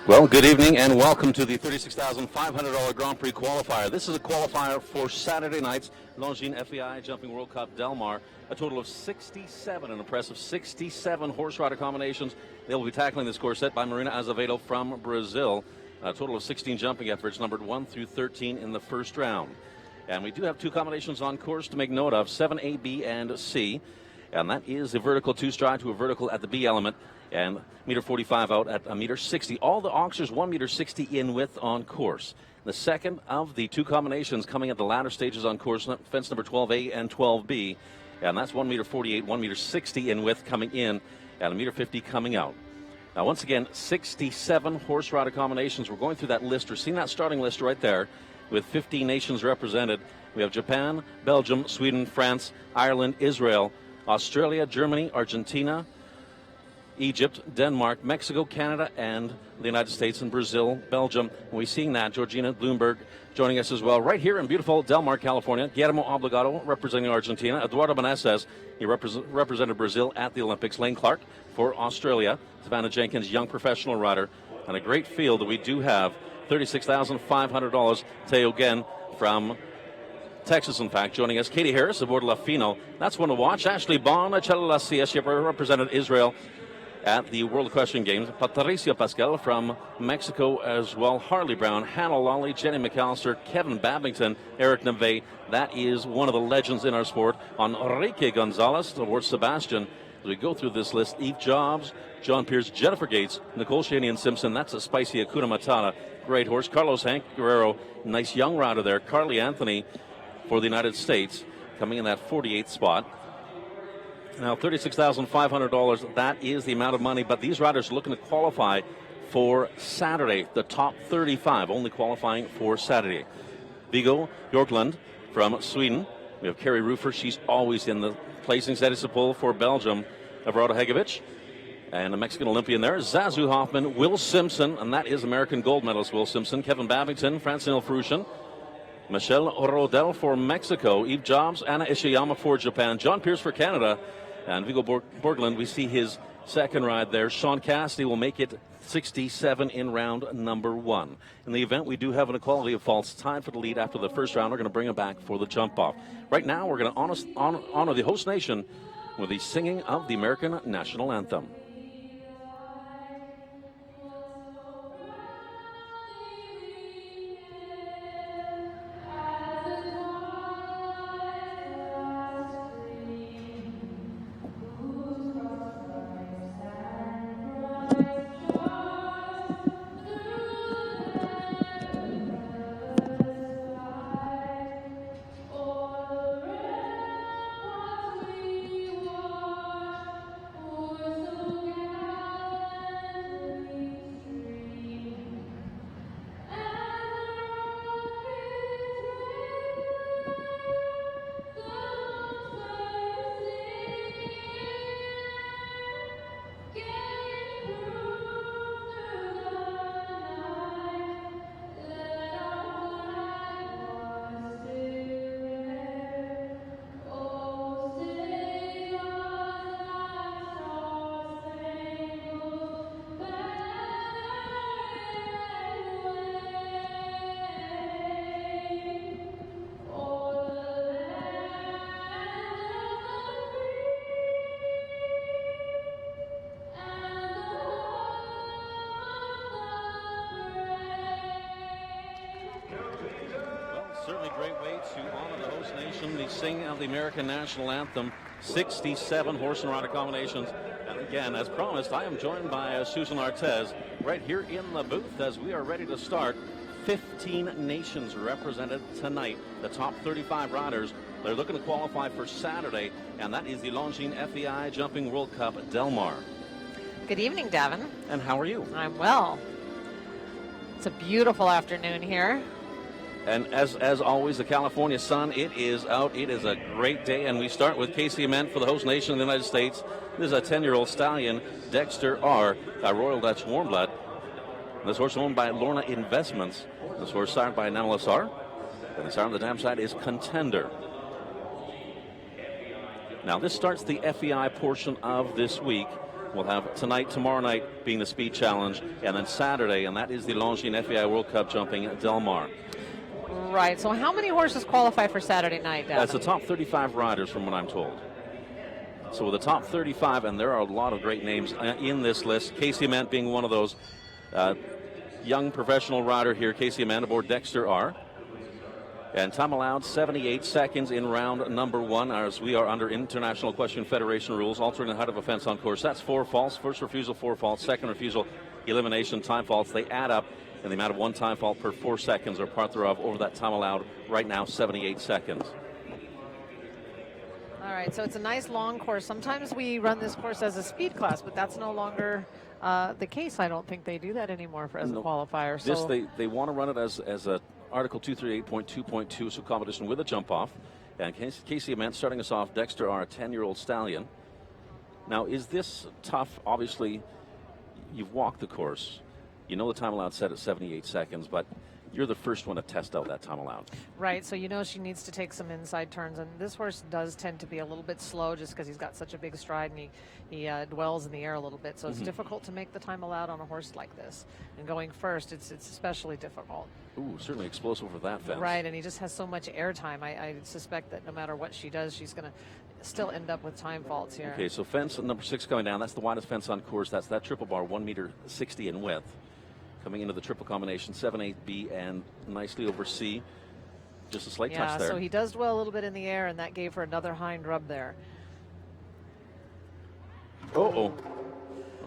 Well, good evening and welcome to the $36,500 Grand Prix Qualifier. This is a qualifier for Saturday night's Longines FEI Jumping World Cup Del Mar. A total of 67, an impressive 67 horse rider combinations. They will be tackling this course set by Marina Azevedo from Brazil. A total of 16 jumping efforts, numbered 1 through 13 in the first round. And we do have two combinations on course to make note of, 7A, B, and C. And that is a vertical two-stride to a vertical at the B element, and meter 45 out at a meter 60. All the oxers 1 meter 60 in width on course. The second of the two combinations coming at the latter stages on course, fence number 12A and 12B, and that's 1 meter 48, 1 meter 60 in width coming in, and a meter 50 coming out. Now, once again, 67 horse rider combinations. We're going through that list. We're seeing that starting list right there with 15 nations represented. We have Japan, Belgium, Sweden, France, Ireland, Israel, Australia, Germany, Argentina, Egypt, Denmark, Mexico, Canada, and the United States and Brazil, Belgium. And we're seeing that. Georgina Bloomberg joining us as well right here in beautiful Del Mar, California. Guillermo Obligado representing Argentina. Eduardo Meneses, he represented Brazil at the Olympics. Lane Clark for Australia. Savannah Jenkins, young professional rider. And a great field that we do have. $36,500. Teo Gen from Texas, in fact, joining us. Katie Harris aboard La Fino. That's one to watch. Ashley Bonacella, she represented Israel at the World Equestrian Games. Patricio Pascal from Mexico as well. Harley Brown, Hannah Lawley, Jenna Mcallister, Kevin Babington, Eric Neve. That is one of the legends in our sport. On Enrique Gonzalez towards Sebastian. As we go through this list, Eve Jobs, John Pierce, Jennifer Gates, Nicole Shaney and Simpson. That's a spicy Hakuna Matata. Great horse. Carlos Hank Guerrero, nice young rider there. Carly Anthony for the United States, coming in that 48th spot. Now, $36,500, that is the amount of money, but these riders are looking to qualify for Saturday, the top 35, only qualifying for Saturday. Viggo Bjorklund from Sweden. We have Carrie Rufer, she's always in the placings. That is the pull for Belgium. Everardo Hegovic, and a Mexican Olympian there. Zazu Hoffman, Will Simpson, and that is American gold medalist Will Simpson. Kevin Babington, Francine Frushin. Michelle Rodel for Mexico. Eve Jobs, Anna Ishiyama for Japan. John Pierce for Canada. And Viggo Borglund, we see his second ride there. Sean Cassidy will make it 67 in round number 1. In the event, we do have an equality of faults tied for the lead after the first round. We're going to bring him back for the jump off. Right now, we're going to honor the host nation with the singing of the American National Anthem. Certainly a great way to honor the host nation, the singing of the American National Anthem. 67 horse and rider combinations. And again, as promised, I am joined by Susan Artez right here in the booth as we are ready to start. 15 nations represented tonight. The top 35 riders, they're looking to qualify for Saturday, and that is the Longines FEI Jumping World Cup Del Mar. Good evening, Davin. And how are you? I'm well. It's a beautiful afternoon here. And as always, the California sun, it is out. It is a great day. And we start with Casey Ament for the host nation of the United States. This is a 10-year-old stallion, Dexter R., a Royal Dutch Warm Blood. This horse owned by Lorna Investments. This horse sired by Namalas R. And the sire on the dam side is Contender. Now, this starts the FEI portion of this week. We'll have tonight, tomorrow night being the speed challenge, and then Saturday, and that is the Longines FEI World Cup jumping at Del Mar. Right. So how many horses qualify for Saturday night, Devin? That's the top 35 riders from what I'm told. So with the top 35, and there are a lot of great names in this list, Casey Ament being one of those. Young professional rider here, Casey Ament aboard Dexter R. And time allowed 78 seconds in round number 1, as we are under International Equestrian Federation rules. Alternate height of a fence on course. That's 4 faults. First refusal, 4 faults. Second refusal, elimination, time faults. They add up, and the amount of 1 time fault per 4 seconds or part thereof over that time allowed right now, 78 seconds. All right, so it's a nice long course. Sometimes we run this course as a speed class, but that's no longer the case. I don't think they do that anymore as a qualifier. So they want to run it as a Article 238.2.2, so competition with a jump off. And Casey Ament starting us off, Dexter R, a 10-year-old stallion. Now, is this tough? Obviously, you've walked the course. You know the time allowed set at 78 seconds, but you're the first one to test out that time allowed. Right, so you know she needs to take some inside turns, and this horse does tend to be a little bit slow just because he's got such a big stride, and he dwells in the air a little bit, so it's difficult to make the time allowed on a horse like this. And going first, it's especially difficult. Ooh, certainly explosive for that fence. Right, and he just has so much air time. I suspect that no matter what she does, she's going to still end up with time faults here. Okay, so fence number 6 coming down. That's the widest fence on course. That's that triple bar, 1.60 meters in width. Coming into the triple combination, 7-8B and nicely over C. Just a slight touch there. Yeah, so he does dwell a little bit in the air, and that gave her another hind rub there. Uh-oh.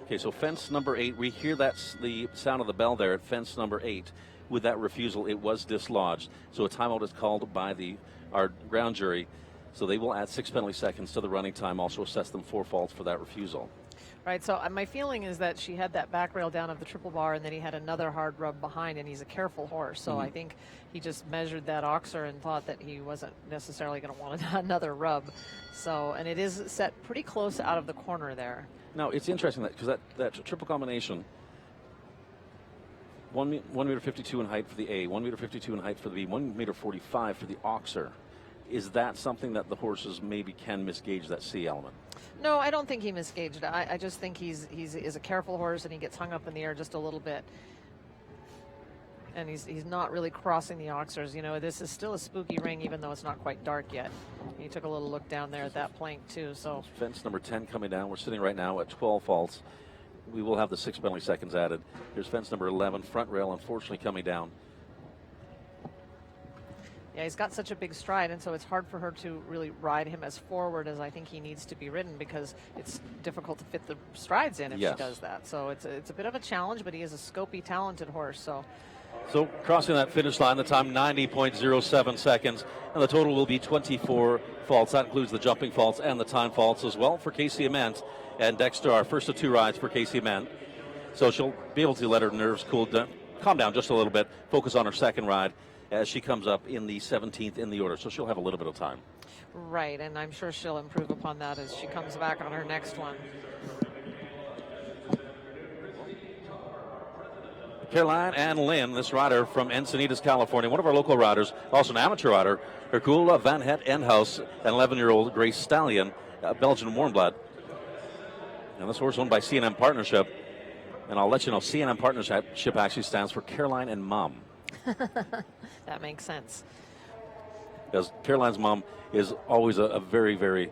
Okay, so fence number 8. We hear that's the sound of the bell there at fence number 8. With that refusal, it was dislodged. So a timeout is called by our ground jury. So they will add 6 penalty seconds to the running time, also assess them 4 faults for that refusal. Right, so my feeling is that she had that back rail down of the triple bar, and then he had another hard rub behind, and he's a careful horse. So I think he just measured that oxer and thought that he wasn't necessarily going to want another rub. So, and it is set pretty close out of the corner there. Now, it's interesting because that triple combination, 1.52 meters in height for the A, 1.52 meters in height for the B, 1.45 meters for the oxer. Is that something that the horses maybe can misgauge that C element? No, I don't think he misgauged it. I just think he's a careful horse, and he gets hung up in the air just a little bit. And he's not really crossing the oxers. You know, this is still a spooky ring, even though it's not quite dark yet. He took a little look down there at that plank, too. So fence number 10 coming down. We're sitting right now at 12 faults. We will have the 6 penalty seconds added. Here's fence number 11, front rail, unfortunately, coming down. Yeah, he's got such a big stride, and so it's hard for her to really ride him as forward as I think he needs to be ridden, because it's difficult to fit the strides in if she does that. So it's a bit of a challenge, but he is a scopy, talented horse. So crossing that finish line, the time 90.07 seconds, and the total will be 24 faults. That includes the jumping faults and the time faults as well for Casey Ament and Dexter, our first of 2 rides for Casey Ament. So she'll be able to let her nerves calm down just a little bit, focus on her second ride as she comes up in the 17th in the order. So she'll have a little bit of time. Right, and I'm sure she'll improve upon that as she comes back on her next one. Caroline Ann Lynn, this rider from Encinitas, California, one of our local riders, also an amateur rider. Hercule Van Het Endhouse, an 11-year-old gray stallion, Belgian warm blood. And this horse owned by C&M Partnership. And I'll let you know, C&M Partnership actually stands for Caroline and Mom. That makes sense. Because Caroline's mom is always a very, very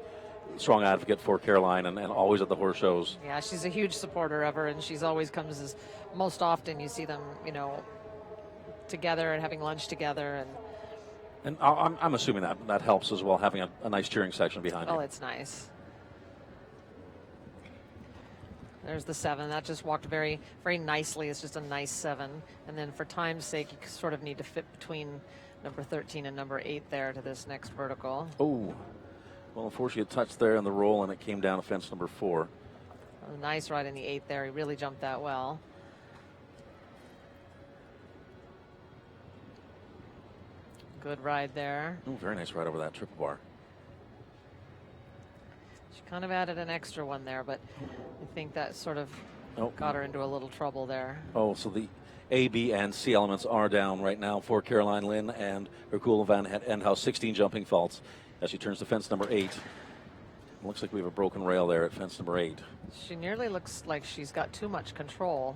strong advocate for Caroline and always at the horse shows. Yeah, she's a huge supporter of her, and she's always comes as most often you see them, together and having lunch together. And I'm assuming that helps as well, having a nice cheering section behind you. Oh, it's nice. There's the 7. That just walked very, very nicely. It's just a nice 7. And then for time's sake, you sort of need to fit between number 13 and number 8 there to this next vertical. Oh, well, unfortunately, it touched there in the roll, and it came down to fence number 4. A nice ride in the 8 there. He really jumped that well. Good ride there. Oh, very nice ride over that triple bar. She kind of added an extra one there, but I think that sort of got her into a little trouble there. Oh, so the A, B, and C elements are down right now for Caroline Lynn and Hercule Van Het Endhouse, 16 jumping faults as she turns to fence number 8. Looks like we have a broken rail there at fence number 8. She nearly looks like she's got too much control.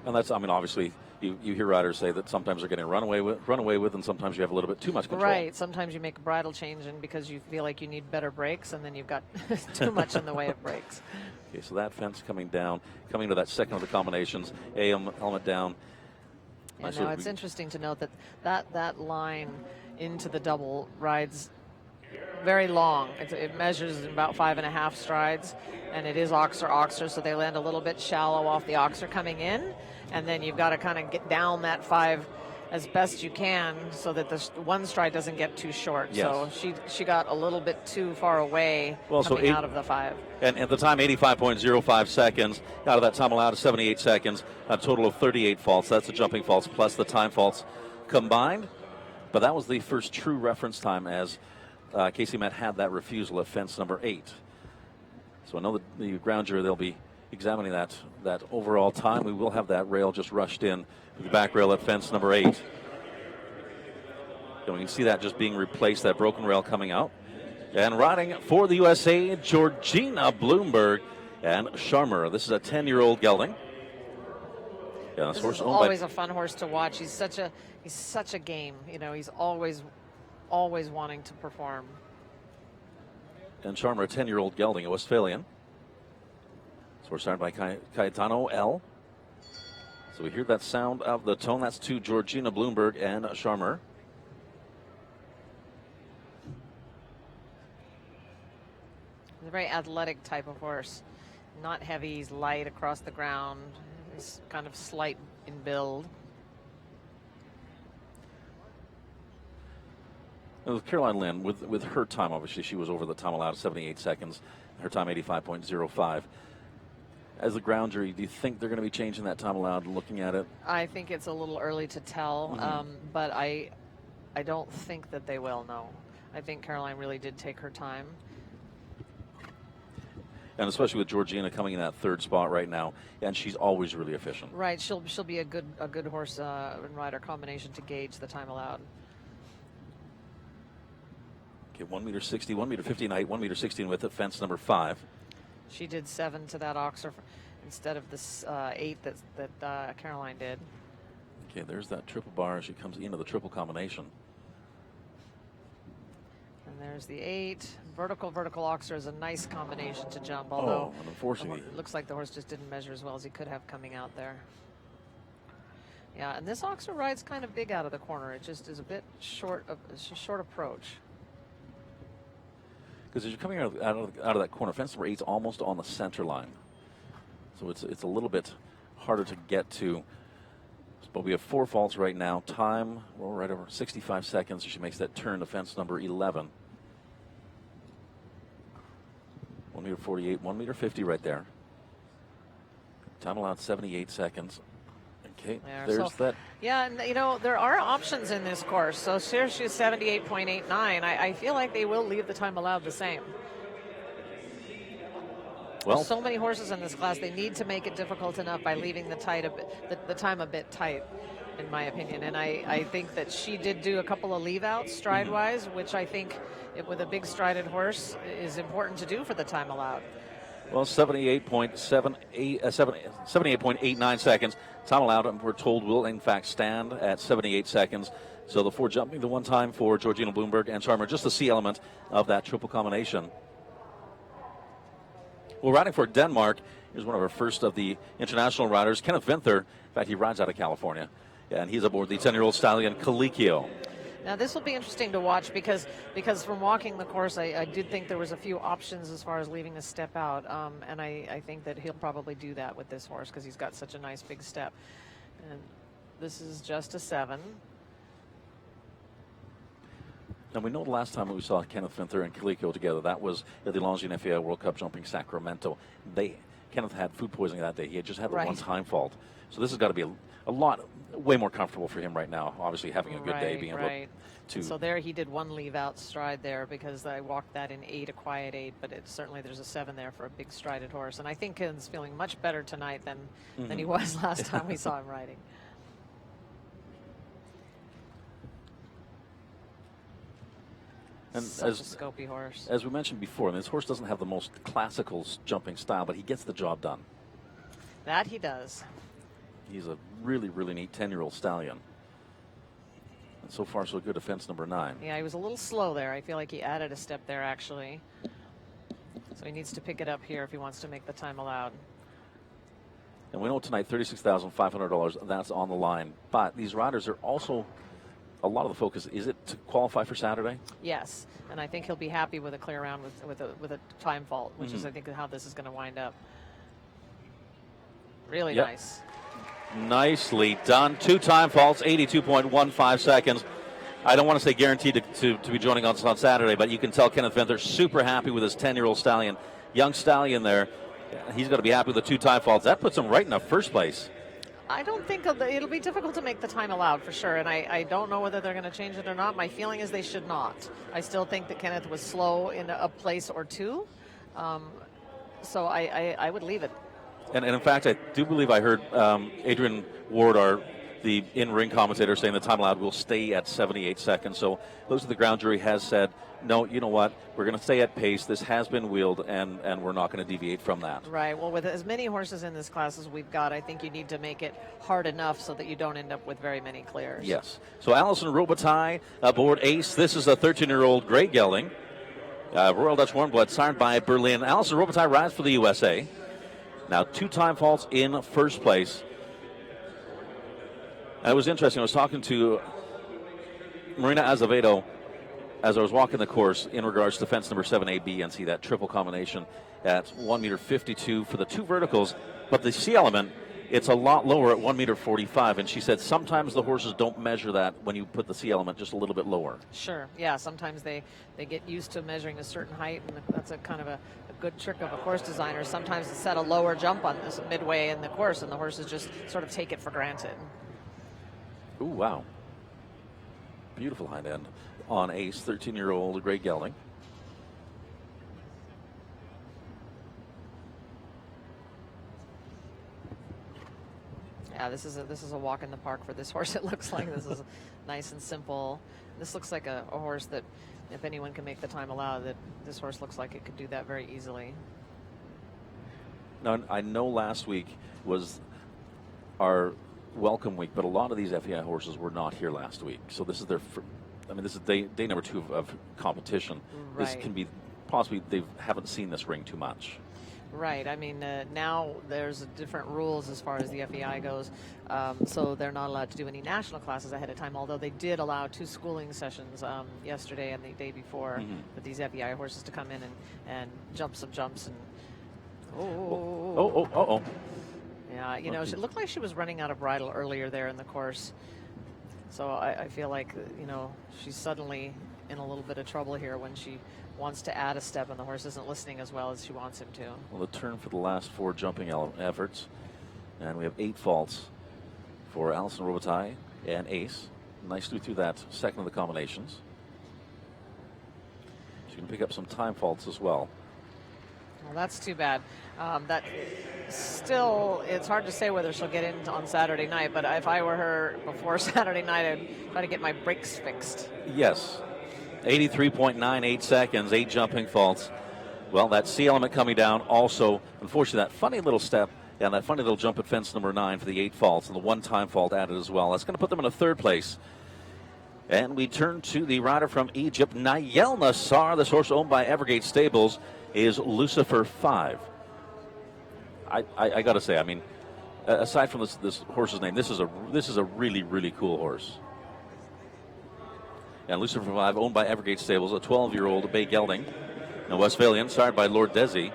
And that's, I mean, obviously, you hear riders say that sometimes they're getting run away with, and sometimes you have a little bit too much control. Right. Sometimes you make a bridle change and because you feel like you need better brakes, and then you've got too much in the way of brakes. Okay, so that fence coming down, coming to that second of the combinations, AM helmet down. And now it's interesting to note that line into the double rides very long. It measures in about 5.5 strides, and it is Oxer, so they land a little bit shallow off the Oxer coming in, and then you've got to kind of get down that 5 as best you can so that the one stride doesn't get too short. Yes. So she got a little bit too far away coming out of the 5. And at the time, 85.05 seconds. Out of that time allowed, 78 seconds. A total of 38 faults. That's the jumping faults plus the time faults combined. But that was the first true reference time as Casey Met had that refusal at fence number 8. So I know that the ground jury, they'll be examining that overall time. We will have that rail just rushed in to the back rail at fence number 8. And we can see that just being replaced, that broken rail coming out. And riding for the USA, Georgina Bloomberg and Sharmer. This is a 10-year-old gelding. Yeah, this is always a fun horse to watch. He's such a game. You know, he's always wanting to perform. And Sharmer, a 10-year-old gelding, a Westphalian. So we're started by Cayetano L. So we hear that sound of the tone. That's to Georgina Bloomberg and Sharmer. He's a very athletic type of horse. Not heavy, he's light across the ground. He's kind of slight in build. And with Caroline Lynn, with her time, obviously, she was over the time allowed, 78 seconds. Her time, 85.05. As the ground jury, do you think they're going to be changing that time allowed, looking at it? I think it's a little early to tell, but I don't think that they will, no. I think Caroline really did take her time. And especially with Georgina coming in that 3rd spot right now, and she's always really efficient. Right, she'll be a good horse and rider combination to gauge the time allowed. Okay, 1.60 m, 1.50 m height, 1.60 m width at fence number 5. She did 7 to that Oxer instead of this 8 that Caroline did. Okay, there's that triple bar as she comes into the triple combination. And there's the 8. Vertical Oxer is a nice combination to jump, although and unfortunately, it looks like the horse just didn't measure as well as he could have coming out there. Yeah, and this Oxer rides kind of big out of the corner. It just is a bit short approach. Because as you're coming out of that corner, fence number 8's almost on the center line. So it's a little bit harder to get to. But we have 4 faults right now. Time, well, right over 65 seconds. She makes that turn to fence number 11. 1.48 m, 1.50 m right there. Time allowed 78 seconds. Okay, there's that. Yeah, and you know, there are options in this course. So seriously, 78.89. I feel like they will leave the time allowed the same. Well, there's so many horses in this class, they need to make it difficult enough by leaving the time a bit tight, in my opinion. And I think that she did do a couple of leave-outs stride-wise, which I think with a big strided horse is important to do for the time allowed. Well, 78.89 seconds. Time allowed, we're told, will in fact stand at 78 seconds. So the 4 jumping the one time for Georgina Bloomberg and Sharmer, just the C element of that triple combination. Well, riding for Denmark is one of our first of the international riders, Kenneth Vinther. In fact, he rides out of California, and he's aboard the 10-year-old stallion Colicchio. Now, this will be interesting to watch because from walking the course, I did think there was a few options as far as leaving a step out, and I think that he'll probably do that with this horse because he's got such a nice big step. And this is just a 7. Now, we know the last time we saw Kenneth Vinther and Colicchio together, that was at the Longines FEI World Cup jumping Sacramento. Kenneth had food poisoning that day. He had just had the one-time fault. So this has got to be way more comfortable for him right now, obviously having a good day, being able to. So there he did 1 leave-out stride there because I walked that in 8, a quiet 8, but certainly there's a 7 there for a big strided horse. And I think Ken's feeling much better tonight than he was last time we saw him riding. And Such a scopy horse. As we mentioned before, this horse doesn't have the most classical jumping style, but he gets the job done. That he does. He's a really, really neat 10-year-old stallion. And so far, so good at fence number 9. Yeah, he was a little slow there. I feel like he added a step there, actually. So he needs to pick it up here if he wants to make the time allowed. And we know tonight, $36,500, that's on the line. But these riders are also, a lot of the focus, is it to qualify for Saturday? Yes, and I think he'll be happy with a clear round with a time fault, which is, I think, how this is going to wind up. Really nice. Nicely done. 2 time faults, 82.15 seconds. I don't want to say guaranteed to be joining us on Saturday, but you can tell Kenneth Vinther super happy with his 10-year-old stallion. Young stallion there. He's going to be happy with the 2 time faults. That puts him right in the first place. I don't think it'll be difficult to make the time allowed for sure, and I don't know whether they're going to change it or not. My feeling is they should not. I still think that Kenneth was slow in a place or two, so I would leave it. And in fact, I do believe I heard Adrian Ward, the in-ring commentator, saying the time allowed will stay at 78 seconds. So those are the ground jury has said, no, you know what, we're going to stay at pace. This has been wheeled, and we're not going to deviate from that. Right. Well, with as many horses in this class as we've got, I think you need to make it hard enough so that you don't end up with very many clears. Yes. So Alison Robitaille aboard Ace. This is a 13-year-old gray gelding. Royal Dutch Warmblood, signed by Berlin. Alison Robitaille rides for the USA. Now 2 time faults in first place. And it was interesting. I was talking to Marina Azevedo as I was walking the course in regards to fence number 7A, B, and C, that triple combination at 1.52 m for the 2 verticals. But the C element, it's a lot lower at 1.45 m. And she said sometimes the horses don't measure that when you put the C element just a little bit lower. Sure. Yeah, sometimes they get used to measuring a certain height, and that's a kind of a good trick of a course designer. Sometimes to set a lower jump on this midway in the course, and the horses just sort of take it for granted. Ooh, wow. Beautiful hind end on Ace, 13-year-old gray gelding. Yeah, this is a walk in the park for this horse. It looks like this is nice and simple. This looks like a horse that, if anyone can make the time allowed, that this horse looks like it could do that very easily. Now, I know last week was our welcome week, but a lot of these FEI horses were not here last week. So this is this is day number 2 of competition. Right. This can be possibly they haven't seen this ring too much. Right. I mean, now there's different rules as far as the FEI goes, so they're not allowed to do any national classes ahead of time, although they did allow 2 schooling sessions yesterday and the day before for these FEI horses to come in and jump some jumps. And yeah, you know, it looked like she was running out of bridle earlier there in the course. So I feel like, you know, she's suddenly in a little bit of trouble here when she wants to add a step and the horse isn't listening as well as she wants him to. Well, the turn for the last 4 jumping efforts. And we have 8 faults for Alison Robitaille and Ace. Nicely through that second of the combinations. She can pick up some time faults as well. Well, that's too bad. That still, it's hard to say whether she'll get in on Saturday night, but if I were her before Saturday night, I'd try to get my brakes fixed. Yes. 83.98 seconds, 8 jumping faults. Well, that C element coming down also, unfortunately, that funny little step and that funny little jump at fence number 9 for the 8 faults and the 1 time fault added as well. That's going to put them in a 3rd place. And we turn to the rider from Egypt, Nayel Nassar. This horse owned by Evergate Stables is Lucifer 5. I got to say, I mean, aside from this horse's name, this is a really, really cool horse. And Lucifer 5, owned by Evergate Stables, a 12-year-old bay gelding, a Westphalian, sired by Lord Desi.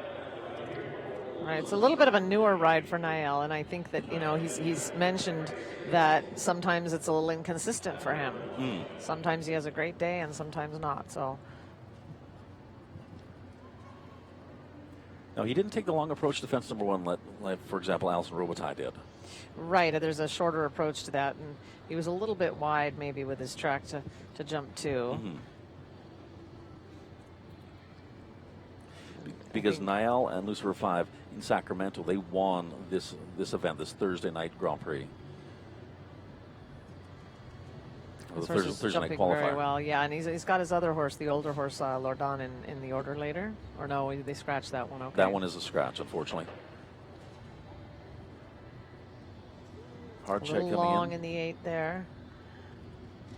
Right, it's a little bit of a newer ride for Nayel, and I think that, you know, he's mentioned that sometimes it's a little inconsistent for him. Sometimes he has a great day, and sometimes not. So. No, he didn't take the long approach to fence number 1, like for example, Alison Robitaille did. Right, there's a shorter approach to that, and he was a little bit wide maybe with his track to jump to. Because Nayel and Lucifer 5 in Sacramento, they won this event, this Thursday night Grand Prix. for the This horse is Thursday night jumping qualifier. very well, yeah, and he's got his other horse, the older horse, Lordon, in the order later. Or no, they scratched that one. Okay. That one is a scratch, unfortunately. Hard check coming long in. in the 8 there.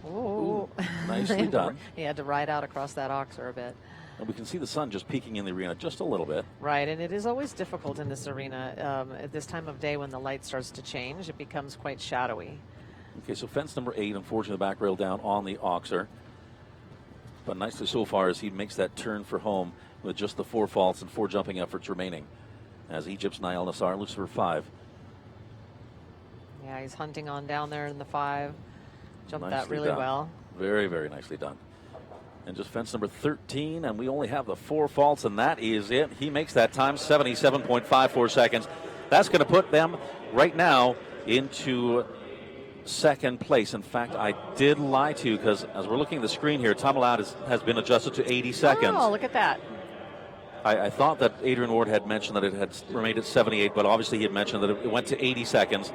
Ooh, nicely done. He had to ride out across that oxer a bit. And we can see the sun just peeking in the arena just a little bit. Right, and it is always difficult in this arena at this time of day when the light starts to change. It becomes quite shadowy. Okay, so fence number 8, unfortunately, the back rail down on the oxer. But nicely so far as he makes that turn for home with just the 4 faults and 4 jumping efforts remaining. As Egypt's Nael Nassar looks for 5. Yeah, he's hunting on down there in the 5. Jumped Nicely that really done. well. Very, very nicely done. And just fence number 13, and we only have the 4 faults, and that is it. He makes that time, 77.54 seconds. That's going to put them right now into second place. In fact, I did lie to you because as we're looking at the screen here, time allowed has been adjusted to 80 seconds. Oh, look at that. I thought that Adrian Ward had mentioned that it had remained at 78, but obviously he had mentioned that it went to 80 seconds.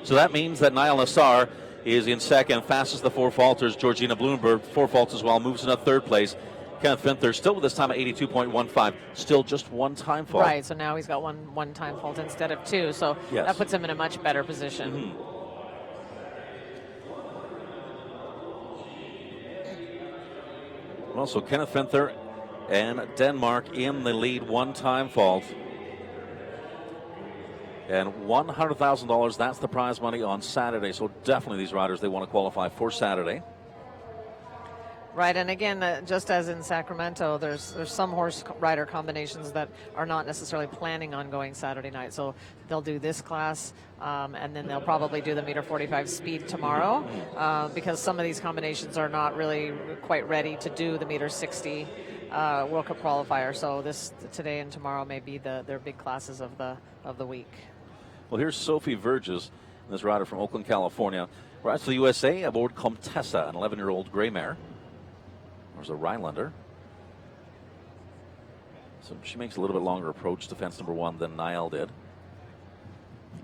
So that means that Nael Nassar is in second, fastest the 4 falters. Georgina Bloomberg, 4 faults as well, moves into third place. Kenneth Vinther still with this time at 82.15, still just 1 time fault. Right, so now he's got one time fault instead of 2, so yes. that puts him in a much better position. Mm-hmm. Well, so Kenneth Vinther and Denmark in the lead, 1 time fault. And $100,000, that's the prize money on Saturday. So definitely these riders, they want to qualify for Saturday. Right, and again, just as in Sacramento, there's some horse rider combinations that are not necessarily planning on going Saturday night. So they'll do this class, and then they'll probably do the meter 45 speed tomorrow, because some of these combinations are not really quite ready to do the meter 60 World Cup qualifier. So today and tomorrow may be their big classes of the week. Well, here's Sophie Verges, this rider from Oakland, California, rides for the USA aboard Comtessa, an 11-year-old gray mare. There's a Rhinelander. So she makes a little bit longer approach to fence number 1 than Nael did.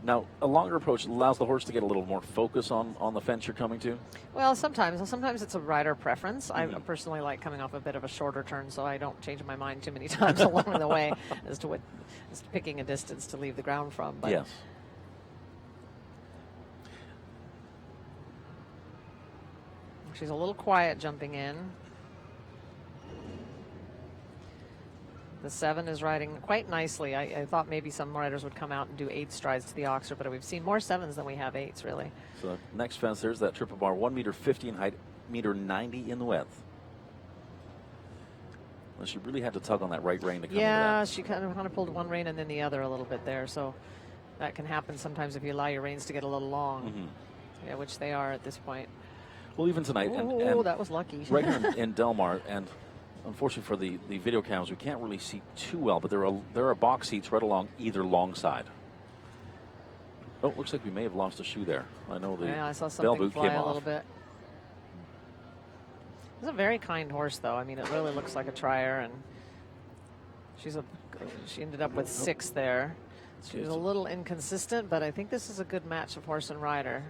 Now, a longer approach allows the horse to get a little more focus on the fence you're coming to? Well, sometimes it's a rider preference. I personally like coming off a bit of a shorter turn, so I don't change my mind too many times along the way as to picking a distance to leave the ground from. But yes. She's a little quiet jumping in. The 7 is riding quite nicely. I thought maybe some riders would come out and do 8 strides to the oxer, but we've seen more 7s than we have 8s, really. So next fence, there's that triple bar, 1.50 in height, 1.90 in width. Well, she really had to tug on that right rein to come into that. She kind of pulled one rein and then the other a little bit there, so that can happen sometimes if you allow your reins to get a little long, yeah, which they are at this point. Well, even tonight, and that was lucky. Right here in Del Mar, and unfortunately for the video cameras, we can't really see too well, but there are box seats right along either long side. Oh, it looks like we may have lost a shoe there. I know the I saw bell something boot fly came a off. little bit. It's a very kind horse, though. I mean, it really looks like a trier, and she ended up with 6 there. She was a little inconsistent, but I think this is a good match of horse and rider.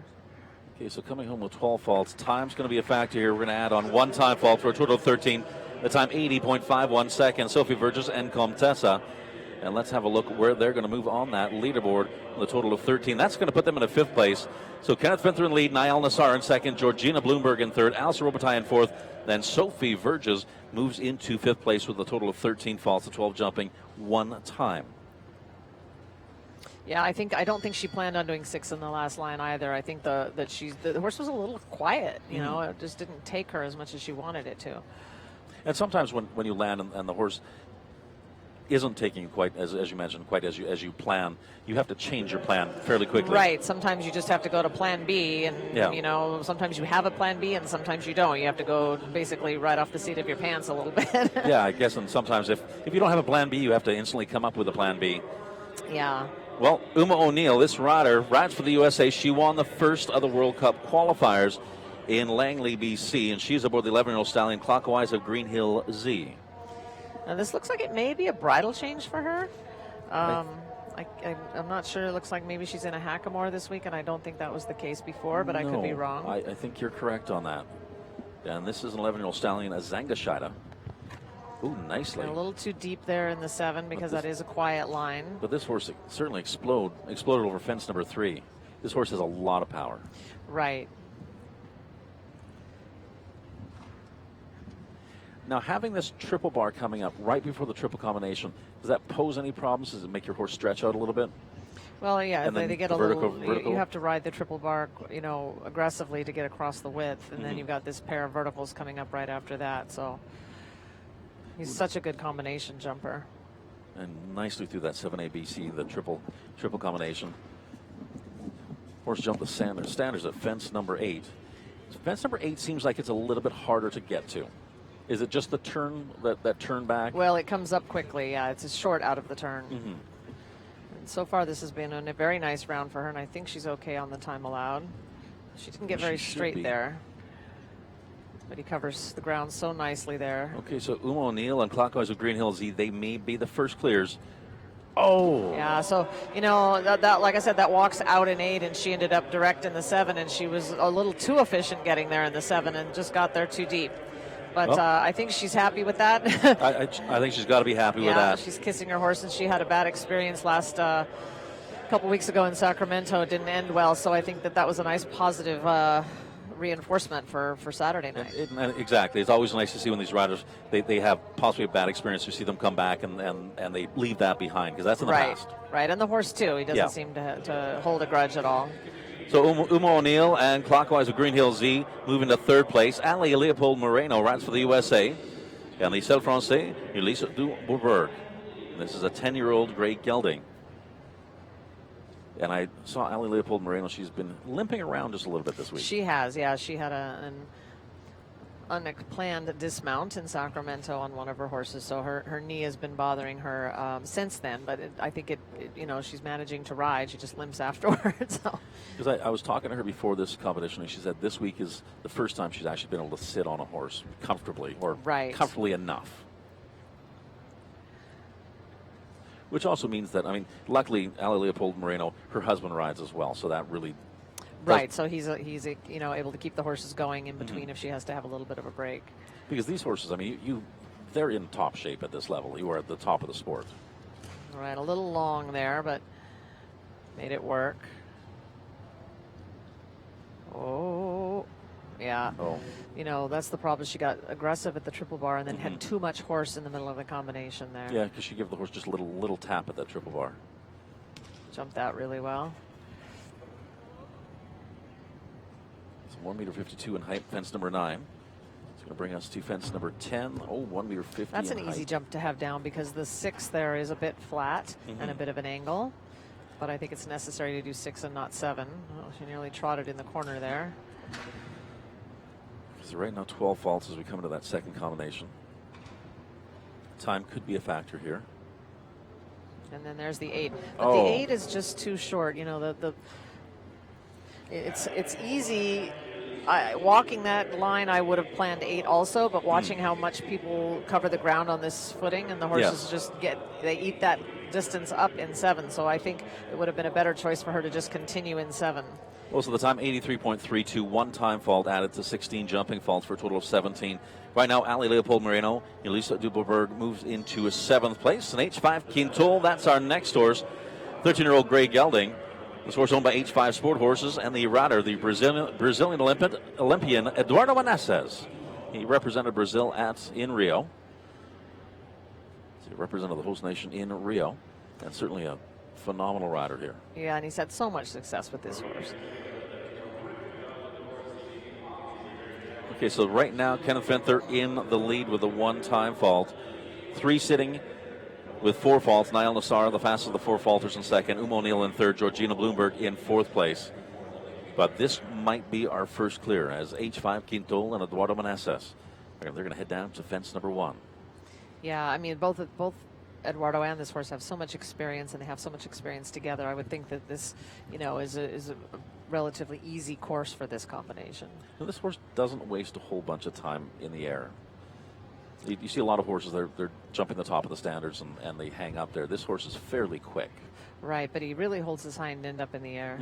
Okay, so coming home with 12 faults. Time's going to be a factor here. We're going to add on 1 time fault for a total of 13. The time 80.51 seconds. Sophie Verges and Comtessa. And let's have a look where they're going to move on that leaderboard with a total of 13. That's going to put them in a 5th place. So Kenneth Vinther in lead, Nael Nassar in 2nd, Georgina Bloomberg in 3rd, Alistair Robitaille in 4th. Then Sophie Verges moves into 5th place with a total of 13 faults, 12 jumping, 1 time. Yeah, I don't think she planned on doing 6 in the last line either. I think the horse was a little quiet. You know, it just didn't take her as much as she wanted it to. And sometimes when you land and the horse isn't taking quite as you mentioned, quite as you plan, you have to change your plan fairly quickly. Right. Sometimes you just have to go to plan B, and you know, sometimes you have a plan B and sometimes you don't. You have to go basically right off the seat of your pants a little bit. Yeah, I guess, and sometimes if you don't have a plan B, you have to instantly come up with a plan B. Yeah. Well, Uma O'Neill, this rider, rides for the USA. She won the first of the World Cup qualifiers in Langley, BC, and she's aboard the 11-year-old stallion Clockwise of Green Hill Z. Now this looks like it may be a bridle change for her. I'm not sure. It looks like maybe she's in a hackamore this week, and I don't think that was the case before, but I could be wrong. I think you're correct on that. And this is an 11-year-old stallion, Azangashida. Ooh, nicely. A little too deep there in the 7 because that is a quiet line. But this horse certainly exploded over fence number 3. This horse has a lot of power. Right. Now, having this triple bar coming up right before the triple combination, does that pose any problems? Does it make your horse stretch out a little bit? Well, yeah, And they get a vertical. little. You have to ride the triple bar, aggressively to get across the width, and then you've got this pair of verticals coming up right after that. So he's such a good combination jumper. And nicely through that 7ABC, the triple combination. Horse jumped the standards at fence number 8. Fence number 8 seems like it's a little bit harder to get to. Is it just the turn, that turn back? Well, it comes up quickly. Yeah, it's a short out of the turn. Mm-hmm. So far, this has been a very nice round for her, and I think she's okay on the time allowed. She didn't get very straight there, but he covers the ground so nicely there. Okay, so Uma O'Neill and Clockwise with Green Hill Z, they may be the first clears. Oh! Yeah, so, that like I said, that walks out in 8, and she ended up direct in the 7, and she was a little too efficient getting there in the 7 and just got there too deep. But I think she's happy with that. I think she's got to be happy with that. Yeah, she's kissing her horse, and she had a bad experience last couple weeks ago in Sacramento. It didn't end well, so I think that was a nice positive reinforcement for Saturday night. Exactly. It's always nice to see when these riders, they have possibly a bad experience, to see them come back and they leave that behind, because that's in the past. Right, and the horse, too. He doesn't seem to hold a grudge at all. So Uma O'Neill and Clockwise of Green Hill Z moving to 3rd place. Ali Leopold Moreno rides for the USA. And the Celle Francais, Elisa du Bourbourg. This is a 10-year-old gray gelding. And I saw Ali Leopold Moreno. She's been limping around just a little bit this week. She has, yeah. She had an unplanned dismount in Sacramento on one of her horses, so her knee has been bothering her since then. But I think she's managing to ride. She just limps afterwards. Because I was talking to her before this competition, and she said this week is the first time she's actually been able to sit on a horse comfortably, or comfortably enough. Which also means that, luckily, Ali Leopold Moreno, her husband rides as well, so that really. Right, so he's able to keep the horses going in between if she has to have a little bit of a break. Because these horses, they're in top shape at this level. You are at the top of the sport. Right, a little long there, but made it work. Oh, yeah. Oh. That's the problem. She got aggressive at the triple bar and then had too much horse in the middle of the combination there. Yeah, because she gave the horse just a little tap at that triple bar. Jumped out really well. 1.52 in height, fence number 9. It's going to bring us to fence number 10. Oh, 1.50 That's an easy jump to have down, because the 6 there is a bit flat and a bit of an angle. But I think it's necessary to do 6 and not 7. Oh, she nearly trotted in the corner there. So right now 12 faults as we come into that second combination. Time could be a factor here. And then there's the 8. But the 8 is just too short. It's easy. Walking that line, I would have planned 8 also, but watching how much people cover the ground on this footing, and the horses they eat that distance up in 7. So I think it would have been a better choice for her to just continue in 7. Well, so the time 83.32, 1 time fault added to 16 jumping faults for a total of 17. Right now, Ali Leopold Moreno, Elisa du Bourbourg moves into a 7th place. An H5 Quintal, that's our next horse, 13-year-old gray gelding. This horse owned by H5 Sport Horses, and the rider, the Brazilian Olympian Eduardo Meneses. He represented Brazil in Rio. So he represented the host nation in Rio, and certainly a phenomenal rider here. Yeah, and he's had so much success with this horse. Okay, so right now, Kenneth Venther in the lead with a 1-time fault. 3 sitting with 4 faults. Niall Nassar, the fastest of the 4 faulters, in second. Uma O'Neill in third. Georgina Bloomberg in 4th place. But this might be our first clear, as H5 Quintal and Eduardo Meneses. They're going to head down to fence number 1. Yeah, both Eduardo and this horse have so much experience, and they have so much experience together. I would think that this, is a relatively easy course for this combination. Now, this horse doesn't waste a whole bunch of time in the air. You see a lot of horses, they're jumping the top of the standards and they hang up there. This horse is fairly quick. Right, but he really holds his hind end up in the air.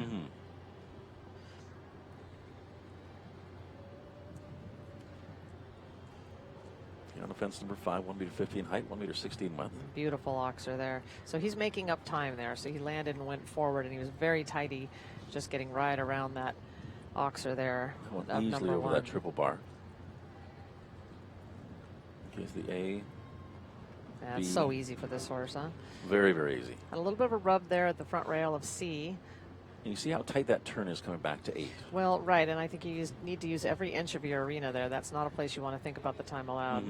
On the fence number 5, 1.50 in height, 1.60 in width. Beautiful oxer there. So he's making up time there. So he landed and went forward, and he was very tidy, just getting right around that oxer there. Went easily over that triple bar. Okay, it's the A. That's so easy for this horse, huh? Very, very easy. Had a little bit of a rub there at the front rail of C. And you see how tight that turn is coming back to 8. Well, right, and I think you need to use every inch of your arena there. That's not a place you want to think about the time allowed.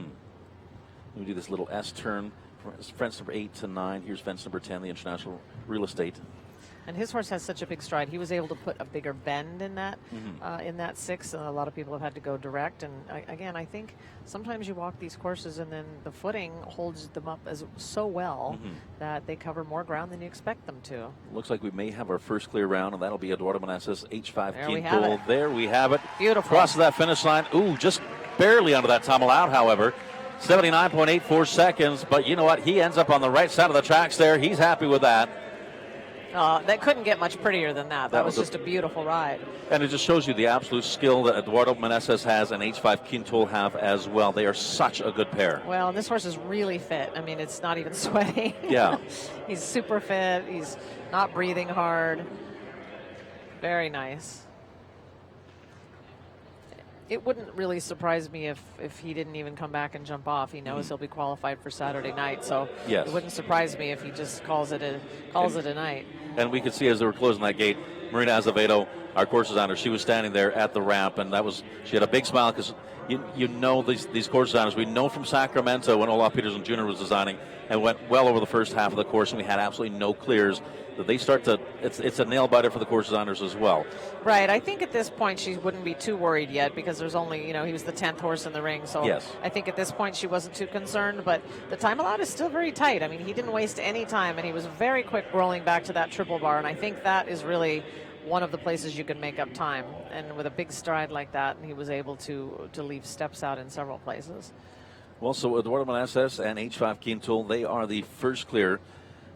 We do this little S turn from fence number 8 to 9. Here's fence number 10, the International Real Estate. And his horse has such a big stride. He was able to put a bigger bend in that 6. And a lot of people have had to go direct. And again, I think sometimes you walk these courses and then the footing holds them up so well that they cover more ground than you expect them to. Looks like we may have our first clear round, and that'll be Eduardo Meneses, H5 There King we have Pool. it. There we have it. Beautiful. Crosses that finish line. Ooh, just barely under that time allowed, however. 79.84 seconds, but you know what? He ends up on the right side of the tracks there. He's happy with that. That couldn't get much prettier than that. That was just a beautiful ride. And it just shows you the absolute skill that Eduardo Meneses has and H5 Quintul have as well. They are such a good pair. Well, and this horse is really fit. I mean, it's not even sweating. Yeah. He's super fit. He's not breathing hard. Very nice. It wouldn't really surprise me if he didn't even come back and jump off. He knows he'll be qualified for Saturday night, so yes. It wouldn't surprise me if he just calls it a night. And we could see as they were closing that gate, Marina Azevedo, our course designer, she was standing there at the ramp, and she had a big smile because you know these course designers. We know from Sacramento when Olaf Peterson Jr. was designing and went well over the first half of the course, and we had absolutely no clears. That they start to, it's a nail biter for the course designers as well. Right. I think at this point she wouldn't be too worried yet because there's only, he was the 10th horse in the ring. So yes. I think at this point she wasn't too concerned, but the time allowed is still very tight. I mean, he didn't waste any time, and he was very quick rolling back to that triple bar, and I think that is really one of the places you can make up time. And with a big stride like that, he was able to leave steps out in several places. Well, so Eduardo Meneses and H5 Quintul, they are the first clear.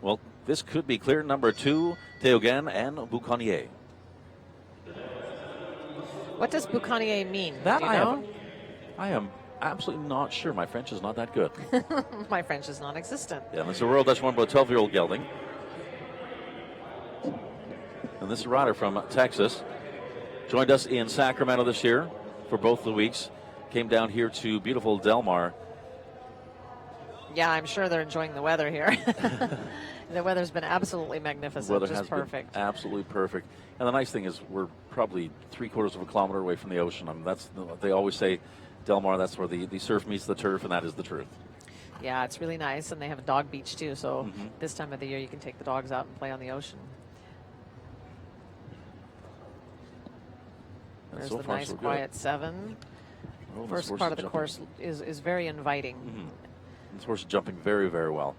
Well, this could be clear number 2, Théogen and Boucanier. What does Boucanier mean? That Do you know? I am absolutely not sure. My French is not that good. My French is non-existent. Yeah, and it's a Royal Dutch won by a 12-year-old gelding. And this is a rider from Texas. Joined us in Sacramento this year for both the weeks. Came down here to beautiful Del Mar. Yeah, I'm sure they're enjoying the weather here. The weather's been absolutely magnificent. Weather just has perfect. Been absolutely perfect. And the nice thing is we're probably 3/4 of a kilometer away from the ocean. I mean, they always say Del Mar, that's where the surf meets the turf, and that is the truth. Yeah, it's really nice, and they have a dog beach too, so this time of the year you can take the dogs out and play on the ocean. And There's so the far, nice so good. quiet 7. Oh, First part of the course is very inviting. This horse is jumping very, very well,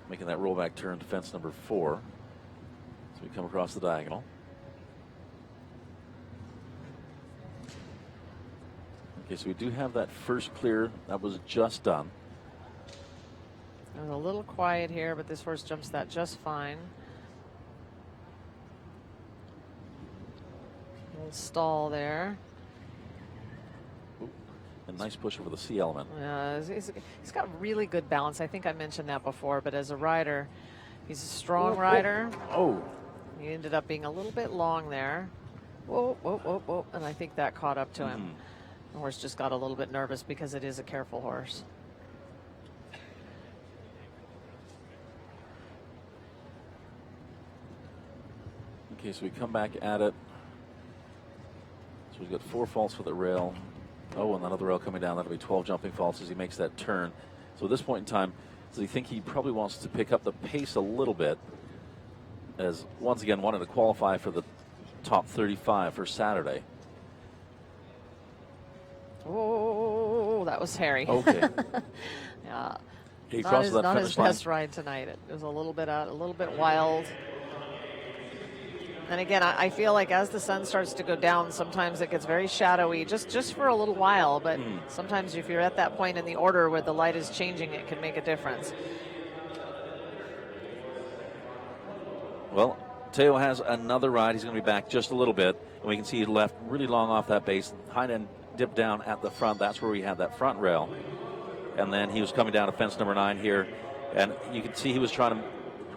making that rollback turn to fence number 4. So we come across the diagonal. Okay, so we do have that first clear that was just done. It was a little quiet here, but this horse jumps that just fine. Little stall there. A nice push over the C element. He's got really good balance. I think I mentioned that before, but as a rider, he's a strong rider. Oh. He ended up being a little bit long there. Whoa, whoa, whoa, whoa. And I think that caught up to him. The horse just got a little bit nervous because it is a careful horse. Okay, so we come back at it. So we've got 4 faults for the rail. Oh, and another rail coming down. That'll be 12 jumping faults as he makes that turn. So at this point in time, so you think he probably wants to pick up the pace a little bit, as once again wanted to qualify for the top 35 for Saturday. Oh, that was hairy. Okay. Yeah. He crosses that not finish his line. best ride tonight. It was a little bit wild. And again, I feel like as the sun starts to go down, sometimes it gets very shadowy, just for a little while. But sometimes if you're at that point in the order where the light is changing, it can make a difference. Well, Teo has another ride. He's going to be back just a little bit. And we can see he left really long off that base. Hind end dipped down at the front. That's where we had that front rail. and then he was coming down to fence number 9 here, and you can see he was trying to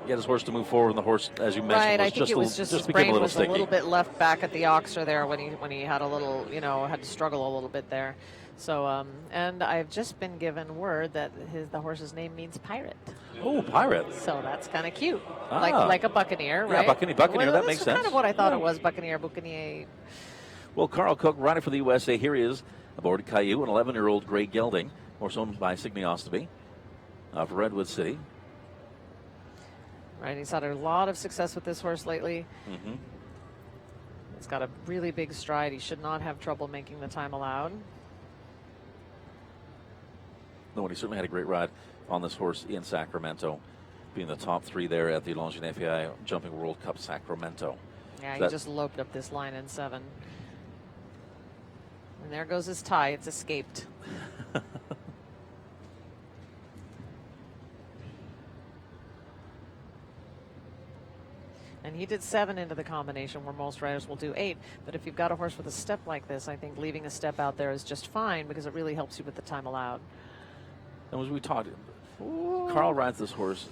get his horse to move forward, and the horse, as you mentioned, right. was I think it was just his brain was a little bit left back at the oxer there when he had a little, had to struggle a little bit there. So, and I've just been given word that the horse's name means pirate. Oh, pirate! So that's kind of cute, like a buccaneer, right? Yeah, buccaneer. That makes sense. That's kind of what I thought it was, buccaneer. Well, Carl Cook riding for the USA. Here he is aboard Caillou, an 11-year-old gray gelding, horse owned by Signe Ostaby of Redwood City. Right, he's had a lot of success with this horse lately. Mm-hmm. He's got a really big stride. He should not have trouble making the time allowed. No, he certainly had a great ride on this horse in Sacramento, being the top 3 there at the Longines FEI Jumping World Cup Sacramento. Yeah, he just loped up this line in 7. And there goes his tie. It's escaped. And he did 7 into the combination where most riders will do 8. But if you've got a horse with a step like this, I think leaving a step out there is just fine because it really helps you with the time allowed. And as we talked, Carl rides this horse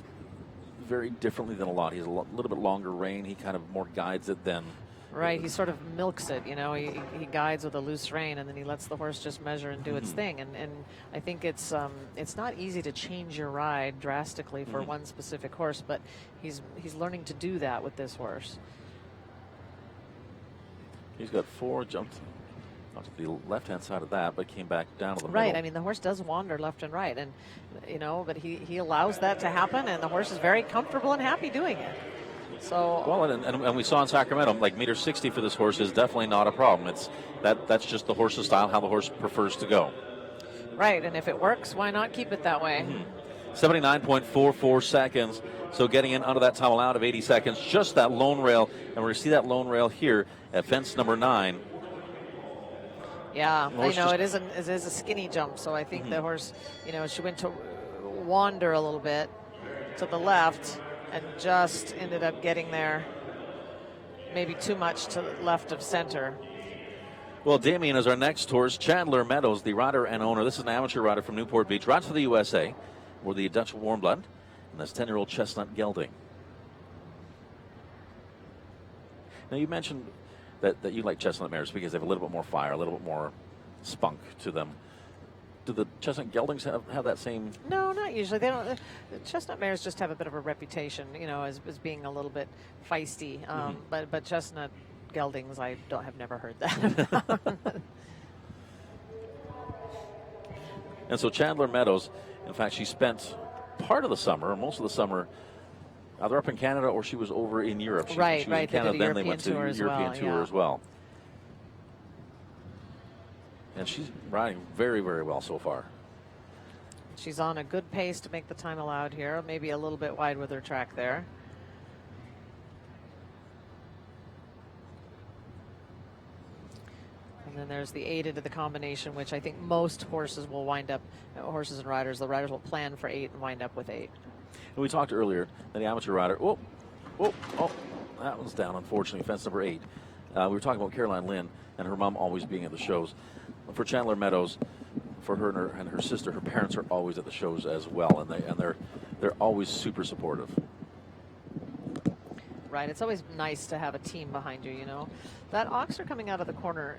very differently than a lot. He's a little bit longer rein. He kind of more guides it than. Right, he sort of milks it, He guides with a loose rein, and then he lets the horse just measure and do its thing. And I think it's not easy to change your ride drastically for one specific horse, but he's learning to do that with this horse. He's got 4, jumped not to the left-hand side of that, but came back down to the right. middle. I mean, the horse does wander left and right, and but he allows that to happen, and the horse is very comfortable and happy doing it. So well, and we saw in Sacramento, like meter 60 for this horse is definitely not a problem. That's just the horse's style, how the horse prefers to go. Right, and if it works, why not keep it that way? 79.44 seconds. So getting in under that time allowed of 80 seconds, just that lone rail, and we're going to see that lone rail here at fence number 9. Yeah, it is a skinny jump, so I think the horse, she went to wander a little bit to the left and just ended up getting there maybe too much to the left of center. Well, Damien is our next horse. Chandler Meadows, the rider and owner. This is an amateur rider from Newport Beach. Rides for the USA. We're the Dutch Warm Blood. And this 10-year-old chestnut gelding. Now, you mentioned that you like chestnut mares because they have a little bit more fire, a little bit more spunk to them. Do the chestnut geldings have that same? No, not usually. They don't. The chestnut mares just have a bit of a reputation, as being a little bit feisty. But chestnut geldings, have never heard that. And so Chandler Meadows, in fact, she spent part of the summer, most of the summer, either up in Canada or she was over in Europe. She was in Canada, then they went to the European tour as well. And she's riding very, very well so far. She's on a good pace to make the time allowed here. Maybe a little bit wide with her track there. And then there's the 8 into the combination, which I think most horses will wind up, horses and riders, the riders will plan for 8 and wind up with 8. And we talked earlier that the amateur rider, that one's down, unfortunately, fence number 8. We were talking about Caroline Lynn and her mom always being at the shows. For Chandler Meadows, for her and her sister, her parents are always at the shows as well, and they're always super supportive. Right, it's always nice to have a team behind you. That oxer coming out of the corner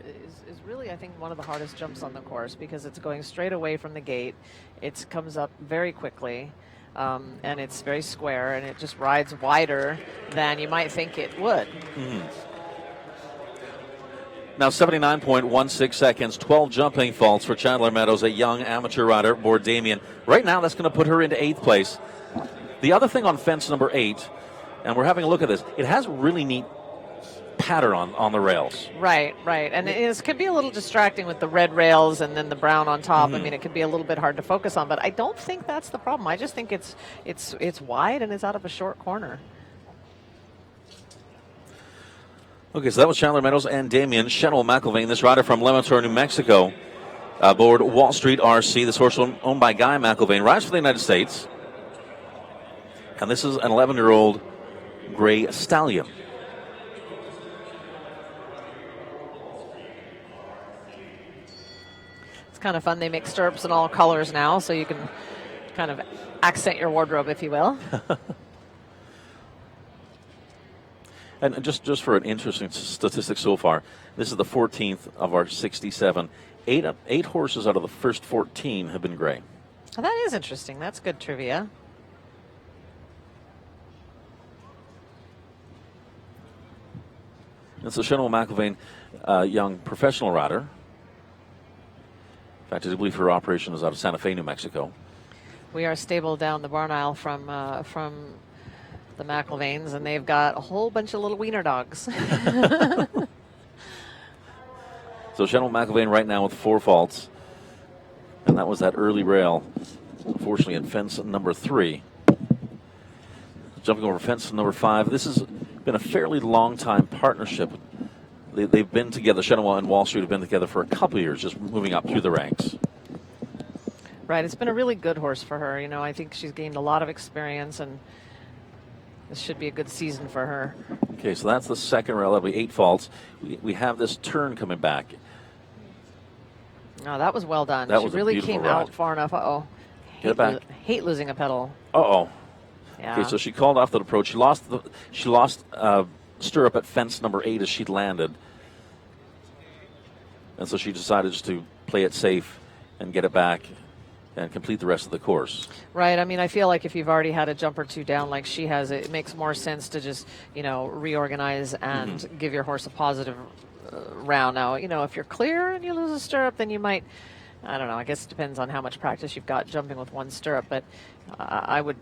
is really, I think, one of the hardest jumps on the course because it's going straight away from the gate. It comes up very quickly, and it's very square, and it just rides wider than you might think it would. Now 79.16 seconds, 12 jumping faults for Chandler Meadows, a young amateur rider aboard Damien. Right now, that's going to put her into 8th place. The other thing on fence number 8, and we're having a look at this, it has really neat pattern on the rails. Right. And it can be a little distracting with the red rails and then the brown on top. I mean, it can be a little bit hard to focus on, but I don't think that's the problem. I just think it's wide and it's out of a short corner. Okay, so that was Chandler Meadows and Damien Jenna Mcallister, this rider from Lemotor, New Mexico, aboard Wall Street RC. This horse owned by Guy McElvain, rides for the United States. And this is an 11-year-old gray stallion. It's kind of fun. They make stirrups in all colors now, so you can kind of accent your wardrobe, if you will. And just for an interesting statistic so far, this is the 14th of our 67. Eight horses out of the first 14 have been gray. Well, that is interesting. That's good trivia. It's a Jenna McAllister, young professional rider. In fact, I believe her operation is out of Santa Fe, New Mexico. We are stable down the barn aisle from the McAllister, and they've got a whole bunch of little wiener dogs. So Jenna McAllister right now with 4 faults. And that was that early rail, unfortunately, at fence number 3. Jumping over fence number 5. This has been a fairly long time partnership. They've been together. Jenna and Wall Street have been together for a couple of years, just moving up through the ranks. Right. It's been a really good horse for her. You know, I think she's gained a lot of experience, and this should be a good season for her. Okay, so that's the second rail. That'll be 8 faults. We have this turn coming back. Oh, that was well done. That she was a really beautiful came ride. out far enough. Uh-oh. Get it back. Hate losing a pedal. Uh-oh. Yeah. Okay, so she called off that approach. She lost stirrup at fence number 8 as she landed. And so she decided just to play it safe and get it back and complete the rest of the course. Right. I mean, I feel like if you've already had a jump or two down like she has, it makes more sense to just, reorganize and give your horse a positive round. Now, if you're clear and you lose a stirrup, then you might, I don't know, I guess it depends on how much practice you've got jumping with one stirrup, but I would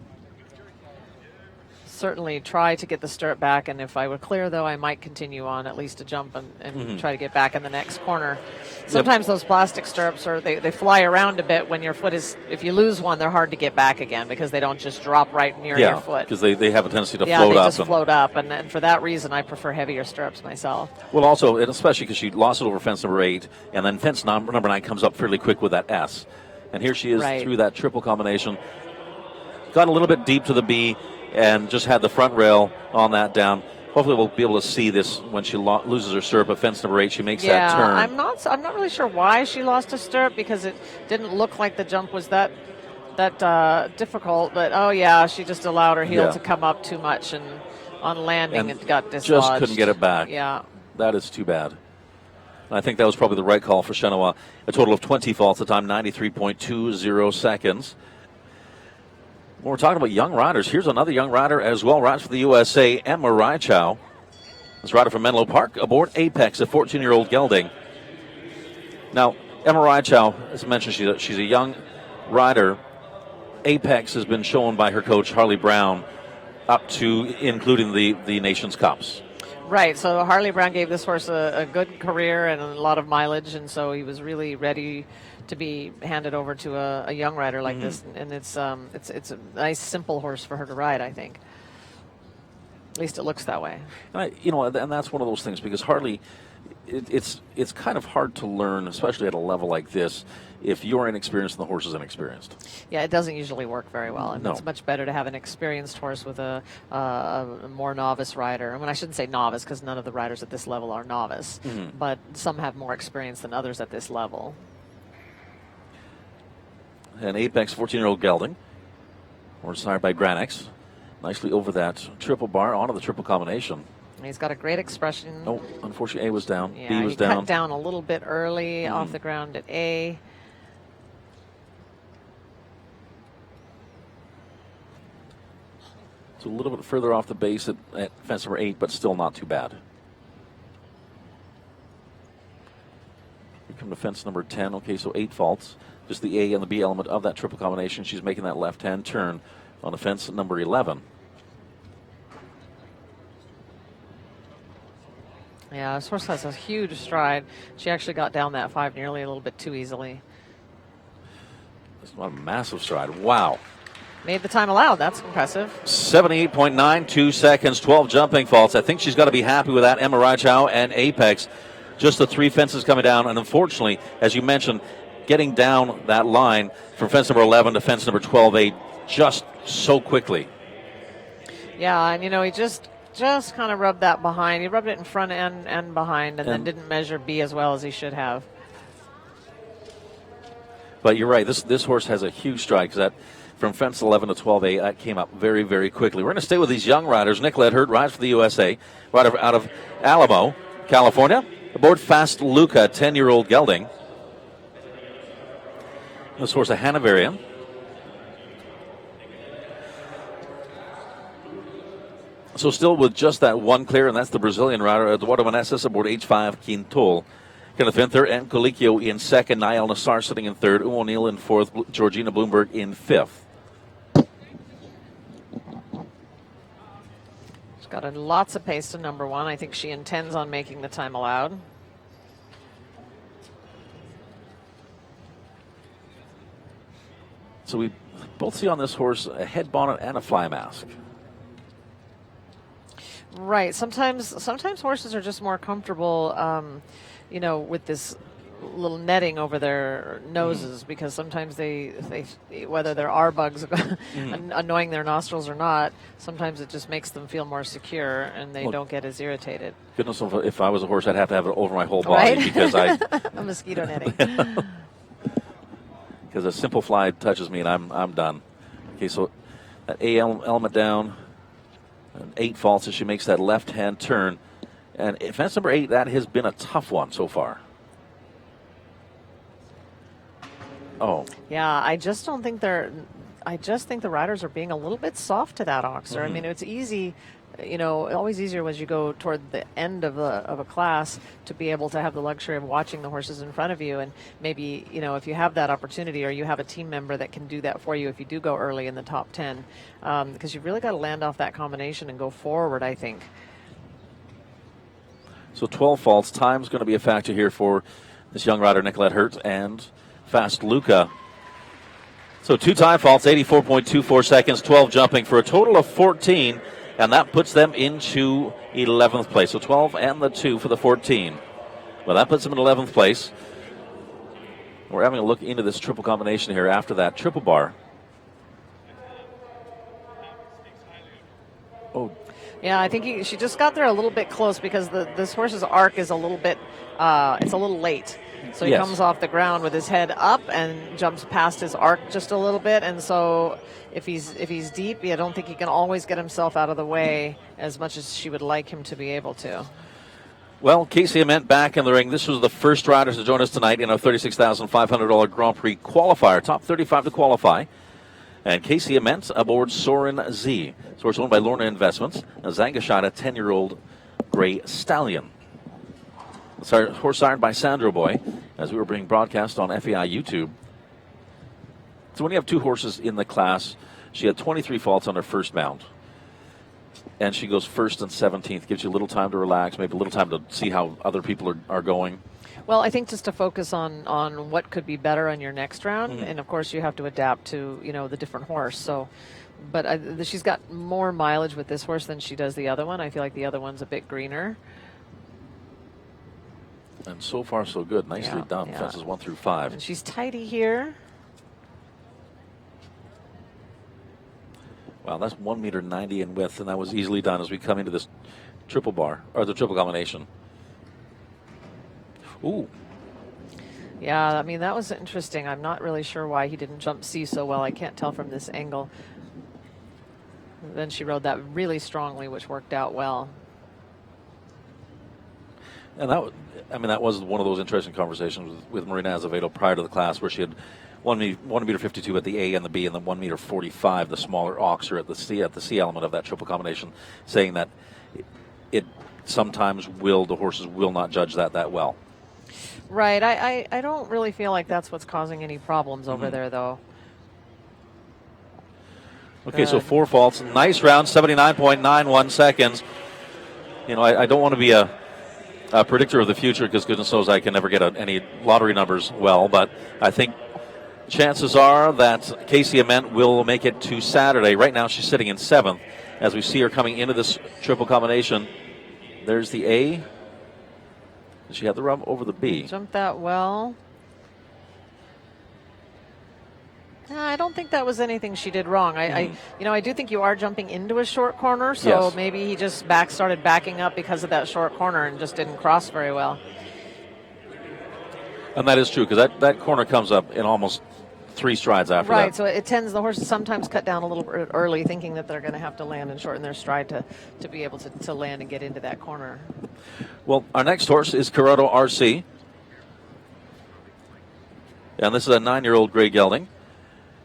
certainly try to get the stirrup back, and if I were clear, though, I might continue on at least a jump and try to get back in the next corner. Sometimes those plastic stirrups they fly around a bit when your foot is, if you lose one, they're hard to get back again because they don't just drop right near your foot. Because they have a tendency to float up. Yeah, they just float up, and for that reason, I prefer heavier stirrups myself. Well, also, and especially because she lost it over fence number 8, and then fence number 9 comes up fairly quick with that S. And here she is through that triple combination. Got a little bit deep to the B, and just had the front rail on that down. Hopefully we'll be able to see this when she loses her stirrup at fence number 8. She makes that turn. I'm not really sure why she lost a stirrup, because it didn't look like the jump was that difficult. But she just allowed her heel to come up too much, and on landing it got dislodged. Just couldn't get it back. Yeah, that is too bad. And I think that was probably the right call for Chenoa. A total of 20 faults at the time, 93.20 seconds. When we're talking about young riders, here's another young rider as well, rides for the USA, Emma Reichow. This rider from Menlo Park aboard Apex, a 14-year-old gelding. Now, Emma Reichow, as I mentioned, she's a young rider. Apex has been shown by her coach, Harley Brown, up to including the Nations Cups. Right, so Harley Brown gave this horse a good career and a lot of mileage, and so he was really ready to be handed over to a young rider like this, and it's a nice, simple horse for her to ride, I think. At least it looks that way. And that's one of those things, because Harley, it's kind of hard to learn, especially at a level like this, if you're inexperienced and the horse is inexperienced. Yeah, it doesn't usually work very well. And No. It's much better to have an experienced horse with a more novice rider. I mean, I shouldn't say novice, because none of the riders at this level are novice, but some have more experience than others at this level. An Apex 14-year-old gelding, horse-sired by Granex. Nicely over that triple bar, onto the triple combination. And he's got a great expression. Oh, unfortunately, A was down. Yeah, B was he down. cut down a little bit early off the ground at A. It's a little bit further off the base at fence number 8, but still not too bad. We come to fence number 10. Okay, so 8 faults. Just the A and the B element of that triple combination. She's making that left-hand turn on the fence number 11. Yeah, this horse has a huge stride. She actually got down that 5 nearly a little bit too easily. That's a massive stride. Wow. Made the time allowed. That's impressive. 78.92 seconds, 12 jumping faults. I think she's got to be happy with that. Emma Reichow and Apex. Just the 3 fences coming down. And unfortunately, as you mentioned, getting down that line from fence number 11 to fence number 12A just so quickly. Yeah, and he just kind of rubbed that behind. He rubbed it in front and behind, and then didn't measure B as well as he should have. But you're right. This horse has a huge stride because that from fence 11 to 12A, that came up very, very quickly. We're going to stay with these young riders. Nick Ledhurt rides for the USA, rider out of Alamo, California. Aboard Fast Luca, 10-year-old gelding. This horse a Hanoverian. So still with just that one clear, and that's the Brazilian rider, Eduardo Meneses aboard H5 Quintol. Kenneth Vinther and Colicchio in second. Niall Nassar sitting in third. O'Neill in fourth. Georgina Bloomberg in fifth. She's got lots of pace to number one. I think she intends on making the time allowed. So we both see on this horse a head bonnet and a fly mask. Right. Sometimes horses are just more comfortable, with this little netting over their noses because sometimes they whether there are bugs annoying their nostrils or not, sometimes it just makes them feel more secure and they don't get as irritated. Goodness, if I was a horse, I'd have to have it over my whole body, right? Because a mosquito netting. Because a simple fly touches me and I'm done. Okay, so that A element down, and 8 faults as she makes that left-hand turn. And fence number 8, that has been a tough one so far. Oh. Yeah, I just don't think I just think the riders are being a little bit soft to that oxer. I mean, it's easy, always easier as you go toward the end of a class to be able to have the luxury of watching the horses in front of you. And maybe, if you have that opportunity or you have a team member that can do that for you if you do go early in the top 10, because you've really got to land off that combination and go forward, I think. So 12 faults. Time's going to be a factor here for this young rider, Nick Ledhurt, and Fast Luca. So 2 time faults, 84.24 seconds, 12 jumping for a total of 14, and that puts them into 11th place. So 12 and the 2 for the 14. Well, that puts them in 11th place. We're having a look into this triple combination here after that triple bar. Oh. Yeah, I think she just got there a little bit close because this horse's arc is a little bit, it's a little late. So he comes off the ground with his head up and jumps past his arc just a little bit. And so if he's deep, I don't think he can always get himself out of the way as much as she would like him to be able to. Well, Casey Ament back in the ring. This was the first riders to join us tonight in a $36,500 Grand Prix qualifier. Top 35 to qualify. And Casey Ament aboard Soren Z. Horse owned by Lorna Investments. A Zangashada 10-year-old gray stallion. Horse sired by Sandro Boy, as we were being broadcast on FEI YouTube. So when you have 2 horses in the class, she had 23 faults on her first mount. And she goes first and 17th. Gives you a little time to relax, maybe a little time to see how other people are going. Well, I think just to focus on what could be better on your next round. And, of course, you have to adapt to, the different horse. So, but she's got more mileage with this horse than she does the other one. I feel like the other one's a bit greener. And so far, so good. Nicely done. Yeah. Fences 1 through 5. And she's tidy here. Wow, that's 1.90 meters in width, and that was easily done as we come into this triple bar, or the triple combination. Ooh. Yeah, I mean, that was interesting. I'm not really sure why he didn't jump C so well. I can't tell from this angle. Then she rode that really strongly, which worked out well. And that was one of those interesting conversations with Marina Azevedo prior to the class, where she had 1.52 meters at the A and the B, and then 1.45 meters, the smaller oxer at the C element of that triple combination, saying that it sometimes the horses will not judge that well. Right. I don't really feel like that's what's causing any problems over there, though. Okay, so 4 faults. Nice round, 79.91 seconds. I don't want to be a predictor of the future, because goodness knows I can never get any lottery numbers well, but I think chances are that Casey Ament will make it to Saturday. Right now she's sitting in 7th as we see her coming into this triple combination. There's the A. She had the rub over the B. Jumped that well. I don't think that was anything she did wrong. I do think you are jumping into a short corner, so maybe he just started backing up because of that short corner and just didn't cross very well. And that is true, because that corner comes up in almost 3 strides after right, that. so it tends, the horses sometimes cut down a little bit early, thinking that they're going to have to land and shorten their stride to be able to land and get into that corner. Well, our next horse is Corrado Rc. And this is a 9-year-old gray gelding.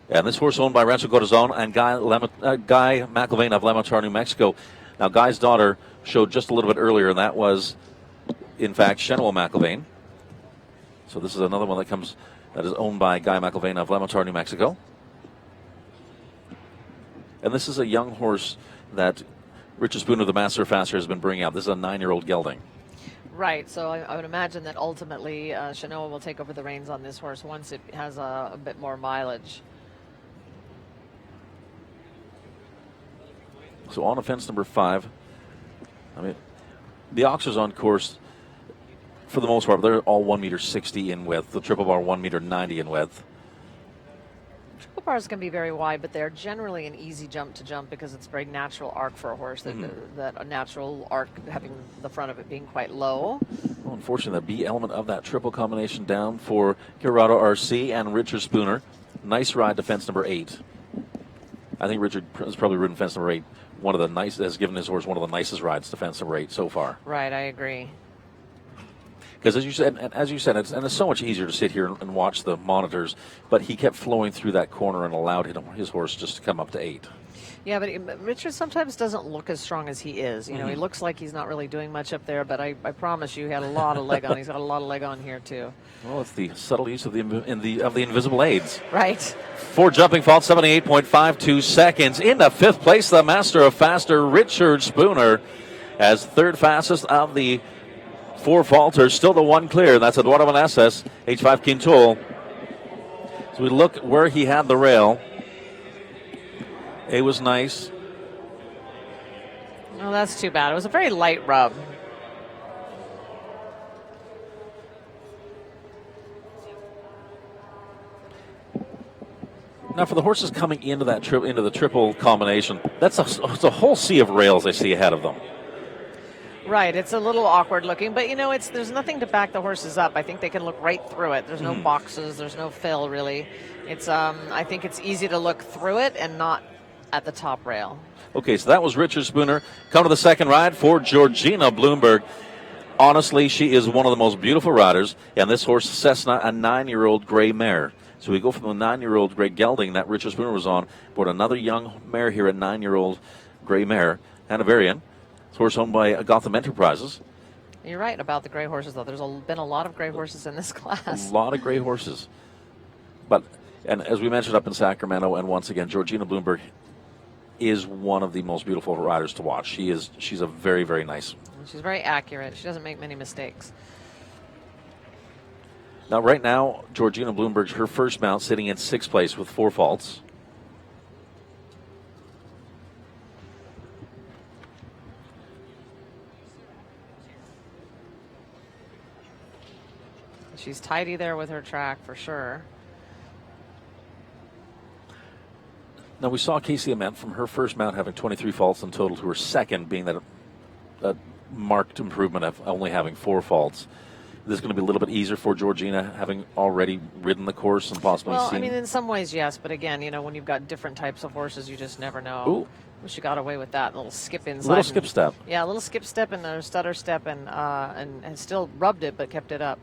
And this horse owned by Rancho Corazon and Guy McElvain of Lematar, New Mexico. Now, Guy's daughter showed just a little bit earlier, and that was, in fact, Jenna McAllister. So this is another one that is owned by Guy McElvain of Lematar, New Mexico. And this is a young horse that Richard Spooner, the Master Faster, has been bringing out. This is a 9-year-old gelding. Right, so I would imagine that ultimately Shanoa will take over the reins on this horse once it has a bit more mileage. So on to fence number 5. I mean, the Oxers on course, for the most part, they're all 1.60 m in width. The triple bar 1.90 m in width. Triple bars can be very wide, but they're generally an easy jump to jump because it's a very natural arc for a horse. That a natural arc having the front of it being quite low. Well, unfortunately, the B element of that triple combination down for Corrado Rc and Richard Spooner. Nice ride to fence number 8. I think Richard has probably ridden fence number 8. Has given his horse one of the nicest rides to fence number 8 so far. Right, I agree. Because as you said, it's so much easier to sit here and watch the monitors. But he kept flowing through that corner and allowed his horse just to come up to 8. Yeah, but Richard sometimes doesn't look as strong as he is. You know, he looks like he's not really doing much up there. But I promise you, he had a lot of leg on. He's got a lot of leg on here too. Well, it's the subtle use of the invisible aids. Right. 4 jumping faults, 78.52 seconds. In the 5th place, the Master of Faster, Richard Spooner, as 3rd fastest of the 4 falters. Still the 1 clear. That's Eduardo Meneses, H5 Quintul. So we look where he had the rail. It was nice. Oh, that's too bad. It was a very light rub. Now, for the horses coming into that into the triple combination, it's a whole sea of rails I see ahead of them. Right, it's a little awkward looking, but you know, there's nothing to back the horses up. I think they can look right through it. There's no boxes, there's no fill really. It's I think it's easy to look through it and not at the top rail. Okay, so that was Richard Spooner. Come to the second ride for Georgina Bloomberg. Honestly, she is one of the most beautiful riders, and this horse, Cessna, a 9-year-old gray mare. So we go from the 9-year-old gray gelding that Richard Spooner was on, but another young mare here, a 9-year-old gray mare, Hanoverian. This horse owned by Gotham Enterprises. You're right about the gray horses, though. There's been a lot of gray horses in this class. A lot of gray horses. And as we mentioned up in Sacramento, and once again, Georgina Bloomberg is one of the most beautiful riders to watch. She's a very, very nice. She's very accurate. She doesn't make many mistakes. Now, right now, Georgina Bloomberg's her first mount sitting in 6th place with 4 faults. She's tidy there with her track for sure. Now, we saw Casey Ament from her first mount having 23 faults in total to her second, being that marked improvement of only having 4 faults. This is going to be a little bit easier for Georgina, having already ridden the course and possibly seen. Well, I mean, in some ways, yes. But again, you know, when you've got different types of horses, you just never know. Ooh. She got away with that little skip inside. Little skip step. Yeah, a little skip step and a stutter step, and still rubbed it, but kept it up.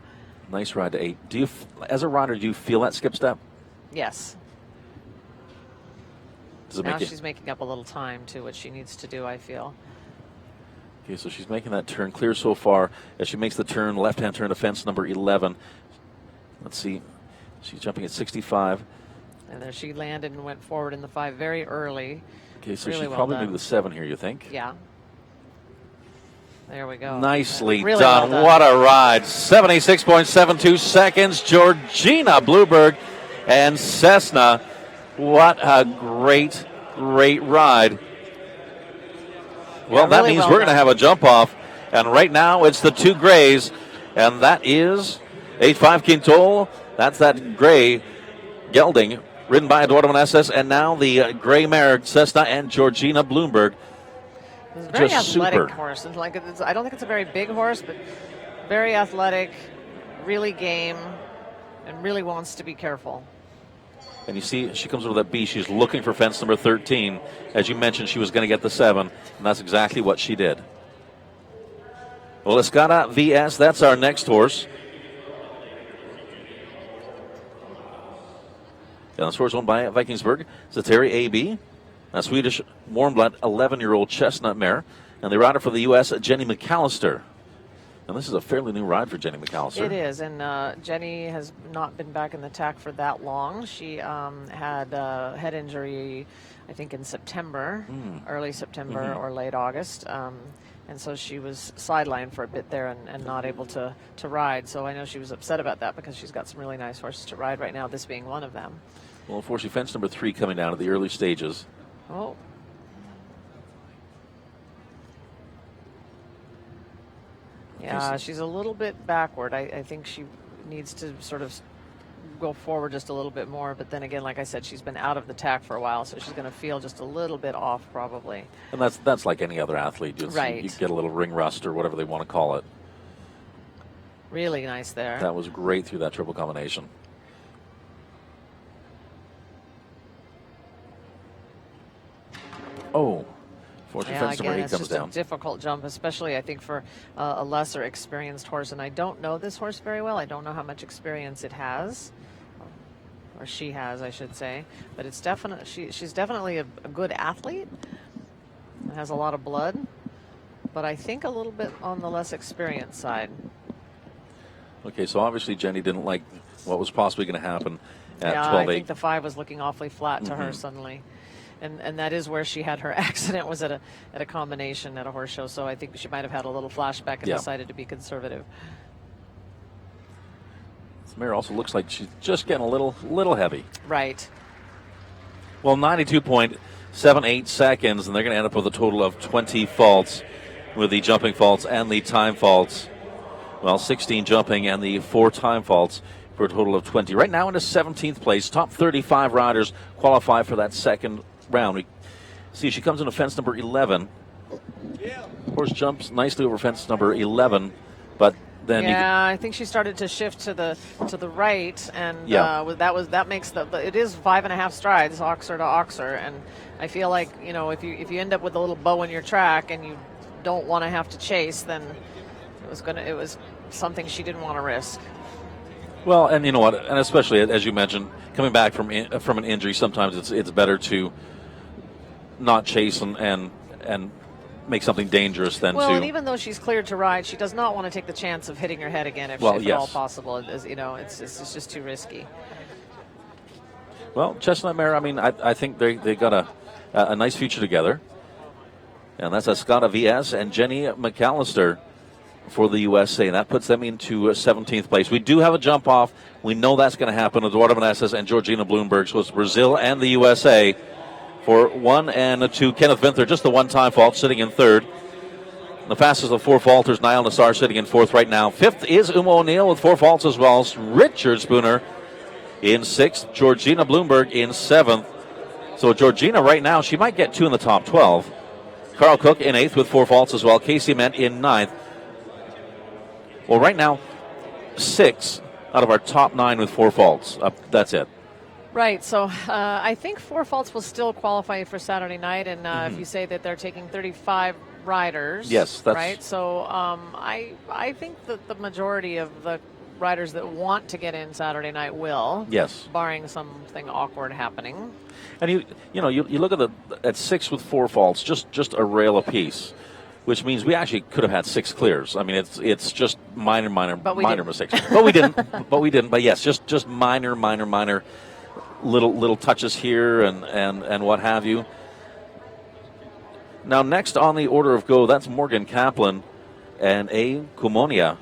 Nice ride to 8. As a rider, do you feel that skip step? Yes. Does it now make she's making up a little time to what she needs to do, I feel. Okay, so she's making that turn clear so far. As she makes the turn, left-hand turn to fence number 11. Let's see. She's jumping at 65. And there she landed and went forward in the 5 very early. Okay, so really she's well probably done. maybe the 7 here, you think? Yeah. There we go. Nicely really done. Well done. What a ride. 76.72 seconds. Georgina Bloomberg and Cessna. What a great, great ride. Well, that really means well we're going to done. have a jump off. And right now it's the 2 grays. And that is H5 Quintul. That's that gray gelding ridden by Eduardo Meneses. And now the gray mare, Cessna and Georgina Bloomberg. It's a very Just athletic super. horse. I don't think it's a very big horse, but very athletic, really game, and really wants to be careful. And you see, she comes over that B. She's looking for fence number 13. As you mentioned, she was going to get the 7, and that's exactly what she did. Well, Escada VS, that's our next horse. And this horse owned by Vikingsburg. Zateri AB, a Swedish warm blood 11-year-old chestnut mare. And the rider for the U.S., Jenna Mcallister. And this is a fairly new ride for Jenna Mcallister. It is, and Jenny has not been back in the tack for that long. She had a head injury, I think, in September, early September or late August. And so she was sidelined for a bit there and not able to ride. So I know she was upset about that because she's got some really nice horses to ride right now, this being one of them. Well, unfortunately, fence number 3 coming down at the early stages. Oh. Yeah, she's a little bit backward. I think she needs to sort of go forward just a little bit more. But then again, like I said, she's been out of the tack for a while, so she's going to feel just a little bit off probably. And that's like any other athlete. Right. You get a little ring rust or whatever they want to call it. Really nice there. That was great through that triple combination. Oh. Fence number 8 it's comes just down. a difficult jump, especially I think for a lesser experienced horse. And I don't know this horse very well. I don't know how much experience it has, or she has, I should say. But it's she's definitely a good athlete. Has a lot of blood, but I think a little bit on the less experienced side. Okay, so obviously Jenny didn't like what was possibly going to happen at 12-8. I think the 5 was looking awfully flat to her suddenly. And that is where she had her accident, was at a combination at a horse show. So I think she might have had a little flashback and decided to be conservative. This mare also looks like she's just getting a little heavy. Right. Well, 92.78 seconds, and they're going to end up with a total of 20 faults with the jumping faults and the time faults. Well, 16 jumping and the 4 time faults for a total of 20. Right now in the 17th place, top 35 riders qualify for that second round. We see she comes into fence number 11. Horse jumps nicely over fence number 11, but then I think she started to shift to the right, and that makes it is 5.5 strides oxer to oxer, and I feel like if you end up with a little bow in your track and you don't want to have to chase, then it was something she didn't want to risk. Well, and you know what, and especially as you mentioned, coming back from an injury, sometimes it's better to not chase and make something dangerous than to. And even though she's cleared to ride, she does not want to take the chance of hitting her head again if at all possible. It's just too risky. Well, Chestnut Mare, I mean, I think they got a nice future together, and that's Escada VS and Jenna Mcallister for the USA. That puts them into 17th place. We do have a jump off. We know that's going to happen. Eduardo Meneses and Georgina Bloomberg. So it's Brazil and the USA for 1 and 2. Kenneth Vinther, just the 1 time fault, sitting in 3rd. The fastest of 4 falters, Niall Nassar, sitting in 4th right now. 5th is Uma O'Neill with 4 faults as well. Richard Spooner in 6th. Georgina Bloomberg in 7th. So Georgina right now, she might get 2 in the top 12. Carl Cook in 8th with 4 faults as well. Casey Ment in 9th. Well, right now, 6 out of our top 9 with 4 faults. That's it. Right. So I think 4 faults will still qualify for Saturday night. And if you say that they're taking 35 riders. Yes, that's right. So I think that the majority of the riders that want to get in Saturday night will. Yes. Barring something awkward happening. And you look at 6 with 4 faults, just a rail apiece, which means we actually could have had 6 clears. I mean, it's just minor mistakes. But we didn't. But yes, just minor little touches here and what have you. Now, next on the order of go, that's Morgan Kaplan and A. Kumonia.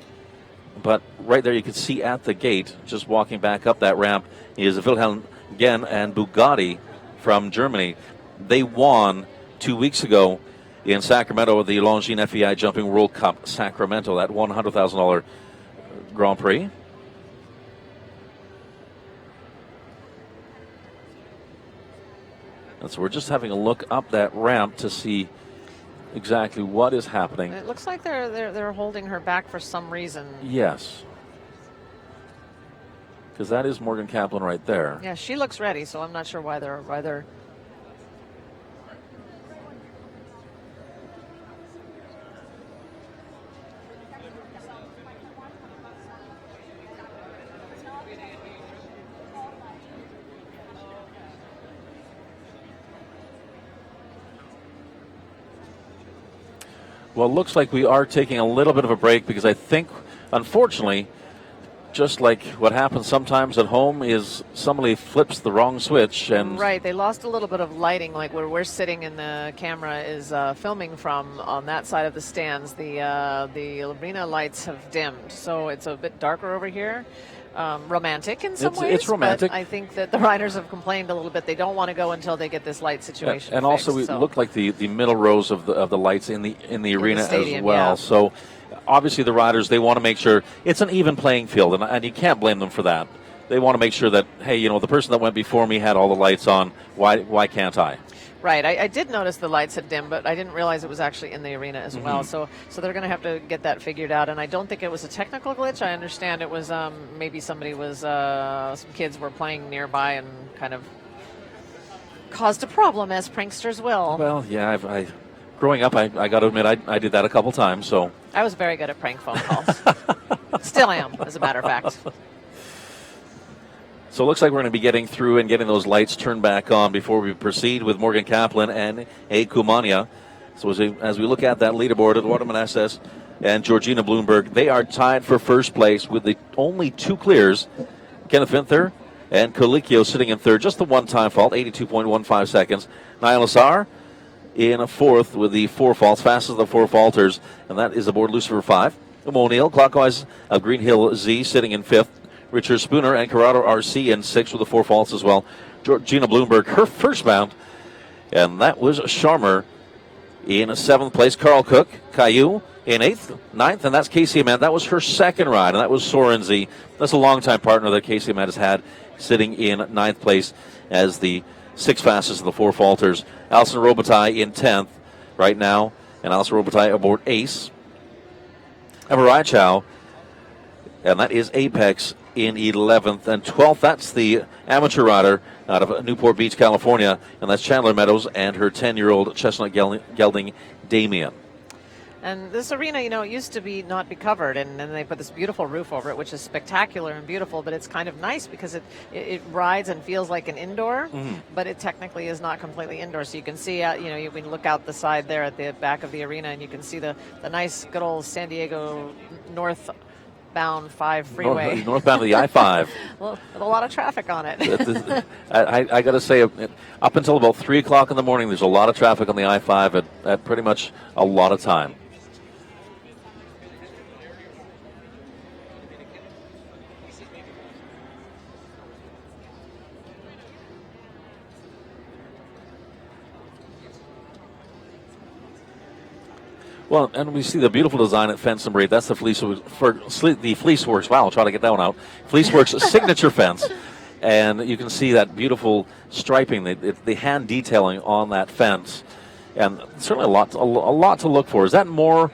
But right there, you can see at the gate, just walking back up that ramp, is Wilhelm Genn and Bugatti from Germany. They won 2 weeks ago in Sacramento, the Longines FEI Jumping World Cup Sacramento, that $100,000 Grand Prix. And so we're just having a look up that ramp to see exactly what is happening. It looks like they're holding her back for some reason. Yes. because that is Morgan Kaplan right there. Yeah, she looks ready, so I'm not sure why they're. Well, it looks like we are taking a little bit of a break because I think, unfortunately, just like what happens sometimes at home is somebody flips the wrong switch. And right, they lost a little bit of lighting, like where we're sitting and the camera is filming from on that side of the stands. The arena lights have dimmed, so it's a bit darker over here. Romantic in some ways. It's romantic. But I think that the riders have complained a little bit. They don't want to go until they get this light situation. And fixed, also, it looked like the middle rows of the lights in the arena stadium, as well. Yeah. So obviously, the riders, they want to make sure it's an even playing field, and you can't blame them for that. They want to make sure that, hey, the person that went before me had all the lights on. Why can't I? Right. I did notice the lights had dimmed, but I didn't realize it was actually in the arena as well. So they're going to have to get that figured out. And I don't think it was a technical glitch. I understand it was maybe somebody was some kids were playing nearby and kind of caused a problem, as pranksters will. Well, yeah. Growing up, I got to admit, I did that a couple times. So I was very good at prank phone calls. Still am, as a matter of fact. So it looks like we're going to be getting through and getting those lights turned back on before we proceed with Morgan Kaplan and A. Kumania. So as we look at that leaderboard, Eduardo Meneses and Georgina Bloomberg, they are tied for first place with the only two clears. Kenneth Vinther and Colicchio sitting in third, just the one-time fault, 82.15 seconds. Niall Assar in a fourth with the four faults, fastest of the four falters, and that is aboard Lucifer 5. O'Neill, clockwise of Green Hill Z, sitting in fifth. Richard Spooner and Corrado Rc in sixth with the four faults as well. Georgina Bloomberg, her first bound, and that was Sharmer in seventh place. Carl Cook, Caillou in eighth, ninth, and that's Casey Amand. That was her second ride, and that was Soren Z. That's a longtime partner that Casey Amand has had, sitting in ninth place as the sixth fastest of the four falters. Alison Robitaille in 10th right now, and Alison Robitaille aboard Ace. Everai Chow, and that is Apex in 11th and 12th. That's the amateur rider out of Newport Beach, California, and that's Chandler Meadows and her 10-year-old chestnut gelding, Damien. And this arena, it used to not be covered, and then they put this beautiful roof over it, which is spectacular and beautiful, but it's kind of nice because it rides and feels like an indoor, but it technically is not completely indoor. So you can see, you can look out the side there at the back of the arena, and you can see the nice, good old San Diego northbound 5 freeway. Northbound of the I-5. Well, with a lot of traffic on it. I got to say, up until about 3 o'clock in the morning, there's a lot of traffic on the I-5 at pretty much a lot of time. Well, and we see the beautiful design at Fence number 8. That's the Fleeceworks. Wow, I'll try to get that one out. Fleeceworks signature fence. And you can see that beautiful striping, the hand detailing on that fence. And certainly a lot to look for. Is that more...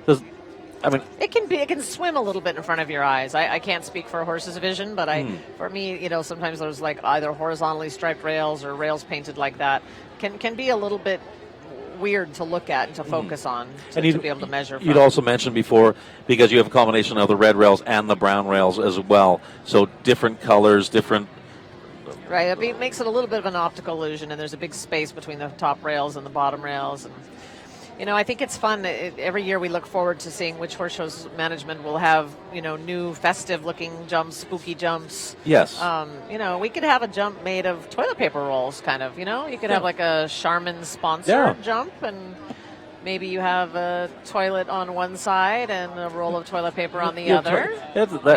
It can swim a little bit in front of your eyes. I can't speak for a horse's vision, but for me, sometimes there's like either horizontally striped rails or rails painted like that. Can be a little bit weird to look at and to focus on to be able to measure from. You'd also mentioned before, because you have a combination of the red rails and the brown rails as well, so different colors, different... Right, it makes it a little bit of an optical illusion, and there's a big space between the top rails and the bottom rails. And I think it's fun. Every year we look forward to seeing which horse shows management will have, new festive-looking jumps, spooky jumps. Yes. We could have a jump made of toilet paper rolls, kind of, You could have like a Charmin sponsored jump, and maybe you have a toilet on one side and a roll of toilet paper on the other.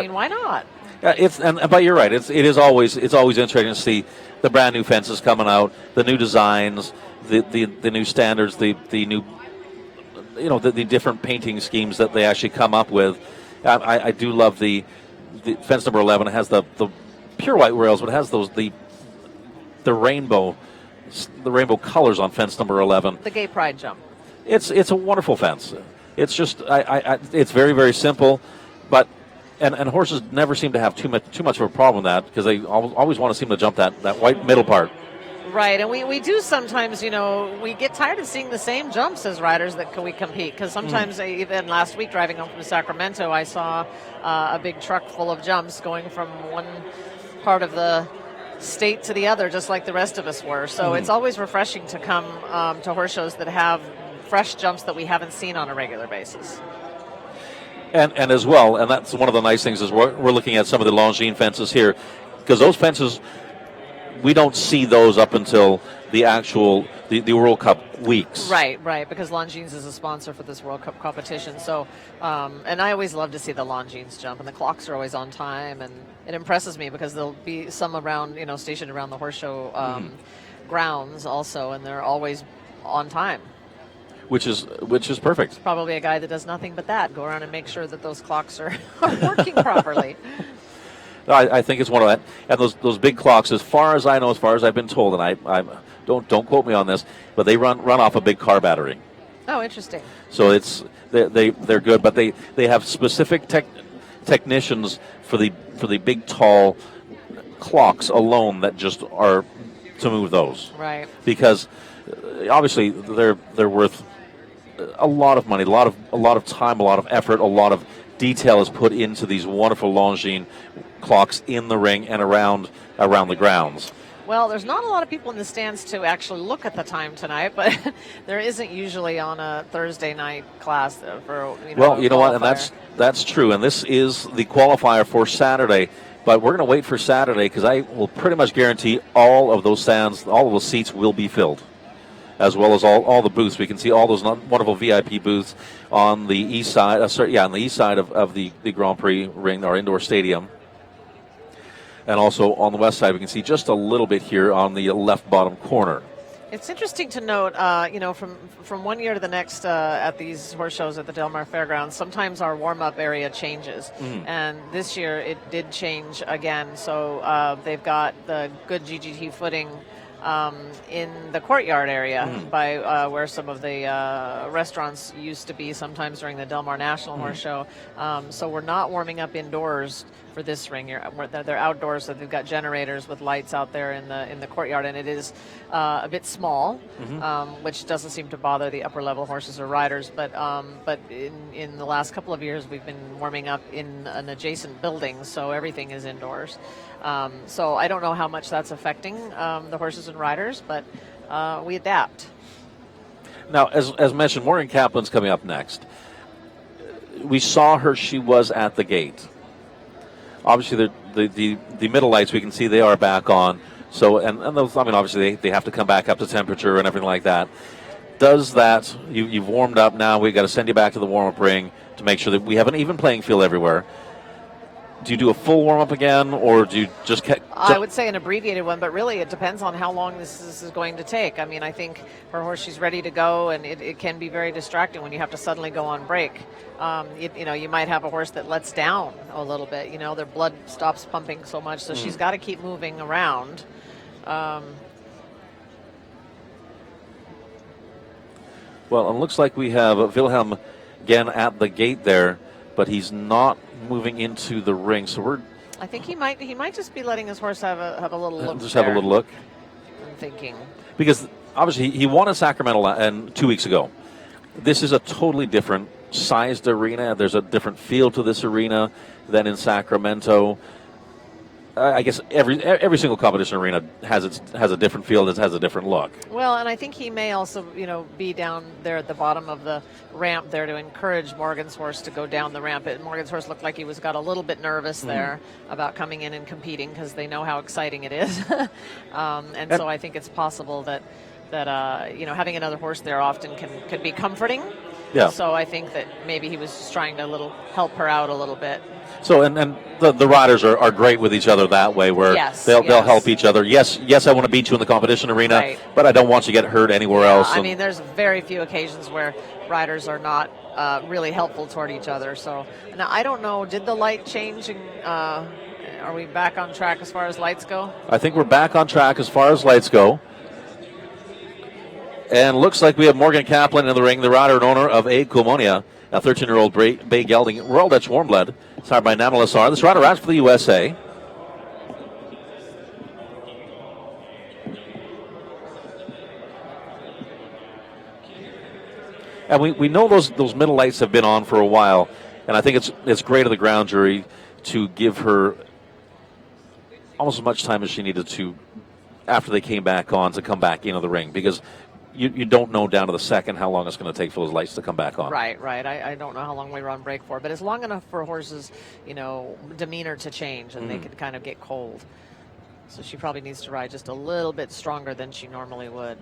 Why not? But you're right. It is always interesting to see the brand new fences coming out, the new designs, the new standards, the new... the different painting schemes that they actually come up with. I do love the fence number 11. It has the pure white rails, but it has the rainbow colors on fence number 11. The gay pride jump. It's a wonderful fence. It's just it's very, very simple, but And horses never seem to have too much of a problem with that because they always want to seem to jump that white middle part. Right, and we do sometimes, we get tired of seeing the same jumps as riders that we compete, because sometimes, even last week driving home from Sacramento, I saw a big truck full of jumps going from one part of the state to the other, just like the rest of us were. So it's always refreshing to come to horse shows that have fresh jumps that we haven't seen on a regular basis. And as well, and that's one of the nice things is we're looking at some of the Longines fences here, because those fences, we don't see those up until the actual the World Cup weeks. Right, because Longines is a sponsor for this World Cup competition. So, and I always love to see the Longines jump, and the clocks are always on time, and it impresses me because there'll be some around, stationed around the horse show grounds also, and they're always on time. Which is perfect. It's probably a guy that does nothing but that, go around and make sure that those clocks are working properly. I think it's one of that, and those big clocks. As far as I know, as far as I've been told, and I don't quote me on this, but they run off a big car battery. Oh, interesting. So they're good, but they have specific technicians for the big tall clocks alone that just are to move those. Right. Because obviously they're worth a lot of money, a lot of time, a lot of effort, a lot of detail is put into these wonderful Longines clocks in the ring and around the grounds. Well, there's not a lot of people in the stands to actually look at the time tonight, but there isn't usually on a Thursday night class for Well, you know what, and that's true, and this is the qualifier for Saturday. But we're going to wait for Saturday because I will pretty much guarantee all of those stands, all of those seats will be filled, as well as all the booths. We can see all those wonderful VIP booths on the east side. On the east side of the Grand Prix ring, our indoor stadium. And also on the west side, we can see just a little bit here on the left bottom corner. It's interesting to note, from one year to the next at these horse shows at the Del Mar Fairgrounds, sometimes our warm-up area changes. And this year it did change again. So they've got the good GGT footing in the courtyard area by where some of the restaurants used to be sometimes during the Del Mar National Horse Show. So we're not warming up indoors for this ring. They're outdoors, so they've got generators with lights out there in the courtyard, and it is a bit small, which doesn't seem to bother the upper level horses or riders. But in the last couple of years, we've been warming up in an adjacent building, so everything is indoors. So I don't know how much that's affecting the horses and riders, but we adapt. Now, as mentioned, Morgan Kaplan's coming up next. We saw her; she was at the gate. Obviously, the middle lights, we can see they are back on. So, and those, obviously they have to come back up to temperature and everything like that. Does that, you've warmed up now, we've got to send you back to the warm-up ring to make sure that we have an even playing field everywhere. Do you do a full warm-up again, or do you just... I would say an abbreviated one, but really it depends on how long this is going to take. I think her horse, she's ready to go, and it can be very distracting when you have to suddenly go on break. You might have a horse that lets down a little bit. Their blood stops pumping so much, so she's got to keep moving around. Well, it looks like we have Wilhelm again at the gate there, but he's not moving into the ring. So I think he might just be letting his horse have a little look. Just have a little look. I'm thinking, because obviously he won in Sacramento 2 weeks ago. This is a totally different sized arena. There's a different feel to this arena than in Sacramento. I guess every single competition arena has a different feel. It has a different look. Well, and I think he may also, be down there at the bottom of the ramp there to encourage Morgan's horse to go down the ramp. Morgan's horse looked like he got a little bit nervous there about coming in and competing because they know how exciting it is. And so I think it's possible that having another horse there often can be comforting. Yeah. So I think that maybe he was just trying to help her out a little bit. So and the riders are great with each other that way, where they'll help each other. Yes, I want to beat you in the competition arena, but I don't want you to get hurt anywhere else. There's very few occasions where riders are not really helpful toward each other. So now I don't know. Did the light change? Are we back on track as far as lights go? I think we're back on track as far as lights go. And looks like we have Morgan Kaplan in the ring, the rider and owner of A. Kumonia, a 13-year-old Bay Gelding Royal Dutch Warmblood, Started by Mcallister. This rider rides for the USA. And we know those middle lights have been on for a while, and I think it's great of the ground jury to give her almost as much time as she needed to after they came back on to come back into the ring, because you don't know down to the second how long it's going to take for those lights to come back on. Right. I don't know how long we run break for, but it's long enough for horses, demeanor to change, and they can kind of get cold. So she probably needs to ride just a little bit stronger than she normally would.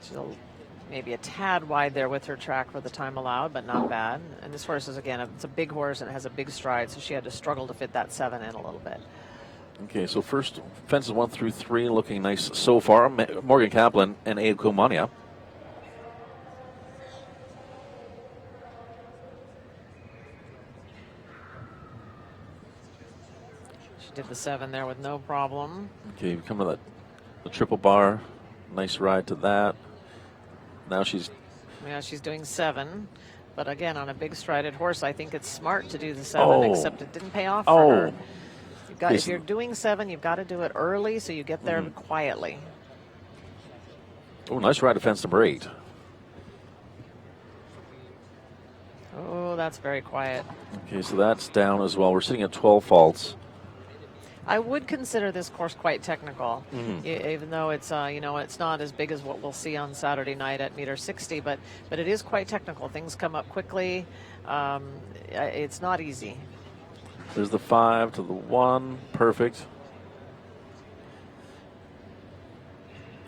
She'll maybe a tad wide there with her track for the time allowed, but not bad. And this horse is, again, it's a big horse and it has a big stride, so she had to struggle to fit that 7 in a little bit. Okay, so first fences 1 through 3 looking nice so far. Morgan Kaplan and Aiko Mania. She did the 7 there with no problem. Okay, we come to the triple bar. Nice ride to that. Now she's doing 7. But again, on a big strided horse, I think it's smart to do the 7, except it didn't pay off for her. If you're doing 7, you've got to do it early so you get there quietly. Oh, nice ride to fence number 8. Oh, that's very quiet. Okay, so that's down as well. We're sitting at 12 faults. I would consider this course quite technical, even though it's it's not as big as what we'll see on Saturday night at meter 60, but it is quite technical. Things come up quickly. It's not easy. There's the 5 to the 1, perfect.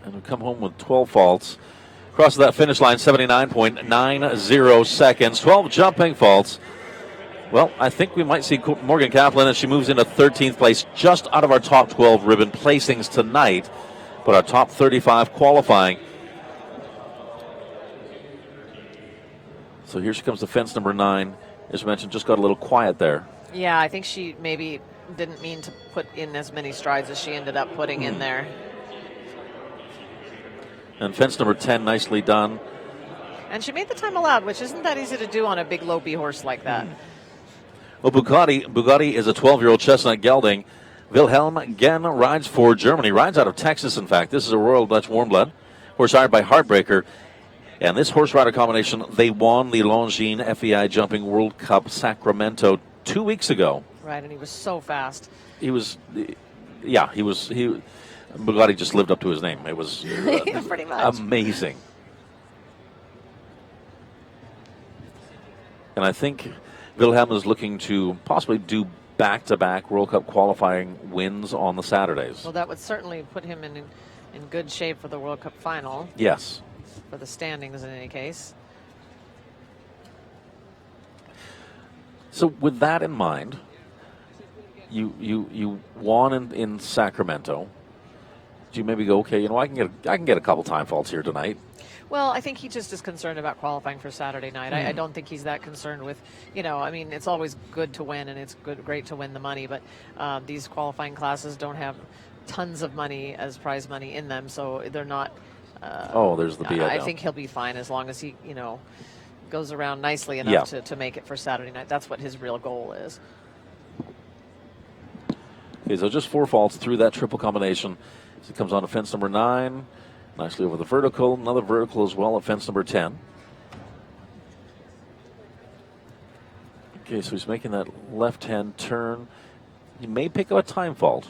And we come home with 12 faults. Across that finish line, 79.90 seconds, 12 jumping faults. Well, I think we might see Morgan Kaplan as she moves into 13th place, just out of our top 12 ribbon placings tonight, but our top 35 qualifying. So here she comes to fence number 9. As mentioned, just got a little quiet there. Yeah, I think she maybe didn't mean to put in as many strides as she ended up putting in there. And fence number 10, nicely done. And she made the time allowed, which isn't that easy to do on a big lopey horse like that. Well, Bugatti is a 12-year-old chestnut gelding. Wilhelm Genn rides for Germany, rides out of Texas, in fact. This is a Royal Dutch Warm Blood, horse hired by Heartbreaker. And this horse rider combination, they won the Longines FEI Jumping World Cup Sacramento 2 weeks ago. Right, and he was so fast. Bugatti just lived up to his name. It was pretty much amazing. And I think Wilhelm is looking to possibly do back-to-back World Cup qualifying wins on the Saturdays. Well, that would certainly put him in good shape for the World Cup final. Yes. For the standings in any case. So with that in mind, you won in Sacramento. Do you maybe go, okay, I can get a couple time faults here tonight? Well, I think he just is concerned about qualifying for Saturday night. I don't think he's that concerned with, it's always good to win and it's great to win the money, but these qualifying classes don't have tons of money as prize money in them, so they're not. There's the BI. I think he'll be fine as long as he, goes around nicely enough to make it for Saturday night. That's what his real goal is. Okay, so just 4 faults through that triple combination. As it comes on to fence number 9. Nicely over the vertical. Another vertical as well at fence number 10. Okay, so he's making that left-hand turn. He may pick up a time fault.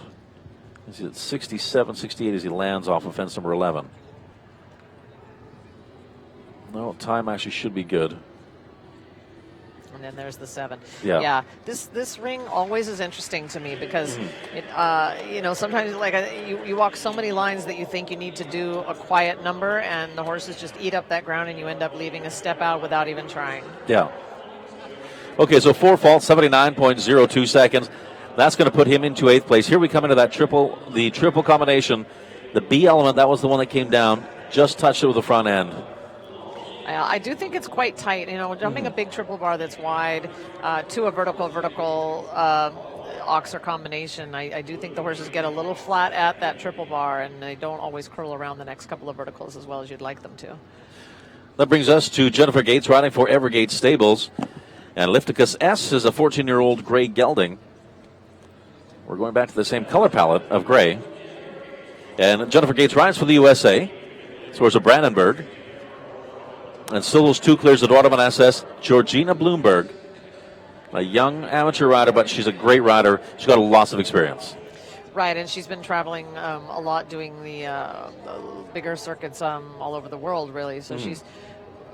He's at 67, 68 as he lands off of fence number 11. No, time actually should be good. And then there's the 7. Yeah. This ring always is interesting to me because it, sometimes you walk so many lines that you think you need to do a quiet number, and the horses just eat up that ground, and you end up leaving a step out without even trying. Yeah. Okay, so 4 faults, 79.02 seconds. That's going to put him into 8th place. Here we come into the triple combination. The B element, that was the one that came down, just touched it with the front end. I do think it's quite tight. Jumping a big triple bar that's wide to a vertical oxer combination. I do think the horses get a little flat at that triple bar, and they don't always curl around the next couple of verticals as well as you'd like them to. That brings us to Jennifer Gates riding for Evergate Stables. And Lifticus S is a 14-year-old gray gelding. We're going back to the same color palette of gray. And Jennifer Gates rides for the USA. So is a Brandenburg. And still those 2 clears at Autumn SS. Georgina Bloomberg, a young amateur rider, but she's a great rider. She's got lots of experience. Right, and she's been traveling a lot, doing the bigger circuits all over the world, really. So she's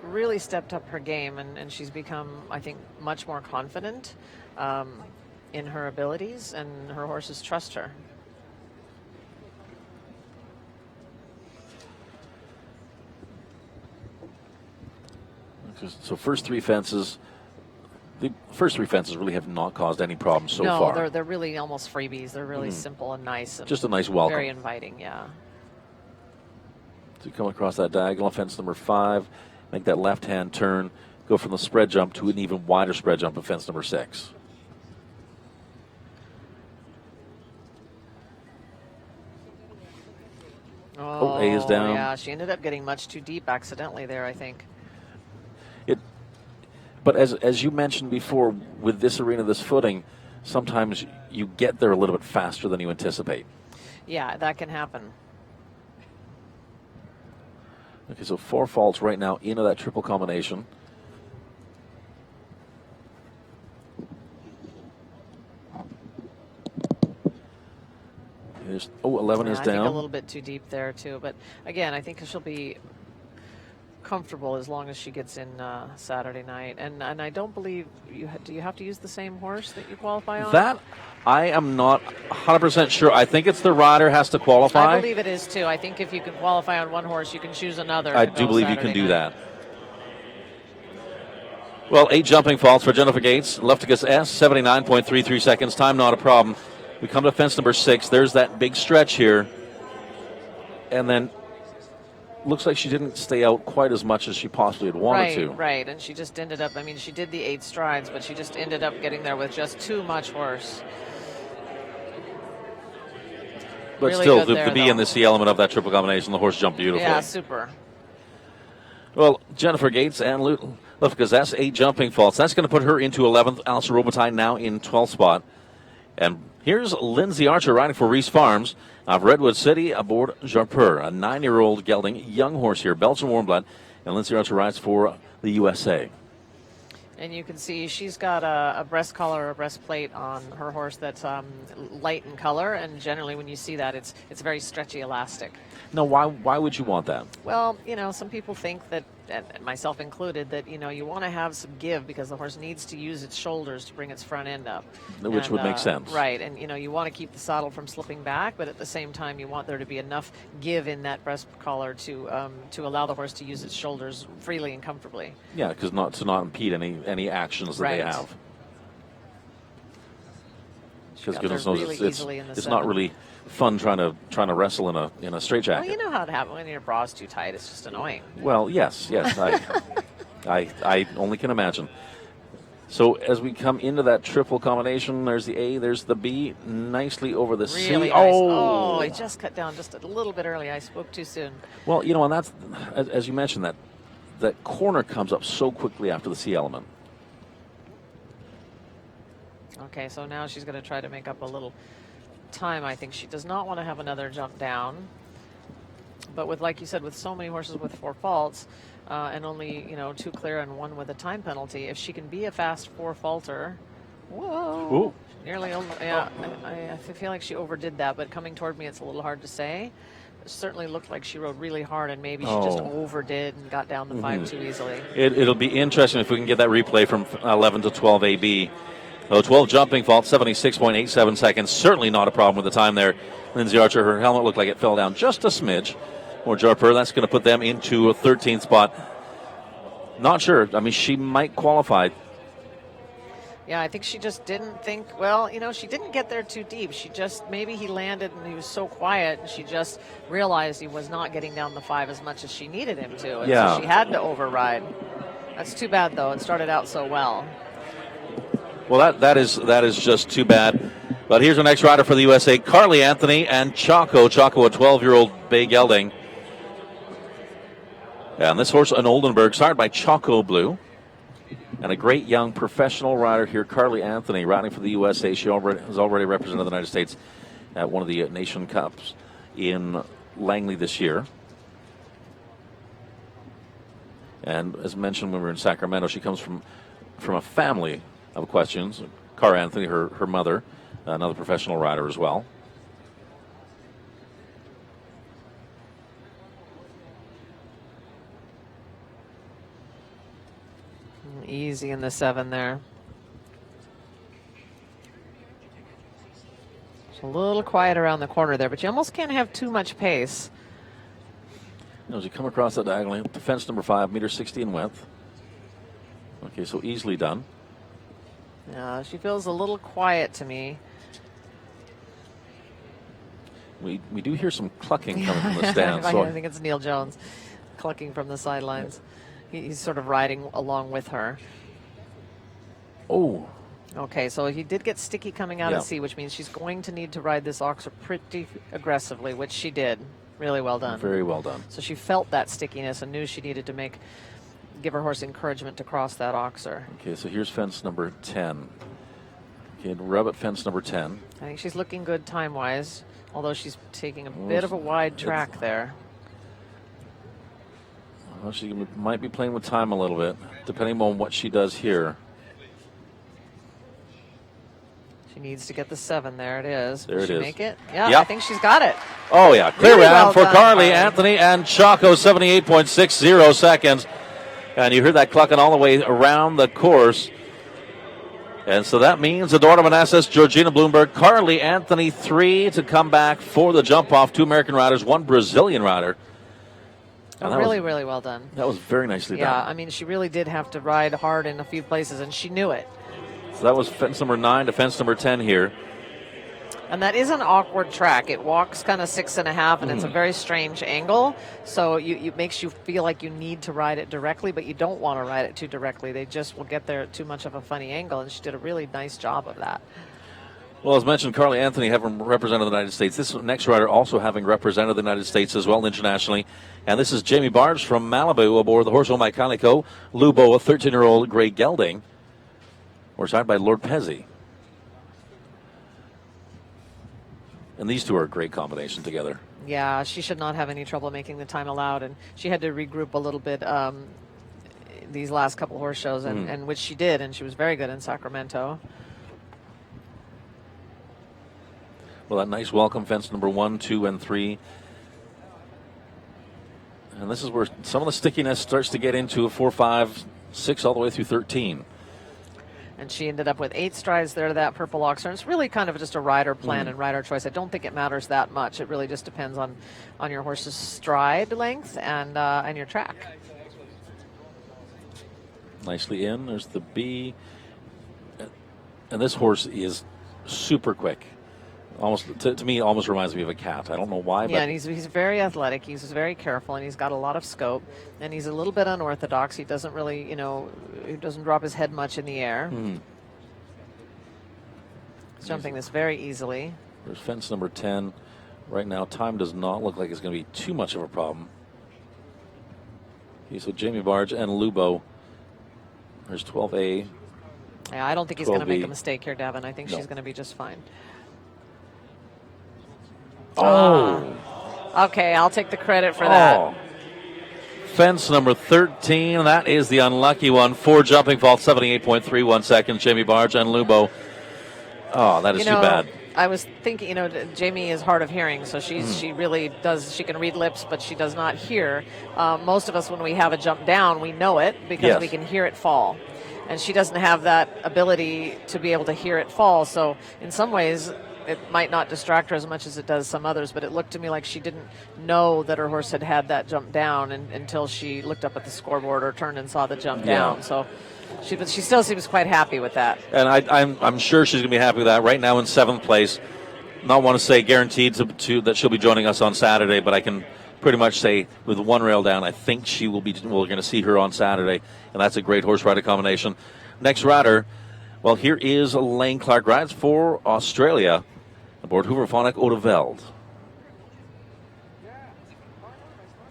really stepped up her game, and she's become, I think, much more confident in her abilities, and her horses trust her. So first 3 fences. The first 3 fences really have not caused any problems so far. No, they're really almost freebies. They're really simple and nice. And just a nice welcome. Very inviting, yeah. So you come across that diagonal, fence number 5, make that left-hand turn, go from the spread jump to an even wider spread jump at fence number 6. Oh, A is down. Yeah, she ended up getting much too deep accidentally there, I think. But as you mentioned before, with this arena, this footing, sometimes you get there a little bit faster than you anticipate. Yeah, that can happen. Okay, so 4 faults right now into that triple combination. There's, 11 is I down. think a little bit too deep there, too. But, again, I think she'll be comfortable as long as she gets in Saturday night. And I don't believe do you have to use the same horse that you qualify on? That I am not 100% sure. I think it's the rider has to qualify. I believe it is too. I think if you can qualify on one horse, you can choose another. I do believe you can do that. Well, 8 jumping faults for Jennifer Gates. Lefticus S, 79.33 seconds. Time not a problem. We come to fence number 6. There's that big stretch here. And then looks like she didn't stay out quite as much as she possibly had wanted to. Right, and she just ended up, I mean, she did the 8 strides, but she just ended up getting there with just too much horse. But really still, there, to be in the C element of that triple combination, the horse jumped beautifully. Yeah, super. Well, Jennifer Gates and Lifticus S, 8 jumping faults. That's going to put her into 11th. Alistair Robitaille now in 12th spot. And here's Lindsay Archer riding for Reese Farms of Redwood City aboard Jarpur, a 9-year-old gelding, young horse here, Belgian warm blood. And Lindsay Archer rides for the USA. And you can see she's got a breast collar or a breastplate on her horse that's light in color, and generally when you see that, it's very stretchy, elastic. Now, why would you want that? Well, you know, some people think that, and myself included, that, you know, you want to have some give because the horse needs to use its shoulders to bring its front end up. Which would make sense. Right, and, you know, you want to keep the saddle from slipping back, but at the same time you want there to be enough give in that breast collar to allow the horse to use its shoulders freely and comfortably. Yeah, because to not impede any actions that they have. Because goodness knows it's not really fun trying to wrestle in a straitjacket. Well, you know how it happens when your bra's too tight. It's just annoying. Well, yes, I only can imagine. So as we come into that triple combination, there's the A, there's the B, nicely over the C. Really nice. Oh, it just cut down just a little bit early. I spoke too soon. Well, you know, and that's, as you mentioned, that corner comes up so quickly after the C element. Okay, so now she's going to try to make up a little time. I think she does not want to have another jump down. But with, like you said, with so many horses with 4 faults and only, you know, 2 clear and 1 with a time penalty, if she can be a fast 4 faulter, whoa, ooh. Nearly, yeah, I feel like she overdid that, but coming toward me, it's a little hard to say. It certainly looked like she rode really hard, and maybe she just overdid and got down the 5 too easily. It'll be interesting if we can get that replay from 11 to 12 AB. 12 jumping fault, 76.87 seconds. Certainly not a problem with the time there. Lindsay Archer, her helmet looked like it fell down just a smidge. Or Jarpur, that's going to put them into a 13th spot. Not sure. I mean, she might qualify. Yeah, I think she just didn't think, well, you know, she didn't get there too deep. She just, maybe he landed and he was so quiet, and she just realized he was not getting down the 5 as much as she needed him to. And so she had to override. That's too bad, though. It started out so well. Well, that is just too bad. But here's our next rider for the USA, Carly Anthony and Choco. Choco, a 12-year-old bay gelding. And this horse, an Oldenburg, started by Choco Blue. And a great young professional rider here, Carly Anthony, riding for the USA. She has already represented the United States at one of the Nation Cups in Langley this year. And as mentioned when we were in Sacramento, she comes from a family of equestrians. Cara Anthony, her mother, another professional rider as well. Easy in the 7 there. It's a little quiet around the corner there, but you almost can't have too much pace. As you come across that diagonally, to fence number 5, 1.60 in width. Okay, so easily done. Yeah, she feels a little quiet to me. We do hear some clucking coming from the stands. I think it's Neil Jones clucking from the sidelines. He's sort of riding along with her. Oh. Okay, so he did get sticky coming out at sea, which means she's going to need to ride this oxer pretty aggressively, which she did. Really well done. Very well done. So she felt that stickiness and knew she needed to give her horse encouragement to cross that oxer. Okay, so here's fence number 10. Okay, rub at fence number 10. I think she's looking good time-wise, although she's taking a bit of a wide track there. Well, she might be playing with time a little bit, depending on what she does here. She needs to get the 7. There it is. There it is. Make it? Yeah, yep. I think she's got it. Oh, yeah. Clear really round well for done, Carly Anthony and Chaco, 78.60 seconds. And you heard that clucking all the way around the course. And so that means Eduardo Manassas, Georgina Bloomberg, Carly Anthony, 3 to come back for the jump off. 2 American riders, 1 Brazilian rider. Oh, really well done. That was very nicely done. Yeah, I mean, she really did have to ride hard in a few places, and she knew it. So that was fence number 9 to fence number 10 here. And that is an awkward track. It walks kind of 6.5, and it's a very strange angle. So it makes you feel like you need to ride it directly, but you don't want to ride it too directly. They just will get there at too much of a funny angle, and she did a really nice job of that. Well, as mentioned, Carly Anthony having represented the United States. This next rider also having represented the United States as well internationally. And this is Jamie Barge from Malibu aboard the horse Oh My Calico. Lubo, a 13-year-old gray gelding. We're signed by Lord Pezzi. And these two are a great combination together. Yeah, she should not have any trouble making the time allowed. And she had to regroup a little bit these last couple horse shows, and which she did. And she was very good in Sacramento. Well, that nice welcome fence number 1, 2, and 3. And this is where some of the stickiness starts to get into a 4, 5, 6, all the way through 13. And she ended up with 8 strides there to that purple oxer. And it's really kind of just a rider plan and rider choice. I don't think it matters that much. It really just depends on your horse's stride length and your track. Nicely in. There's the B. And this horse is super quick. Almost to me, almost reminds me of a cat. I don't know why. Yeah, but and he's very athletic. He's very careful, and he's got a lot of scope. And he's a little bit unorthodox. He doesn't really, he doesn't drop his head much in the air. He's jumping this very easily. There's fence number 10. Right now, time does not look like it's going to be too much of a problem. Okay, so Jamie Barge and Lubo. There's 12A. Yeah, I don't think he's going to 12B. make a mistake here, Devin. I think she's going to be just fine. Oh. Okay, I'll take the credit for that. Fence number 13. That is the unlucky one. 4 jumping fault, 78.31 seconds. Jamie Barge and Lubo. Oh, that is too bad. I was thinking, Jamie is hard of hearing, so she really does. She can read lips, but she does not hear. Most of us, when we have a jump down, we know it because we can hear it fall. And she doesn't have that ability to be able to hear it fall. So in some ways, it might not distract her as much as it does some others, but it looked to me like she didn't know that her horse had that jump down until she looked up at the scoreboard or turned and saw the jump down. So she still seems quite happy with that. And I'm sure she's going to be happy with that. Right now in 7th place. Not want to say guaranteed to that she'll be joining us on Saturday, but I can pretty much say with 1 rail down, I think we're going to see her on Saturday, and that's a great horse rider combination. Next rider, well, here is Lane Clark, rides for Australia aboard Hooverphonic Eau de Velde.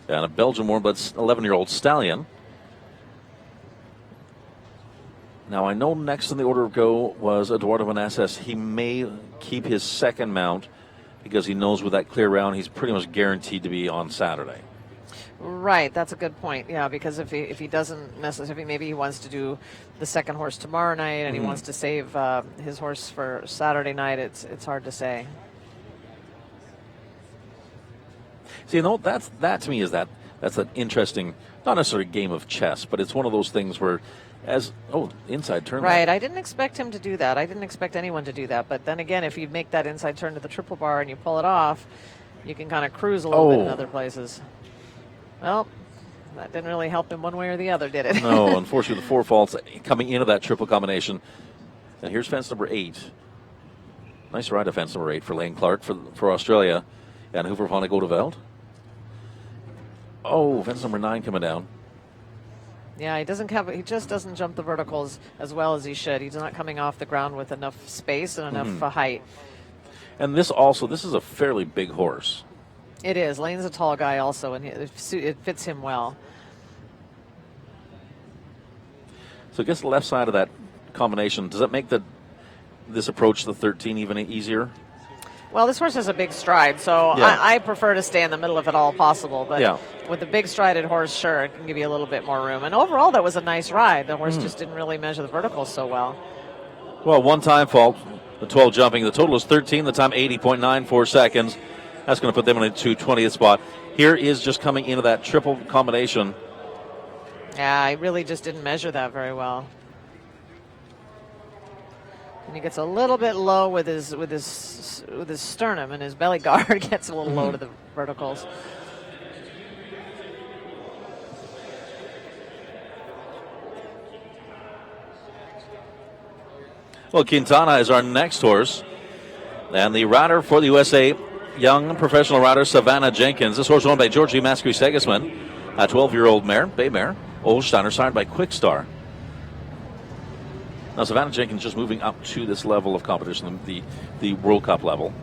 And a Belgian warm-blood 11-year-old stallion. Now, I know next in the order of go was Eduardo Vanessas. He may keep his second mount because he knows with that clear round, he's pretty much guaranteed to be on Saturday. Right, that's a good point. Yeah, because if he doesn't necessarily, maybe he wants to do the second horse tomorrow night, and he wants to save his horse for Saturday night. It's hard to say. See, that to me is that's an interesting, not necessarily game of chess, but it's one of those things where, inside turn. Right, I didn't expect him to do that. I didn't expect anyone to do that. But then again, if you make that inside turn to the triple bar and you pull it off, you can kind of cruise a little bit in other places. Well, that didn't really help him one way or the other, did it? No, unfortunately, the 4 faults coming into that triple combination. And here's fence number 8. Nice ride of fence number 8 for Lane Clark for Australia. And Hoover van Godeveld. Oh, fence number 9 coming down. Yeah, he just doesn't jump the verticals as well as he should. He's not coming off the ground with enough space and enough height. And this is a fairly big horse. It is. Lane's a tall guy also, and it fits him well. So I guess the left side of that combination, does that make this approach to the 13 even easier? Well, this horse has a big stride, so I prefer to stay in the middle if at all possible. But with a big strided horse, sure, it can give you a little bit more room. And overall, that was a nice ride. The horse just didn't really measure the verticals so well. Well, one time fault, the 12 jumping. The total is 13, the time 80.94 seconds. That's going to put them in a 220th spot. Here is just coming into that triple combination. Yeah, I really just didn't measure that very well. And he gets a little bit low with his sternum, and his belly guard gets a little low to the verticals. Well, Quintana is our next horse. And the rider for the USA, young professional rider Savannah Jenkins. This horse owned by Georgie Mascu-Segisman, a 12-year-old mare, bay mare, Olsteiner, signed by Quickstar. Now, Savannah Jenkins just moving up to this level of competition, the World Cup level.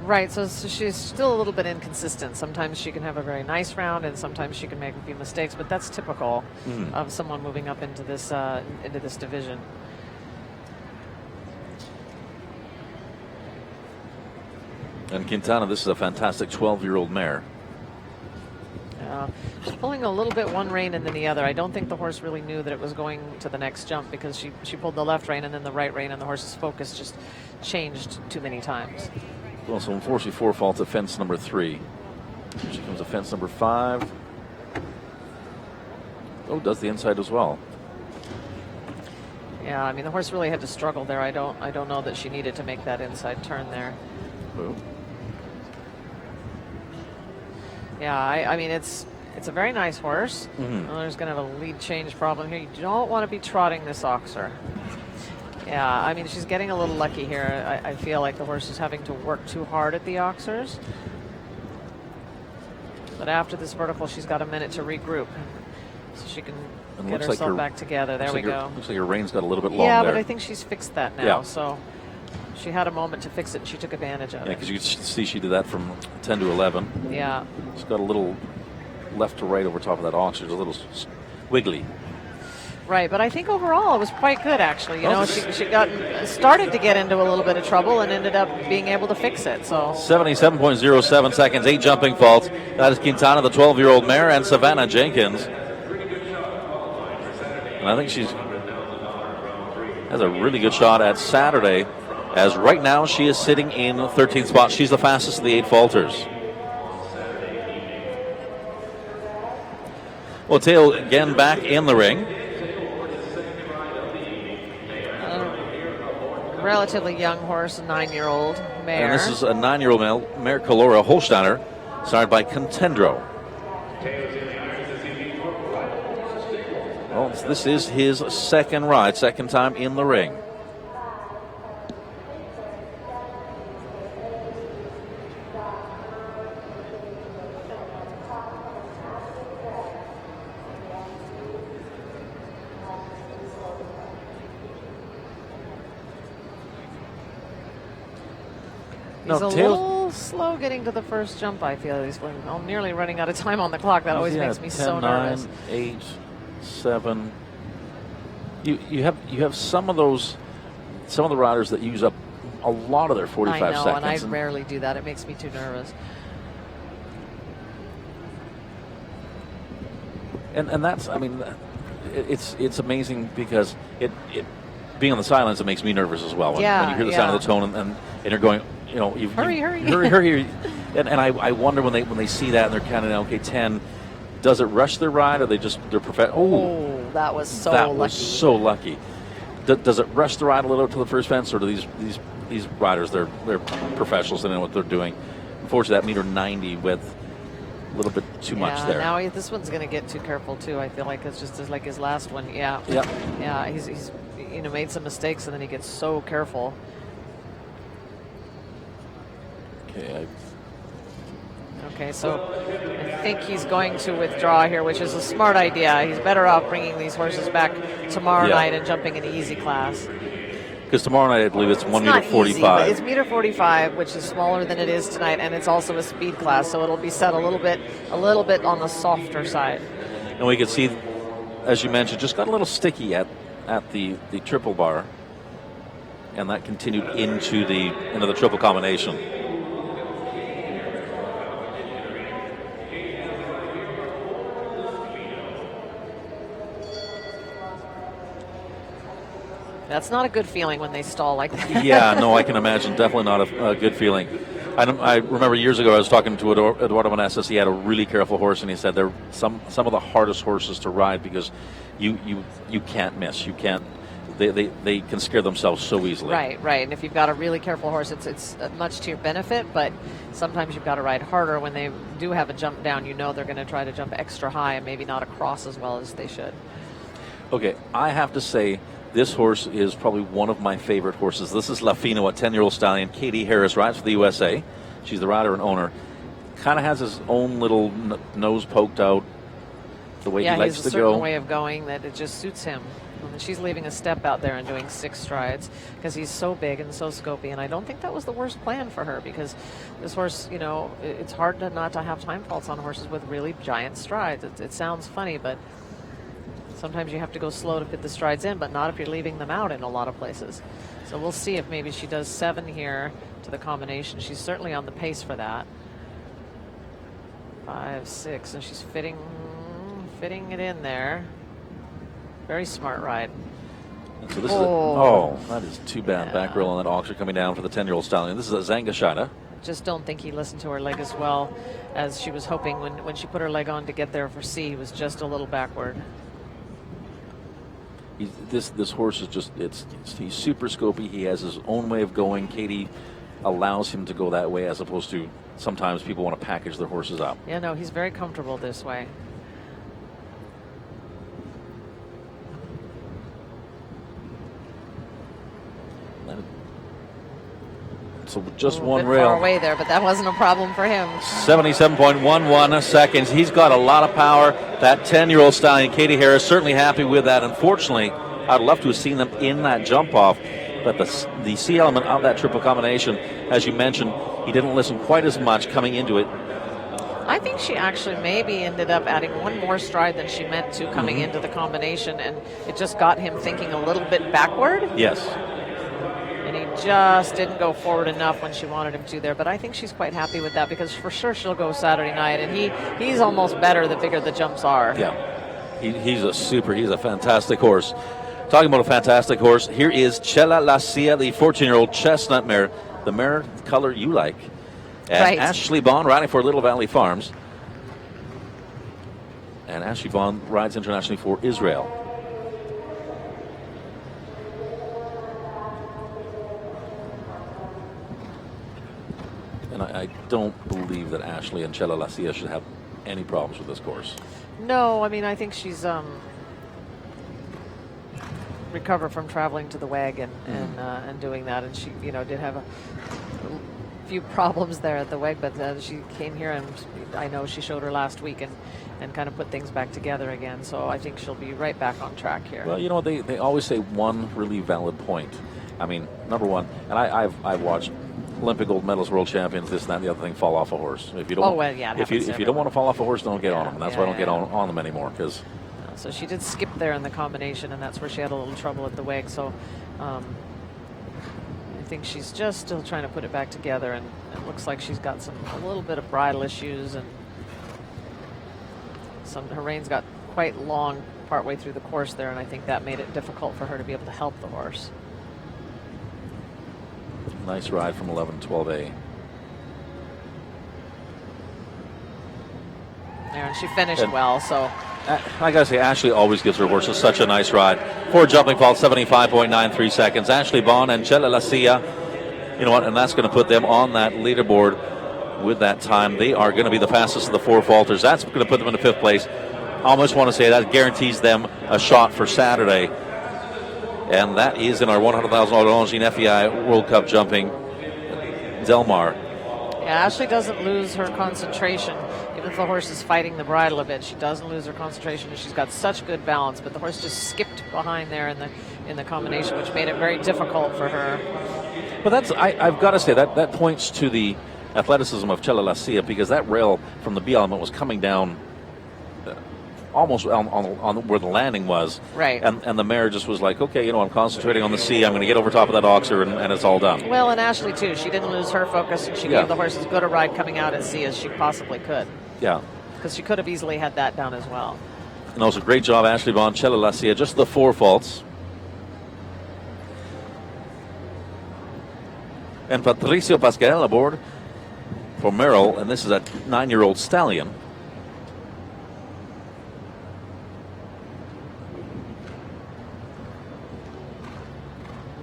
Right, so she's still a little bit inconsistent. Sometimes she can have a very nice round, and sometimes she can make a few mistakes, but that's typical of someone moving up into this division. And Quintana, this is a fantastic 12-year-old mare. She's pulling a little bit one rein and then the other. I don't think the horse really knew that it was going to the next jump because she pulled the left rein and then the right rein, and the horse's focus just changed too many times. Well, so unfortunately 4 faults at fence number 3. Here she comes to fence number 5. Oh, does the inside as well. Yeah, I mean, the horse really had to struggle there. I don't know that she needed to make that inside turn there. Ooh. Yeah, I mean, it's a very nice horse. There's going to have a lead change problem here. You don't want to be trotting this Oxer. Yeah, I mean, she's getting a little lucky here. I feel like the horse is having to work too hard at the Oxers. But after this vertical, she's got a minute to regroup. So she can get herself back together. There we go. Looks like her rein's got a little bit long there. Yeah, but I think she's fixed that now. So she had a moment to fix it, and she took advantage of it. Yeah, because you can see she did that from 10 to 11. Yeah. She's got a little left to right over top of that Oxer. It's a little wiggly. Right, but I think overall it was quite good, actually. You know, she started to get into a little bit of trouble and ended up being able to fix it. So 77.07 seconds, 8 jumping faults. That is Quintana, the 12-year-old mare, and Savannah Jenkins. And I think she has a really good shot at Saturday, as right now she is sitting in the 13th spot. She's the fastest of the 8 falters. Well, Teo again back in the ring. Relatively young horse, a 9-year-old mare. And this is a 9-year-old mare, Calora Holsteiner, signed by Contendro. Well, this is his second ride, second time in the ring. He's a little slow getting to the first jump, I feel. He's nearly running out of time on the clock. That always makes me so nervous. 9, 8, 7. you have some of the riders that use up a lot of their 45 I know, seconds. and I rarely do that. It makes me too nervous. And that's, I mean, it's amazing because it being on the sidelines, it makes me nervous as well. When you hear the sound of the tone and you're going, hurry. And I wonder when they see that and they're counting down, okay, 10. Does it rush their ride, or they're perfect? Oh, that was so lucky. That was so lucky. Does it rush the ride a little to the first fence, or do these riders, they're professionals, they know what they're doing? Unfortunately, that meter 90 with a little bit too much there. Now this one's going to get too careful too. I feel like it's just like his last one. Yeah. He's made some mistakes, and then he gets so careful. Okay, so I think he's going to withdraw here, which is a smart idea. He's better off bringing these horses back tomorrow night and jumping in the easy class. Because tomorrow night, I believe it's 1 meter 45. It's meter 45, which is smaller than it is tonight, and it's also a speed class, so it'll be set a little bit on the softer side. And we can see, as you mentioned, just got a little sticky at the triple bar, and that continued into the triple combination. That's not a good feeling when they stall like that. Yeah, no, I can imagine. Definitely not a good feeling. I remember years ago I was talking to Eduardo Manassas. He had a really careful horse, and he said they're some of the hardest horses to ride because you can't miss. You can't. They can scare themselves so easily. Right. And if you've got a really careful horse, it's much to your benefit. But sometimes you've got to ride harder when they do have a jump down. They're going to try to jump extra high and maybe not across as well as they should. Okay, I have to say, this horse is probably one of my favorite horses. This is Lafino, a 10-year-old stallion. Katie Harris rides for the USA. She's the rider and owner. Kind of has his own little nose poked out, the way he likes to go. Yeah, he has a certain way of going that it just suits him. And she's leaving a step out there and doing 6 strides because he's so big and so scopy. And I don't think that was the worst plan for her, because this horse, it's hard not to have time faults on horses with really giant strides. It sounds funny, but sometimes you have to go slow to fit the strides in, but not if you're leaving them out in a lot of places. So we'll see if maybe she does 7 here to the combination. She's certainly on the pace for that. 5, 6, and she's fitting it in there. Very smart ride. And so this that is too bad. Back roll on that auction coming down for the 10-year-old stallion. This is a Zangashida. Just don't think he listened to her leg as well as she was hoping when she put her leg on to get there for C. He was just a little backward. This horse is just he's super scopy. He has his own way of going. Katie allows him to go that way, as opposed to sometimes people want to package their horses up. Yeah, no, he's very comfortable this way. So just a one bit rail. Far away there, but that wasn't a problem for him. 77.11 seconds. He's got a lot of power. That 10-year-old stallion, Katie Harris, certainly happy with that. Unfortunately, I'd love to have seen them in that jump off, but the C element of that triple combination, as you mentioned, he didn't listen quite as much coming into it. I think she actually maybe ended up adding one more stride than she meant to coming into the combination, and it just got him thinking a little bit backward. Yes. And he just didn't go forward enough when she wanted him to there. But I think she's quite happy with that, because for sure she'll go Saturday night. And he's almost better the bigger the jumps are. Yeah. He's a fantastic horse. Talking about a fantastic horse, here is Chela Lacia, the 14-year-old chestnut mare, the mare color you like. And Ashley Bond riding for Little Valley Farms. And Ashley Bond rides internationally for Israel. And I don't believe that Ashley and Chela Lacia should have any problems with this course. No, I mean, I think she's recovered from traveling to the WAG and doing that. And she, did have a few problems there at the WAG, but she came here, and I know she showed her last week and kind of put things back together again. So I think she'll be right back on track here. Well, they always say one really valid point. I mean, number one, and I've watched Olympic gold medals, world champions, this and that, and the other thing, fall off a horse. If you don't, if you don't want to fall off a horse, don't get on them. And that's why I don't get on them anymore, because So she did skip there in the combination, and that's where she had a little trouble at the wig. So I think she's just still trying to put it back together, and it looks like she's got a little bit of bridle issues, and her reins got quite long partway through the course there, and I think that made it difficult for her to be able to help the horse. Nice ride from 11-12A. There, and she finished well, so. I gotta say, Ashley always gives her horses such a nice ride. 4 jumping fault, 75.93 seconds. Ashley Bond and Chela Lacia, you know what, and that's going to put them on that leaderboard with that time. They are going to be the fastest of the 4 falters. That's going to put them in the 5th place. I almost want to say that guarantees them a shot for Saturday. And that is in our $100,000 Longines FEI World Cup jumping Del Mar. Yeah, Ashley doesn't lose her concentration. Even if the horse is fighting the bridle a bit, she doesn't lose her concentration, and she's got such good balance. But the horse just skipped behind there in the combination, which made it very difficult for her. But that's I've got to say that points to the athleticism of Chela Lacia, because that rail from the B element was coming down almost on where the landing was. Right. And the mare just was like, okay, I'm concentrating on the C. I'm going to get over top of that oxer, and it's all done. Well, and Ashley, too. She didn't lose her focus, and she gave the horse as good a ride coming out at C as she possibly could. Yeah. Because she could have easily had that down as well. And it was a great job, Ashley Bond, Chela Lacia, just the 4 faults. And Patricio Pascal aboard for Merrill, and this is a 9-year-old stallion.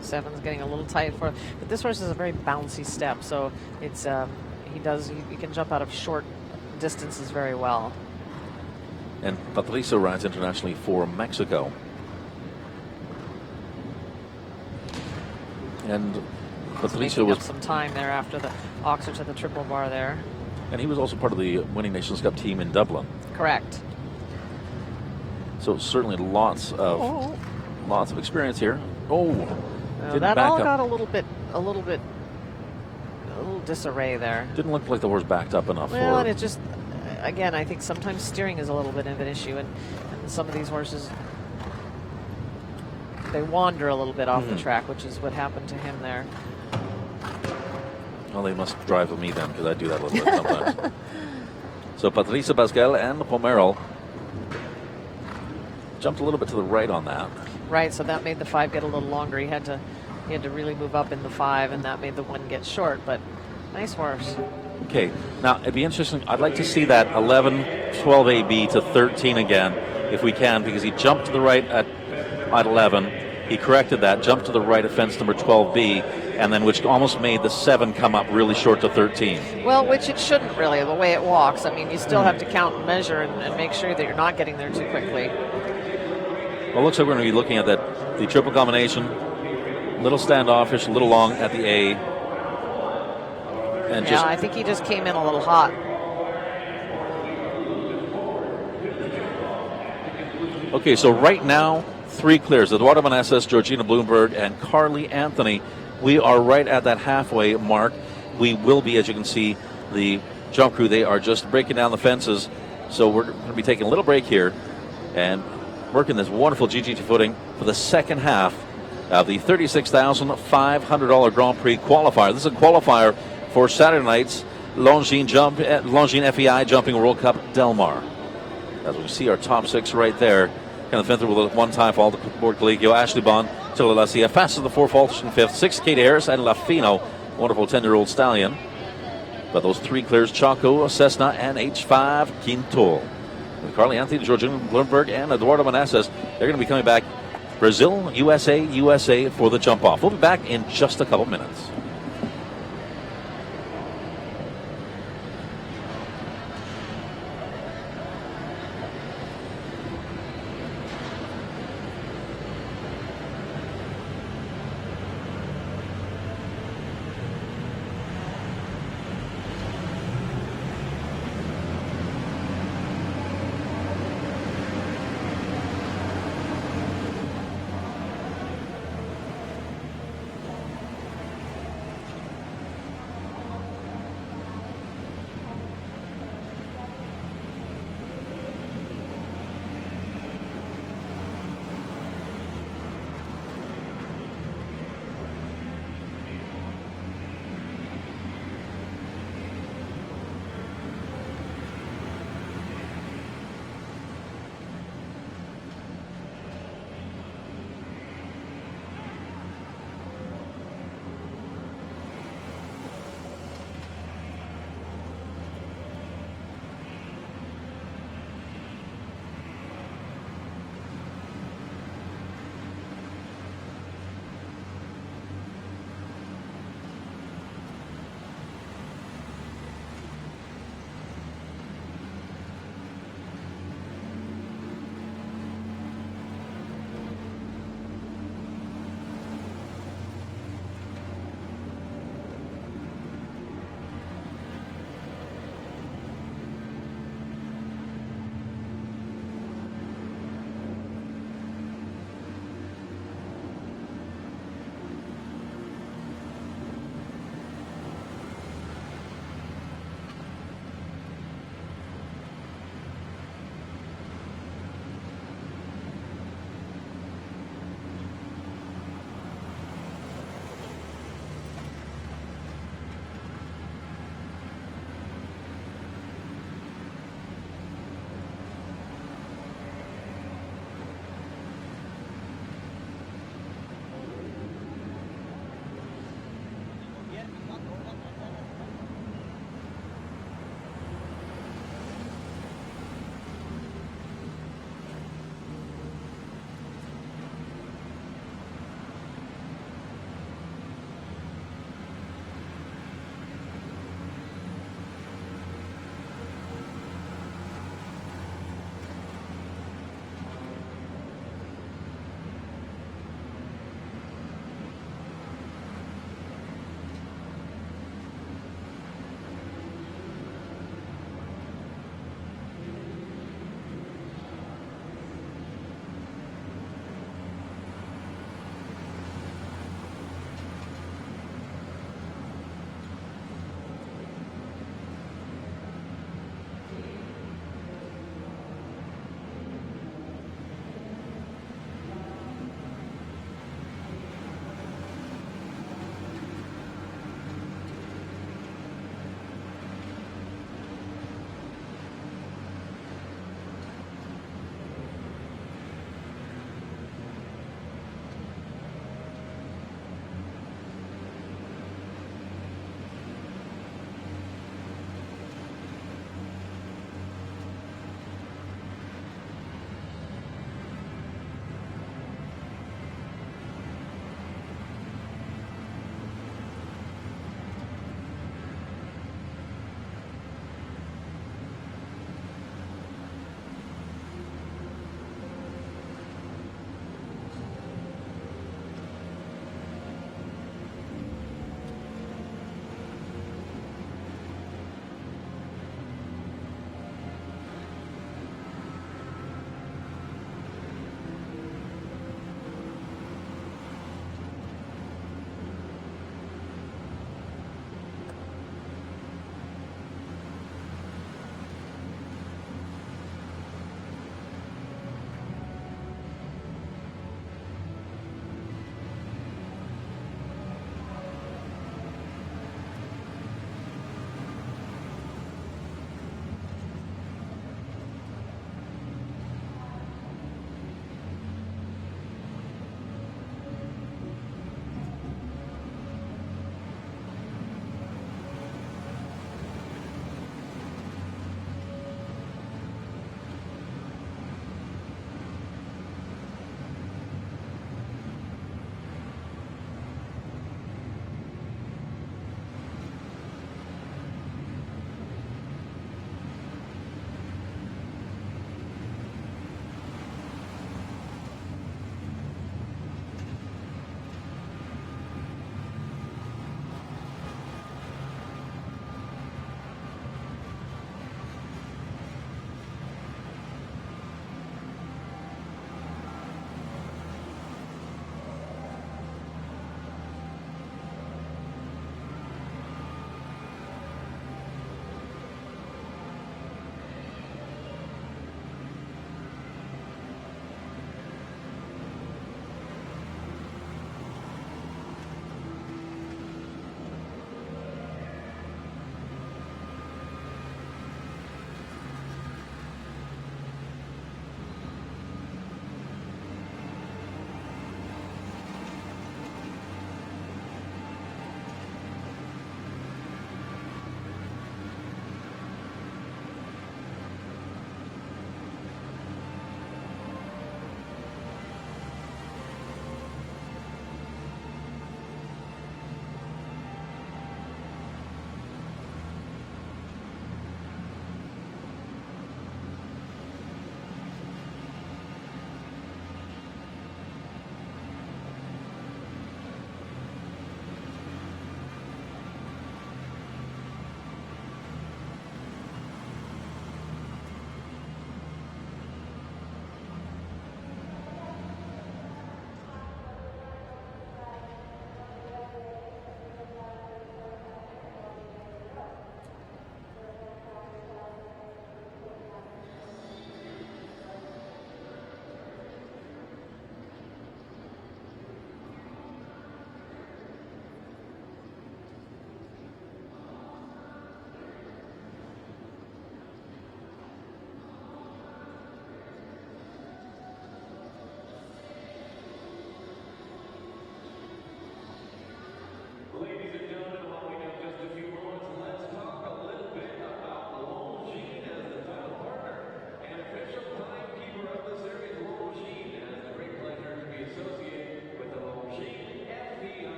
Seven's getting a little tight for, but this horse is a very bouncy step, so it's he can jump out of short distances very well. And Patricio rides internationally for Mexico. And Patricio was up some time there after the oxer to the triple bar there. And he was also part of the winning Nations Cup team in Dublin. Correct. So certainly lots of experience here. That all got a little disarray there. Didn't look like the horse backed up enough. Well, and it just, again, I think sometimes steering is a little bit of an issue, and some of these horses, they wander a little bit off the track, which is what happened to him there. Well, they must drive with me then, because I do that a little bit sometimes. So Patricia Pascal and Pomerol jumped a little bit to the right on that. Right, so that made the 5 get a little longer. He had to really move up in the 5, and that made the 1 get short, but nice horse. Okay, now it'd be interesting. I'd like to see that 11, 12 AB to 13 again, if we can, because he jumped to the right at 11. He corrected that, jumped to the right at fence number 12B, and then which almost made the 7 come up really short to 13. Well, which it shouldn't really, the way it walks. I mean, you still have to count and measure and make sure that you're not getting there too quickly. Well, it looks like we're going to be looking at the triple combination. A little standoffish, a little long at the A. And I think he just came in a little hot. Okay, so right now, 3 clears. Eduardo Meneses, Georgina Bloomberg, and Carly Anthony. We are right at that halfway mark. We will be, as you can see, the jump crew, they are just breaking down the fences. So we're going to be taking a little break here and working this wonderful GGT footing for the second half of the $36,500 Grand Prix qualifier. This is a qualifier for Saturday night's Longines FEI Jumping World Cup Del Mar. As we see our top 6 right there, kind of fifth with a 1-time fault aboard Colegio, Ashley Bond, Chela Lacia, fastest of the 4 faults in 5th, 6 Kate Harris, and Lafino, wonderful 10-year-old stallion. But those 3 clears, Chaco, Cessna, and H5 Quintol. With Carly Anthony, Georgina Bloomberg, and Eduardo Meneses, they're going to be coming back Brazil, USA for the jump off. We'll be back in just a couple minutes.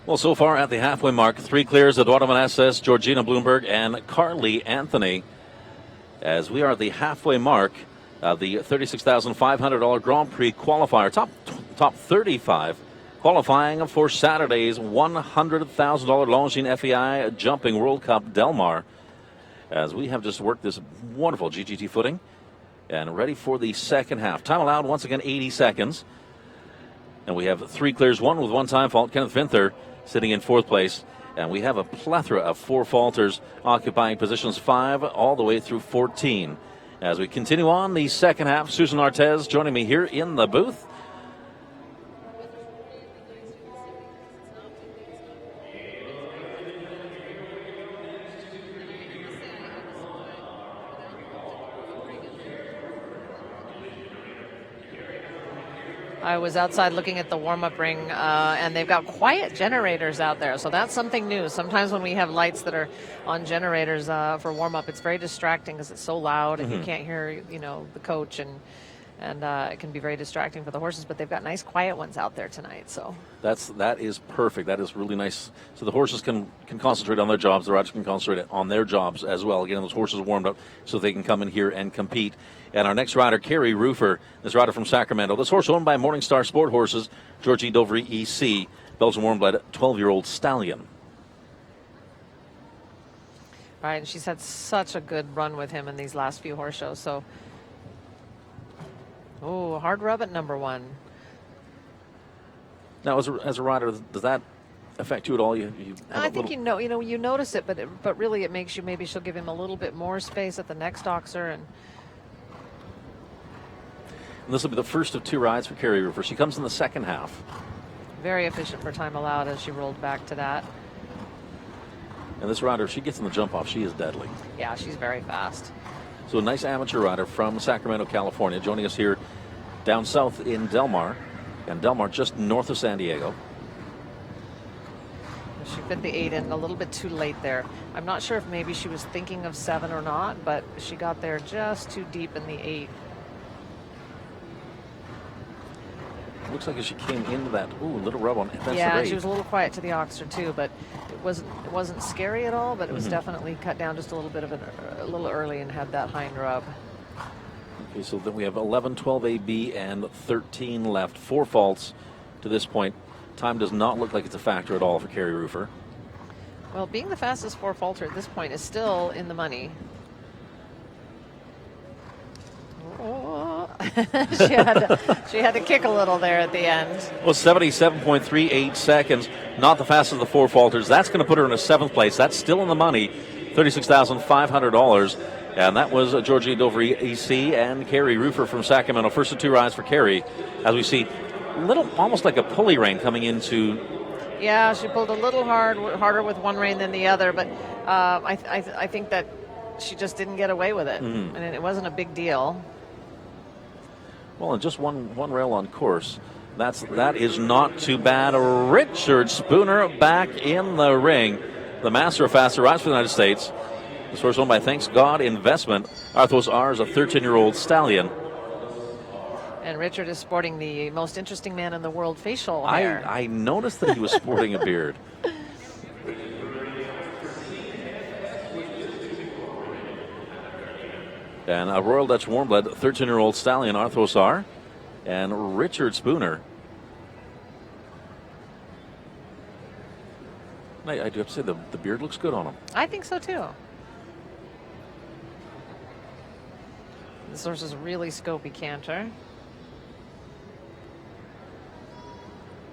Well, so far at the halfway mark, 3 clears: Eduardo Meneses, Georgina Bloomberg, and Carly Anthony. As we are at the halfway mark of the $36,500 Grand Prix qualifier, top 35 qualifying for Saturday's $100,000 Longines FEI Jumping World Cup Del Mar. As we have just worked this wonderful GGT footing and ready for the second half. Time allowed once again 80 seconds. And we have 3 clears, 1 with 1 time fault. Kenneth Vinther sitting in 4th place. And we have a plethora of 4 falters occupying positions 5 all the way through 14. As we continue on the second half, Susan Artez joining me here in the booth. I was outside looking at the warm-up ring, and they've got quiet generators out there, so that's something new. Sometimes when we have lights that are on generators for warm-up, it's very distracting because it's so loud and you can't hear, the coach, and it can be very distracting for the horses. But they've got nice quiet ones out there tonight. So that is perfect. That is really nice. So the horses can concentrate on their jobs. The riders can concentrate on their jobs as well. Again, those horses are warmed up so they can come in here and compete. And our next rider, Carrie Roofer, this rider from Sacramento. This horse owned by Morningstar Sport Horses, Georgie Dovry EC, Belgian warm-blood 12-year-old stallion. Right, and she's had such a good run with him in these last few horse shows. So, hard rub at number 1. Now, as a rider, does that affect you at all? I think you notice it, but really it makes you, maybe she'll give him a little bit more space at the next oxer. And this will be the first of 2 rides for Carrie Roofer. She comes in the second half. Very efficient for time allowed as she rolled back to that. And this rider, if she gets in the jump off, she is deadly. Yeah, she's very fast. So a nice amateur rider from Sacramento, California, joining us here down south in Del Mar. And Del Mar just north of San Diego. She fit the 8 in a little bit too late there. I'm not sure if maybe she was thinking of 7 or not, but she got there just too deep in the 8. Looks like as she came into that little rub on. Yeah, she was a little quiet to the oxer too, but it wasn't scary at all. But it was definitely cut down just a little bit a little early and had that hind rub. Okay, so then we have 11, 12 AB and 13 left. 4 faults to this point. Time does not look like it's a factor at all for Carrie Roofer. Well, being the fastest 4 faulter at this point is still in the money. she had to kick a little there at the end. Well, 77.38 seconds, not the fastest of the 4 falters. That's going to put her in a 7th place. That's still in the money, $36,500. And that was Georgie Dovry EC and Carrie Roofer from Sacramento. First of 2 rides for Carrie, as we see, almost like a pulley rein coming into. Yeah, she pulled a little harder with one rein than the other, but I think that she just didn't get away with it, and it wasn't a big deal. Well, and just one rail on course. That is not too bad. Richard Spooner back in the ring. The master of faster rides for the United States. This horse owned by Thanks God Investment. Arthos R is a 13-year-old stallion. And Richard is sporting the most interesting man in the world facial hair. I noticed that he was sporting a beard. And a Royal Dutch Warmblood 13-year-old stallion, Arthos R, and Richard Spooner. I do have to say the beard looks good on him. I think so too. This horse is a really scopy canter.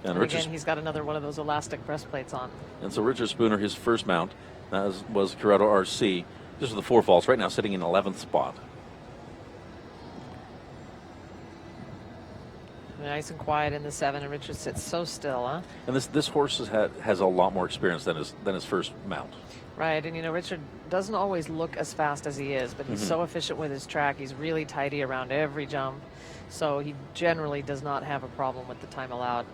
And again, he's got another one of those elastic breastplates on. And so Richard Spooner, his first mount, was Corrado Rc. This is the 4 faults, right now sitting in 11th spot. Nice and quiet in the 7, and Richard sits so still, huh? And this horse has a lot more experience than his first mount. Right, and Richard doesn't always look as fast as he is, but he's so efficient with his track. He's really tidy around every jump, so he generally does not have a problem with the time allowed.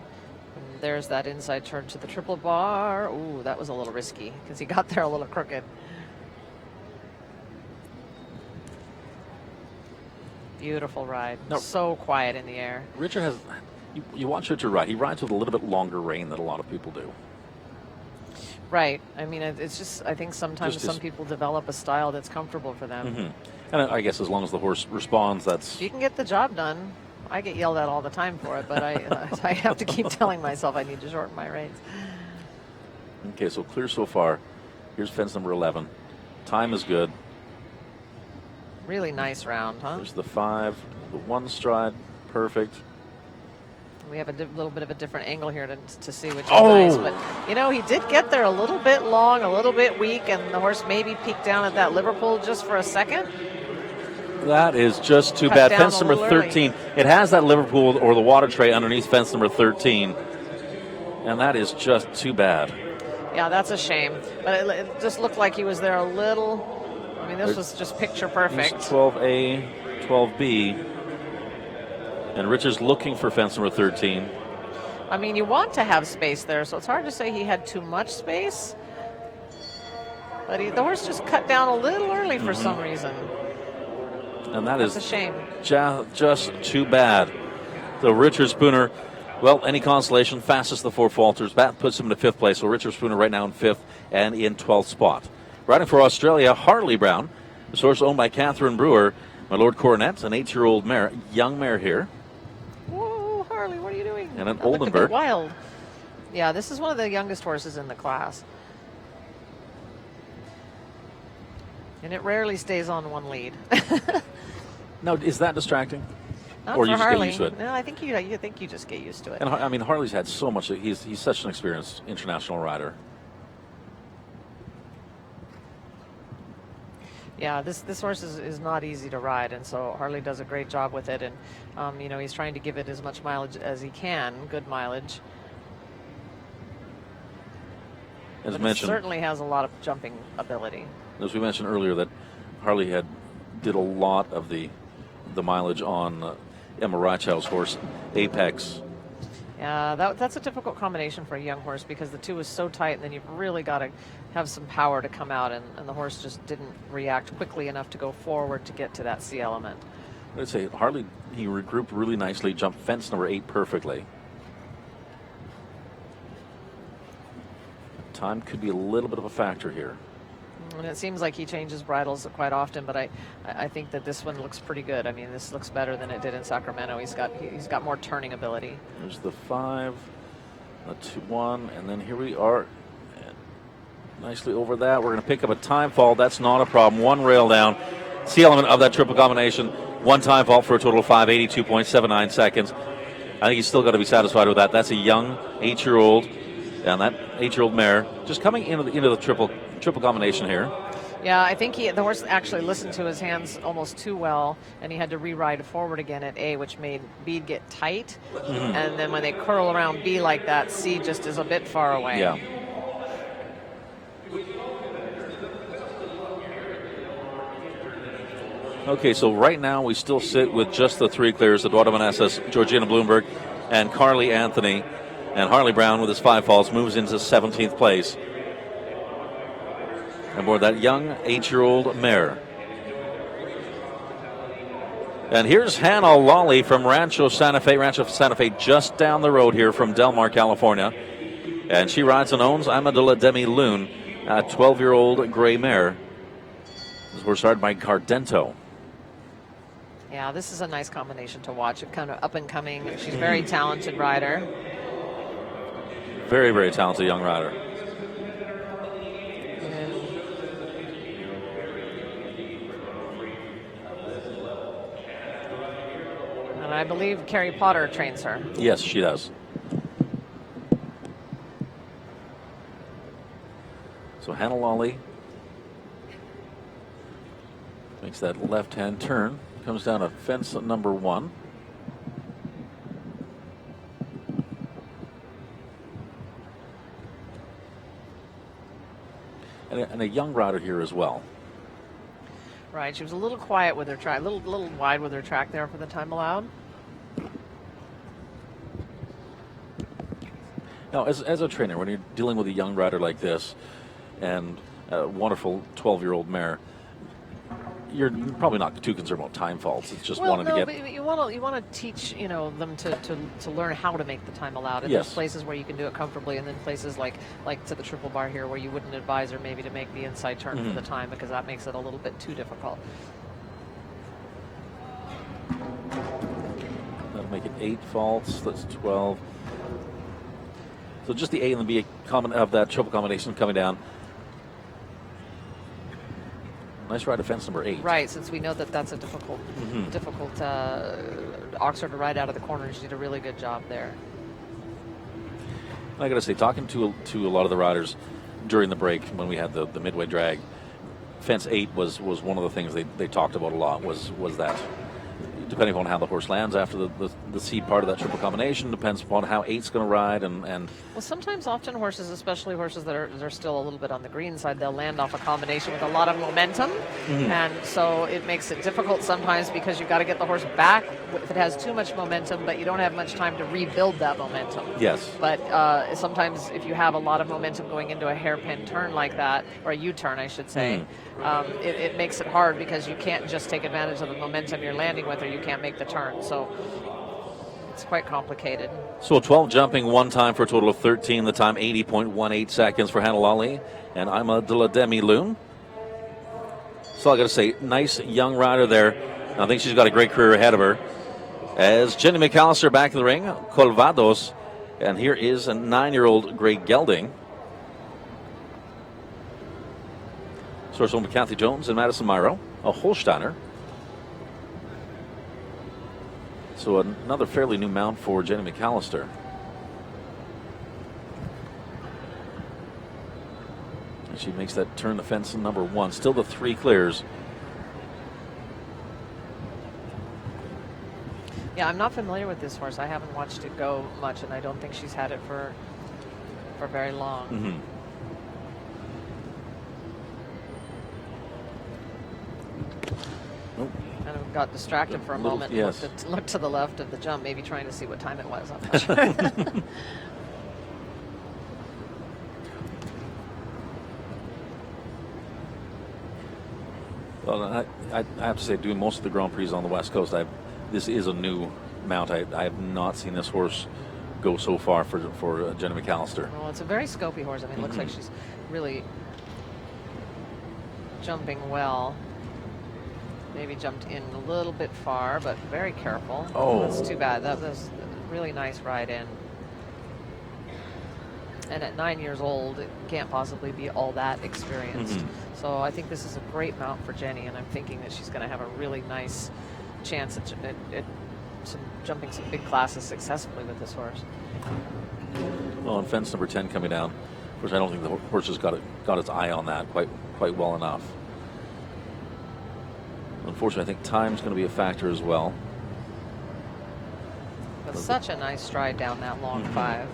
And there's that inside turn to the triple bar. Ooh, that was a little risky because he got there a little crooked. Beautiful ride. No, so quiet in the air. Richard has, you watch Richard ride. He rides with a little bit longer rein than a lot of people do. Right. I mean, it's just, I think sometimes some people develop a style that's comfortable for them. Mm-hmm. And I guess as long as the horse responds, that's... If you can get the job done. I get yelled at all the time for it, but I have to keep telling myself I need to shorten my reins. Okay, so clear so far. Here's fence number 11. Time is good. Really nice round, huh? There's the 5, the 1 stride, perfect. We have a little bit of a different angle here to see which is nice. But, you know, he did get there a little bit long, a little bit weak, and the horse maybe peeked down at that Liverpool just for a second. That is just too bad. Fence number 13. It has that Liverpool or the water tray underneath fence number 13. And that is just too bad. Yeah, that's a shame. But it just looked like he was there a little. I mean, this was just picture perfect. 12A, 12B. And Richard's looking for fence number 13. I mean, you want to have space there, so it's hard to say he had too much space. But the horse just cut down a little early for some reason. And that's a shame. Just too bad. So Richard Spooner, well, any consolation, fastest the 4 falters. That puts him to 5th place. So Richard Spooner right now in 5th and in 12th spot. Riding for Australia, Harley Brown. This horse owned by Catherine Brewer. My Lord Coronet, an 8-year-old mare, young mare here. Whoa, Harley, what are you doing? And an that looked a Oldenburg. bit wild. Yeah, this is one of the youngest horses in the class. And it rarely stays on one lead. Now, is that distracting? Not or for you just Harley. get used to it? No, I think you just get used to it. And I mean, Harley's had so much. He's such an experienced international rider. Yeah, this horse is not easy to ride, and so Harley does a great job with it. And you know, he's trying to give it as much mileage as he can, good mileage. As mentioned, it certainly has a lot of jumping ability. As we mentioned earlier, that Harley did a lot of the mileage on Emma Reichau's horse, Apex. Yeah, that's a difficult combination for a young horse because the 2 is so tight, and then you've really got to have some power to come out, and the horse just didn't react quickly enough to go forward to get to that C element. I'd say Harley, he regrouped really nicely, jumped fence number 8 perfectly. Time could be a little bit of a factor here. And it seems like he changes bridles quite often, but I think that this one looks pretty good. I mean, this looks better than it did in Sacramento. He's got more turning ability. There's the 5, the 2-1, and then here we are. Nicely over that. We're going to pick up a time fall. That's not a problem. 1 rail down. C element of that triple combination. 1 time fall for a total of 582.79 seconds. I think he's still got to be satisfied with that. That's a young 8-year-old, and that 8-year-old mare just coming into the triple combination here. Yeah, I think the horse actually listened to his hands almost too well, and he had to re-ride forward again at A, which made B get tight. And then when they curl around B like that, C just is a bit far away. Yeah. Okay, so right now we still sit with just the 3 clears, Eduardo Meneses, Georgina Bloomberg, and Carly Anthony. And Harley Brown with his 5 falls moves into 17th place. Aboard that young 8-year-old mare. And here's Hannah Lawley from Rancho Santa Fe just down the road here from Del Mar, California. And she rides and owns Amadilla Demi Loon, a 12-year-old gray mare. This horse started by Cardento. Yeah, this is a nice combination to watch. It's kind of up and coming. She's a very talented rider. Very, very talented young rider. And I believe Carrie Potter trains her. Yes, she does. So Hannah Lawley makes that left-hand turn, comes down to fence number 1. And a young rider here as well. Right, she was a little quiet with her track, a little wide with her track there for the time allowed. Now, as a trainer, when you're dealing with a young rider like this and a wonderful 12-year-old mare, you're probably not too concerned about time faults. It's just well, wanting no, to but you want to teach them to learn how to make the time allowed. And Yes. there's places where you can do it comfortably, and then places like to the triple bar here where you wouldn't advise her maybe to make the inside turn for the time, because that makes it a little bit too difficult. That'll make it 8 faults. That's 12. So just the A and the B of that triple combination coming down. Nice ride of fence number 8. Right, since we know that that's a difficult oxer to ride out of the corner. She did a really good job there. I got to say, talking to a lot of the riders during the break when we had the midway drag, fence 8 was one of the things they talked about a lot. Was that depending upon how the horse lands after the seed part of that triple combination, depends upon how 8's going to ride and well, often horses, especially horses that are still a little bit on the green side, they'll land off a combination with a lot of momentum, and so it makes it difficult sometimes because you've got to get the horse back if it has too much momentum, but you don't have much time to rebuild that momentum. Yes. But sometimes if you have a lot of momentum going into a hairpin turn like that, or a U-turn, I should say, it makes it hard because you can't just take advantage of the momentum you're landing with, or you can't make the turn. So it's quite complicated. So 12 jumping one time for a total of 13. The time 80.18 seconds for Hannah Lawley and Ima de la Demi Loon. So I got to say, nice young rider there. I think she's got a great career ahead of her. As Jenna Mcallister back in the ring, Colvados, and here is a 9-year-old Grey Gelding. Source home to Kathy Jones and Madison Myro, a Holsteiner. So another fairly new mount for Jenna Mcallister. And she makes that turn the fence in number 1. Still the 3 clears. Yeah, I'm not familiar with this horse. I haven't watched it go much, and I don't think she's had it for very long. Nope. Kind of got distracted for a moment. Yes. And looked to the left of the jump, maybe trying to see what time it was. I'm not sure. Well, I have to say, doing most of the Grand Prix on the West Coast, this is a new mount. I have not seen this horse go so far for Jenna Mcallister. Well, it's a very scopy horse. I mean, it looks like she's really jumping well. Maybe jumped in a little bit far, but very careful. Oh. That's too bad. That was a really nice ride in. And at 9 years old, it can't possibly be all that experienced. So I think this is a great mount for Jenny, and I'm thinking that she's going to have a really nice chance at jumping some big classes successfully with this horse. Well, and fence number 10 coming down. Of course, I don't think the horse has got its eye on that quite well enough. Unfortunately, I think time's going to be a factor as well. But such a nice stride down that long 5.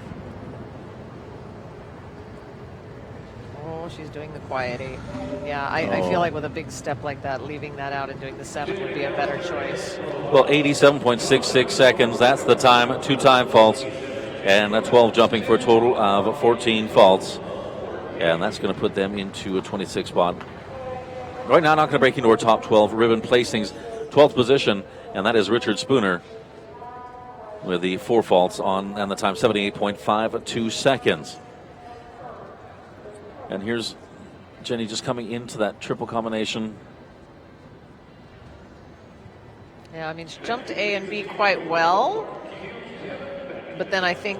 Oh, she's doing the quiet 8. Yeah, I feel like with a big step like that, leaving that out and doing the 7 would be a better choice. Well, 87.66 seconds. That's the time. 2 time faults. And a 12 jumping for a total of 14 faults. And that's going to put them into a 26 spot. Right now, not going to break into our top 12 ribbon placings. 12th position, and that is Richard Spooner with the 4 faults on, and the time 78.52 seconds. And here's Jenny just coming into that triple combination. Yeah, I mean, she jumped A and B quite well. But then I think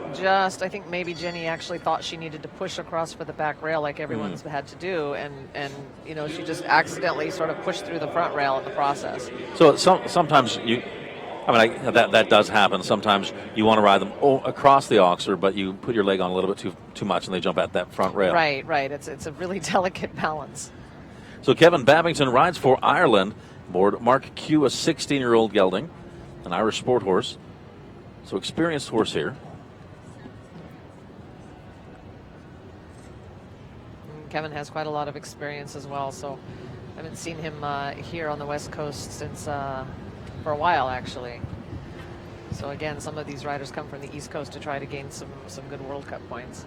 maybe Jenny actually thought she needed to push across for the back rail like everyone's had to do, and she just accidentally sort of pushed through the front rail in the process. So sometimes that does happen. Sometimes you want to ride them across the oxer, but you put your leg on a little bit too much, and they jump at that front rail. Right. It's a really delicate balance. So Kevin Babington rides for Ireland. Aboard Mark Q, a 16-year-old gelding, an Irish sport horse. So experienced horse here. Kevin has quite a lot of experience as well, so I haven't seen him here on the West Coast since for a while, actually. So again, some of these riders come from the East Coast to try to gain some good World Cup points.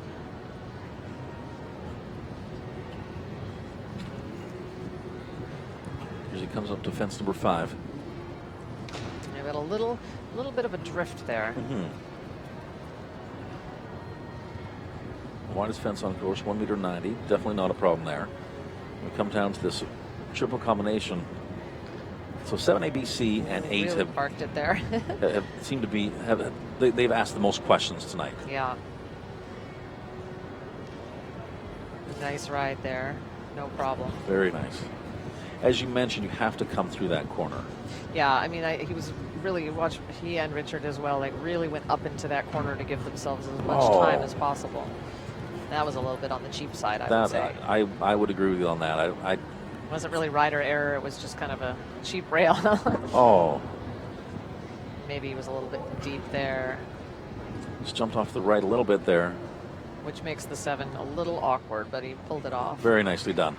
Here's he comes up to fence number 5. They've got a little bit of a drift there. Widest fence on course, 1.90 meters. Definitely not a problem there. We come down to this triple combination. So 7A, B, C, and 8 really have parked it there. have seemed to be they've asked the most questions tonight. Yeah. Nice ride there. No problem. Very nice. As you mentioned, you have to come through that corner. Yeah, I mean, he was really, he and Richard as well, like really went up into that corner to give themselves as much time as possible. That was a little bit on the cheap side, I would say. I would agree with you on that. It wasn't really rider error. It was just kind of a cheap rail. Maybe he was a little bit deep there. Just jumped off the right a little bit there. Which makes the 7 a little awkward, but he pulled it off. Very nicely done.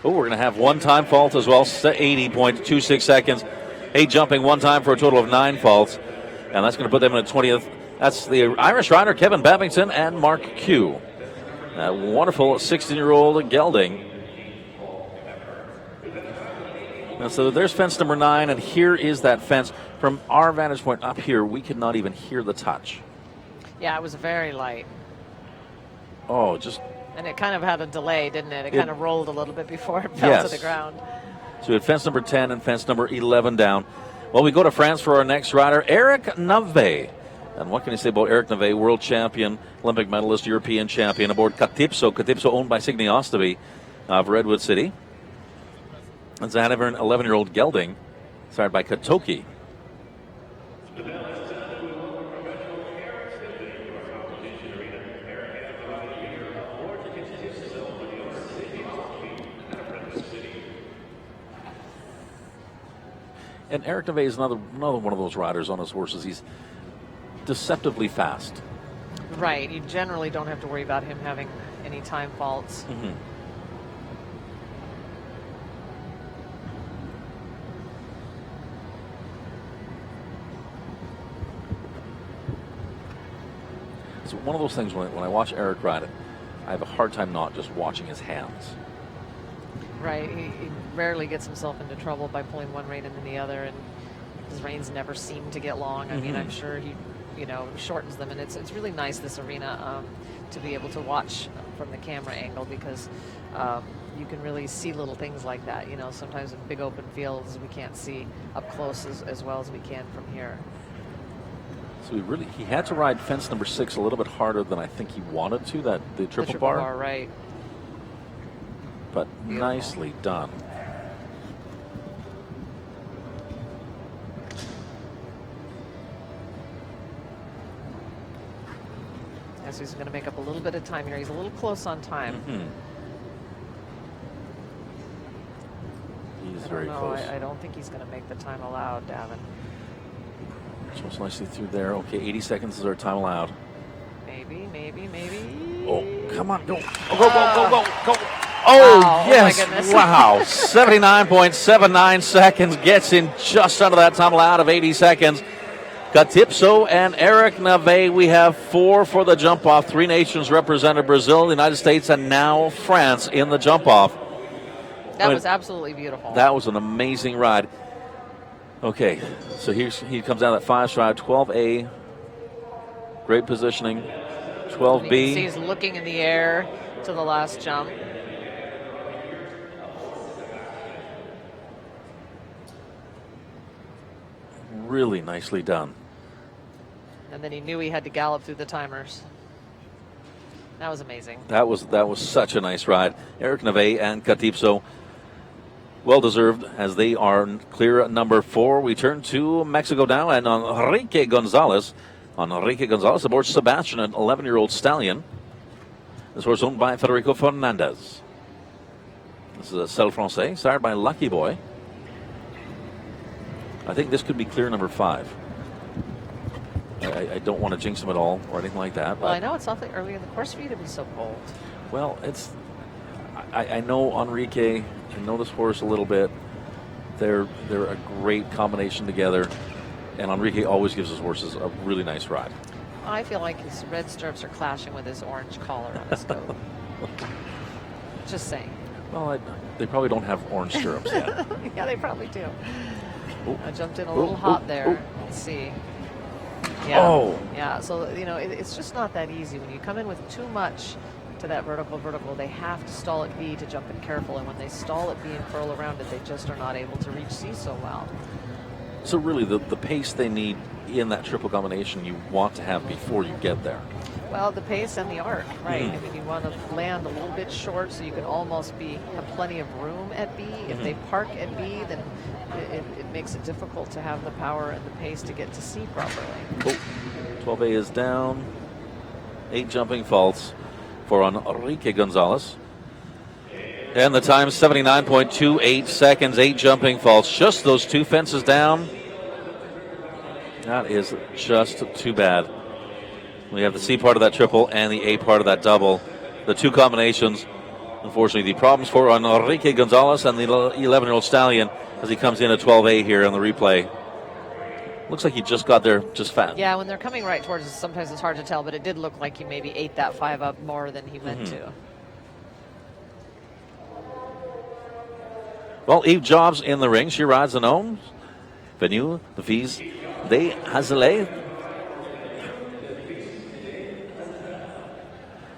Oh, we're going to have one time fault as well, 80.26 seconds. 8 jumping one time for a total of 9 faults. And that's going to put them in the 20th. That's the Irish rider, Kevin Babington and Mark Q. That wonderful 16-year-old gelding. And so there's fence number 9, and here is that fence. From our vantage point up here, we could not even hear the touch. Yeah, it was very light. Oh, just... And it kind of had a delay, didn't it? It kind of rolled a little bit before it fell to the ground. So we had fence number 10 and fence number 11 down. Well, we go to France for our next rider, Eric Navet. And what can you say about Eric Navet, world champion, Olympic medalist, European champion aboard Catipso. Catipso owned by Signy Ostaby of Redwood City. And Zanover, an 11-year-old gelding, started by Katoki. And Eric Navet is another one of those riders on his horses. He's deceptively fast. Right. You generally don't have to worry about him having any time faults. It's one of those things when I watch Eric ride it, I have a hard time not just watching his hands. Right. He rarely gets himself into trouble by pulling one rein and then the other, and his reins never seem to get long. I mean, I'm sure he, shortens them, and it's really nice, this arena, to be able to watch from the camera angle, because you can really see little things like that. Sometimes in big open fields we can't see up close as well as we can from here. So he had to ride fence number 6 a little bit harder than I think he wanted to, the triple bar. Right. But Beautiful. Nicely done. So he's going to make up a little bit of time here. He's a little close on time. He's very close. I don't think he's going to make the time allowed, Davin. Just nicely through there. Okay, 80 seconds is our time allowed. Maybe. Oh, come on, go. Go. Oh, wow, yes. Oh, my goodness. Wow. 79.79 seconds gets in just under that time allowed of 80 seconds. Catipso and Eric Navet, we have 4 for the jump off. 3 nations represented: Brazil, the United States, and now France in the jump off. That was absolutely beautiful. That was an amazing ride. Okay, so he comes down that 5 stride, 12A. Great positioning. 12B. You can see he's looking in the air to the last jump. Really nicely done. And then he knew he had to gallop through the timers. That was amazing. That was such a nice ride. Eric Navet and Catipso, well deserved, as they are clear number 4. We turn to Mexico now, and Enrique Gonzalez aboard Sebastian, an 11-year-old stallion. This horse owned by Federico Fernandez. This is a Celle Francais, sired by Lucky Boy. I think this could be clear number 5. I don't want to jinx him at all or anything like that. Well, I know it's awfully early in the course for you to be so bold. Well, I know Enrique. I know this horse a little bit. They're a great combination together, and Enrique always gives his horses a really nice ride. I feel like his red stirrups are clashing with his orange collar on his coat. Just saying. Well, they probably don't have orange stirrups yet. Yeah, they probably do. Ooh. I jumped in a little hot there. Ooh. Let's see. Yeah. Oh. Yeah, so, it's just not that easy. When you come in with too much to that vertical, they have to stall at B to jump in careful. And when they stall at B and curl around it, they just are not able to reach C so well. So really, the pace they need in that triple combination you want to have before you get there. Well, the pace and the arc, right? I mean, you want to land a little bit short so you can almost have plenty of room at B. If they park at B, then it makes it difficult to have the power and the pace to get to C properly. Oh, 12A is down. 8 jumping faults for Enrique Gonzalez. And the time 79.28 seconds, 8 jumping faults. Just those 2 fences down. That is just too bad. We have the C part of that triple and the A part of that double. The 2 combinations, unfortunately, the problems for Enrique Gonzalez and the 11-year-old stallion as he comes in at 12A here on the replay. Looks like he just got there just fast. Yeah, when they're coming right towards us, sometimes it's hard to tell, but it did look like he maybe ate that 5 up more than he meant to. Well, Eve Jobs in the ring. She rides the gnomes. Venue, the Fees, de Hazele.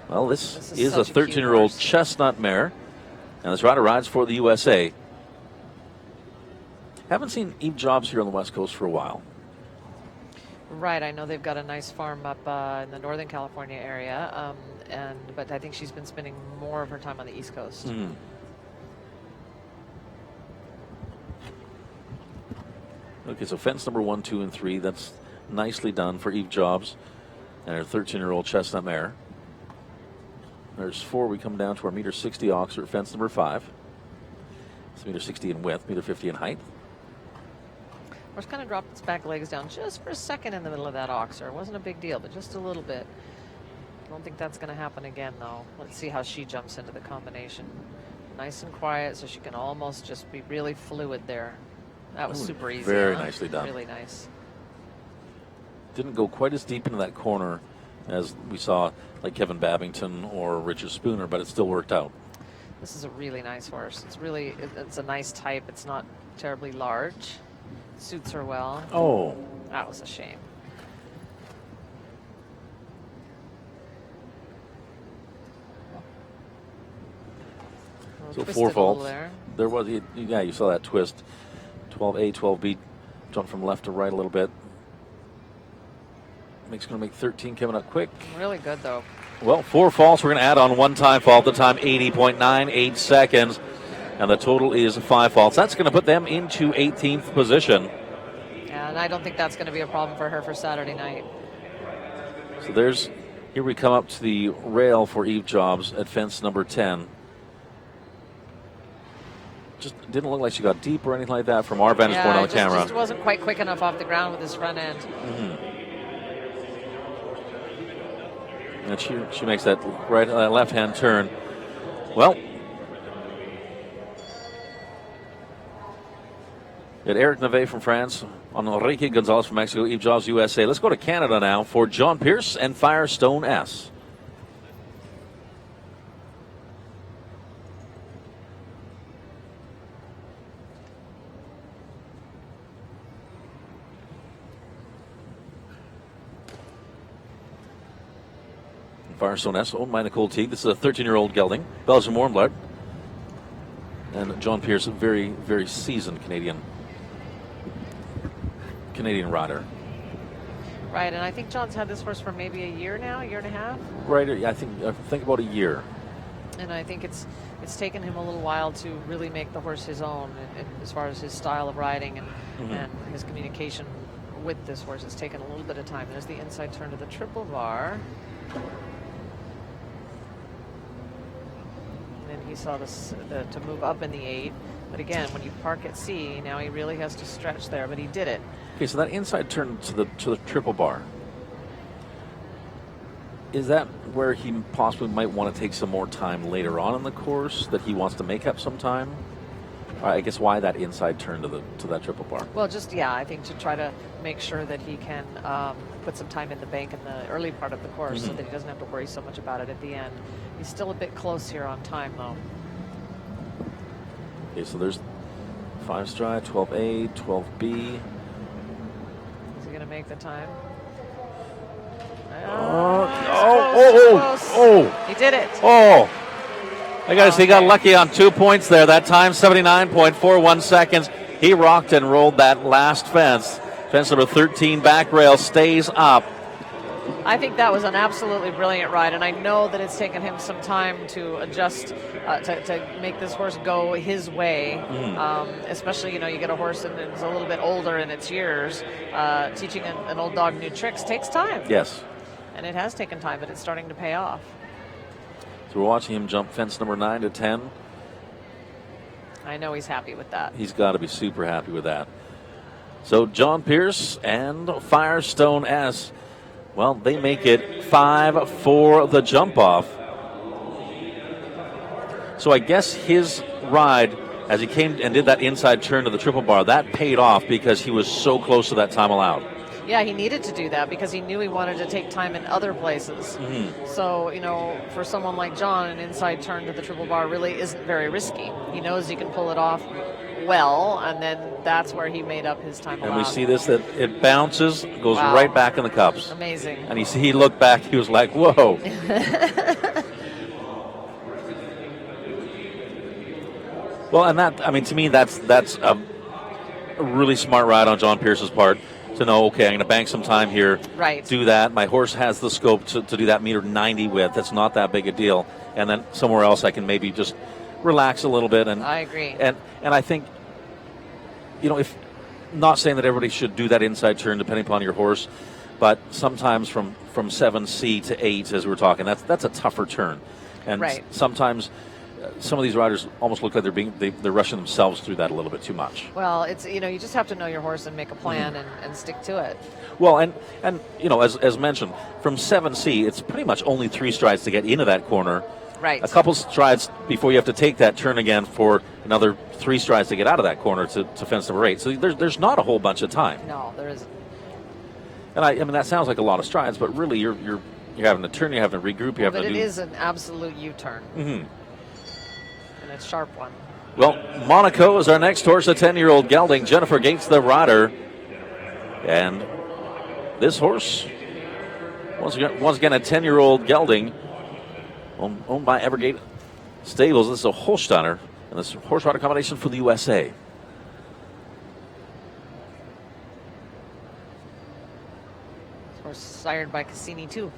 Well, this is a 13-year-old chestnut mare, and this rider rides for the USA. Haven't seen Eve Jobs here on the West Coast for a while. Right, I know they've got a nice farm up in the Northern California area, but I think she's been spending more of her time on the East Coast. Okay, so fence number 1, 2, and 3. That's nicely done for Eve Jobs and her 13-year-old chestnut mare. There's 4. We come down to our meter 60 oxer at fence number 5. It's meter 60 in width, meter 50 in height. Horse kind of dropped its back legs down just for a second in the middle of that oxer. It wasn't a big deal, but just a little bit. I don't think that's going to happen again, though. Let's see how she jumps into the combination. Nice and quiet, so she can almost just be really fluid there. That was super easy. Very nicely done. Really nice. Didn't go quite as deep into that corner as we saw like Kevin Babington or Richard Spooner, but it still worked out. This is a really nice horse. It's a nice type. It's not terribly large. Suits her well. Oh. That was a shame. So 4 faults. There was, yeah, you saw that twist. 12A, 12B, jump from left to right a little bit. Mick's going to make 13 coming up quick. Really good, though. Well, 4 faults. We're going to add on 1 time fault. The time 80.98 seconds. And the total is 5 faults. That's going to put them into 18th position. Yeah, and I don't think that's going to be a problem for her for Saturday night. So here we come up to the rail for Eve Jobs at fence number 10. Just didn't look like she got deep or anything like that from our vantage point on the camera. Just wasn't quite quick enough off the ground with his front end. And she makes that left-hand turn. Well, at Eric Navet from France, on Enrique Gonzalez from Mexico, Eve Jobs USA. Let's go to Canada now for John Pierce and Firestone S. Firestone S, owned by Nicole Teague. This is a 13-year-old gelding, Belgian warm blood. And John Pierce, a very, very seasoned Canadian rider. Right, and I think John's had this horse for maybe a year now, a year and a half. Right, I think about a year. And I think it's taken him a little while to really make the horse his own, and as far as his style of riding and his communication with this horse. It's taken a little bit of time. There's the inside turn to the triple bar. And then he saw to move up in the 8. But again, when you park at C, now he really has to stretch there, but he did it. Okay, so that inside turn to the triple bar, is that where he possibly might want to take some more time later on in the course, that he wants to make up some time? I guess why that inside turn to that triple bar? Well, I think to try to make sure that he can put some time in the bank in the early part of the course so that he doesn't have to worry so much about it at the end. He's still a bit close here on time, though. Okay, so there's 5 stride, 12A, 12B. Is he going to make the time? Oh! He did it. Oh! I got to say, he got lucky on 2 points there. That time, 79.41 seconds. He rocked and rolled that last fence. Fence number 13, back rail, stays up. I think that was an absolutely brilliant ride, and I know that it's taken him some time to adjust, to make this horse go his way. Especially, you get a horse and it's a little bit older in its years. Teaching an old dog new tricks takes time. Yes. And it has taken time, but it's starting to pay off. So we're watching him jump fence number 9 to 10. I know he's happy with that. He's got to be super happy with that. So John Pierce and Firestone S, well, they make it 5 for the jump off. So I guess his ride, as he came and did that inside turn to the triple bar, that paid off because he was so close to that time allowed. Yeah, he needed to do that because he knew he wanted to take time in other places. So, for someone like John, an inside turn to the triple bar really isn't very risky. He knows he can pull it off well, and then that's where he made up his time allowed. And we see this, that it bounces, goes right back in the cups. Amazing. And he looked back, he was like, whoa. Well, and to me, that's a really smart ride on John Pierce's part. To know, okay, I'm going to bank some time here, do that. My horse has the scope to do that meter 90 with. That's not that big a deal. And then somewhere else I can maybe just relax a little bit. And I agree. And I think, if not saying that everybody should do that inside turn depending upon your horse, but sometimes from 7C to 8, as we were talking, that's a tougher turn. And sometimes some of these riders almost look like they're rushing themselves through that a little bit too much. Well, it's you just have to know your horse and make a plan and stick to it. Well, and as mentioned, from 7C, it's pretty much only 3 strides to get into that corner. Right. A couple strides before you have to take that turn again for another 3 strides to get out of that corner to fence number 8. So there's not a whole bunch of time. No, there isn't. And I mean that sounds like a lot of strides, but really you're having to turn, you're having to regroup, you have to do. But it is an absolute U-turn. And a sharp one. Well, Monaco is our next horse, a 10-year-old gelding. Jennifer Gates, the rider. And this horse, once again a 10-year-old gelding, owned by Evergate Stables. This is a Holsteiner, and this is a horse rider combination for the USA. This horse sired by Cassini, too.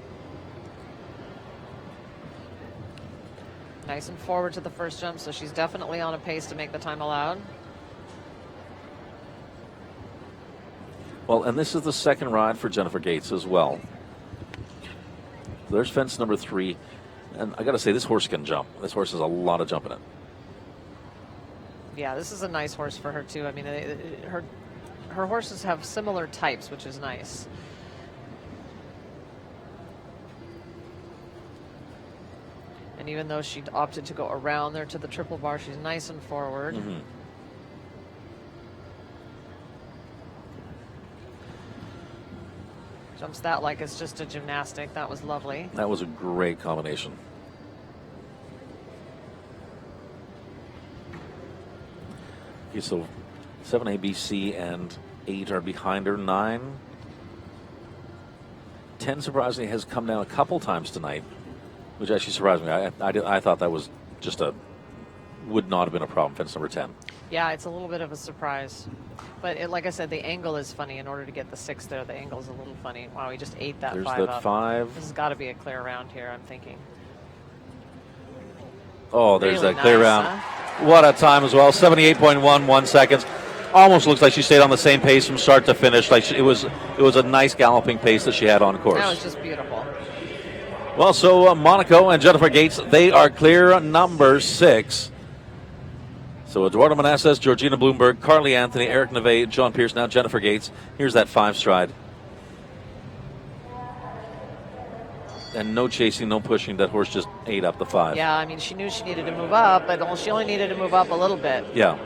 Nice and forward to the first jump, so she's definitely on a pace to make the time allowed. Well, and this is the second ride for Jennifer Gates as well. There's fence number 3. And I got to say, this horse can jump. This horse has a lot of jump in it. Yeah, this is a nice horse for her, too. I mean, her horses have similar types, which is nice. And even though she opted to go around there to the triple bar, she's nice and forward. Jumps that like it's just a gymnastic. That was lovely. That was a great combination. Okay, so 7A, B, C, and 8 are behind her. 9. 10, surprisingly, has come down a couple times tonight, which actually surprised me. I thought that was just would not have been a problem, fence number 10. Yeah, it's a little bit of a surprise. But like I said, the angle is funny. In order to get the 6 there, the angle is a little funny. Wow, he just ate that 5 up. There's that 5. This has got to be a clear round here, I'm thinking. Oh, there's really that clear nice, round. Huh? What a time as well, 78.11 seconds. Almost looks like she stayed on the same pace from start to finish. Like it was a nice galloping pace that she had on course. That was just beautiful. Well, so Monaco and Jennifer Gates, they are clear number 6. So Eduardo Manassas, Georgina Bloomberg, Carly Anthony, Eric Neve, John Pierce, now Jennifer Gates. Here's that 5 stride. And no chasing, no pushing. That horse just ate up the 5. Yeah, I mean, she knew she needed to move up, but she only needed to move up a little bit. Yeah.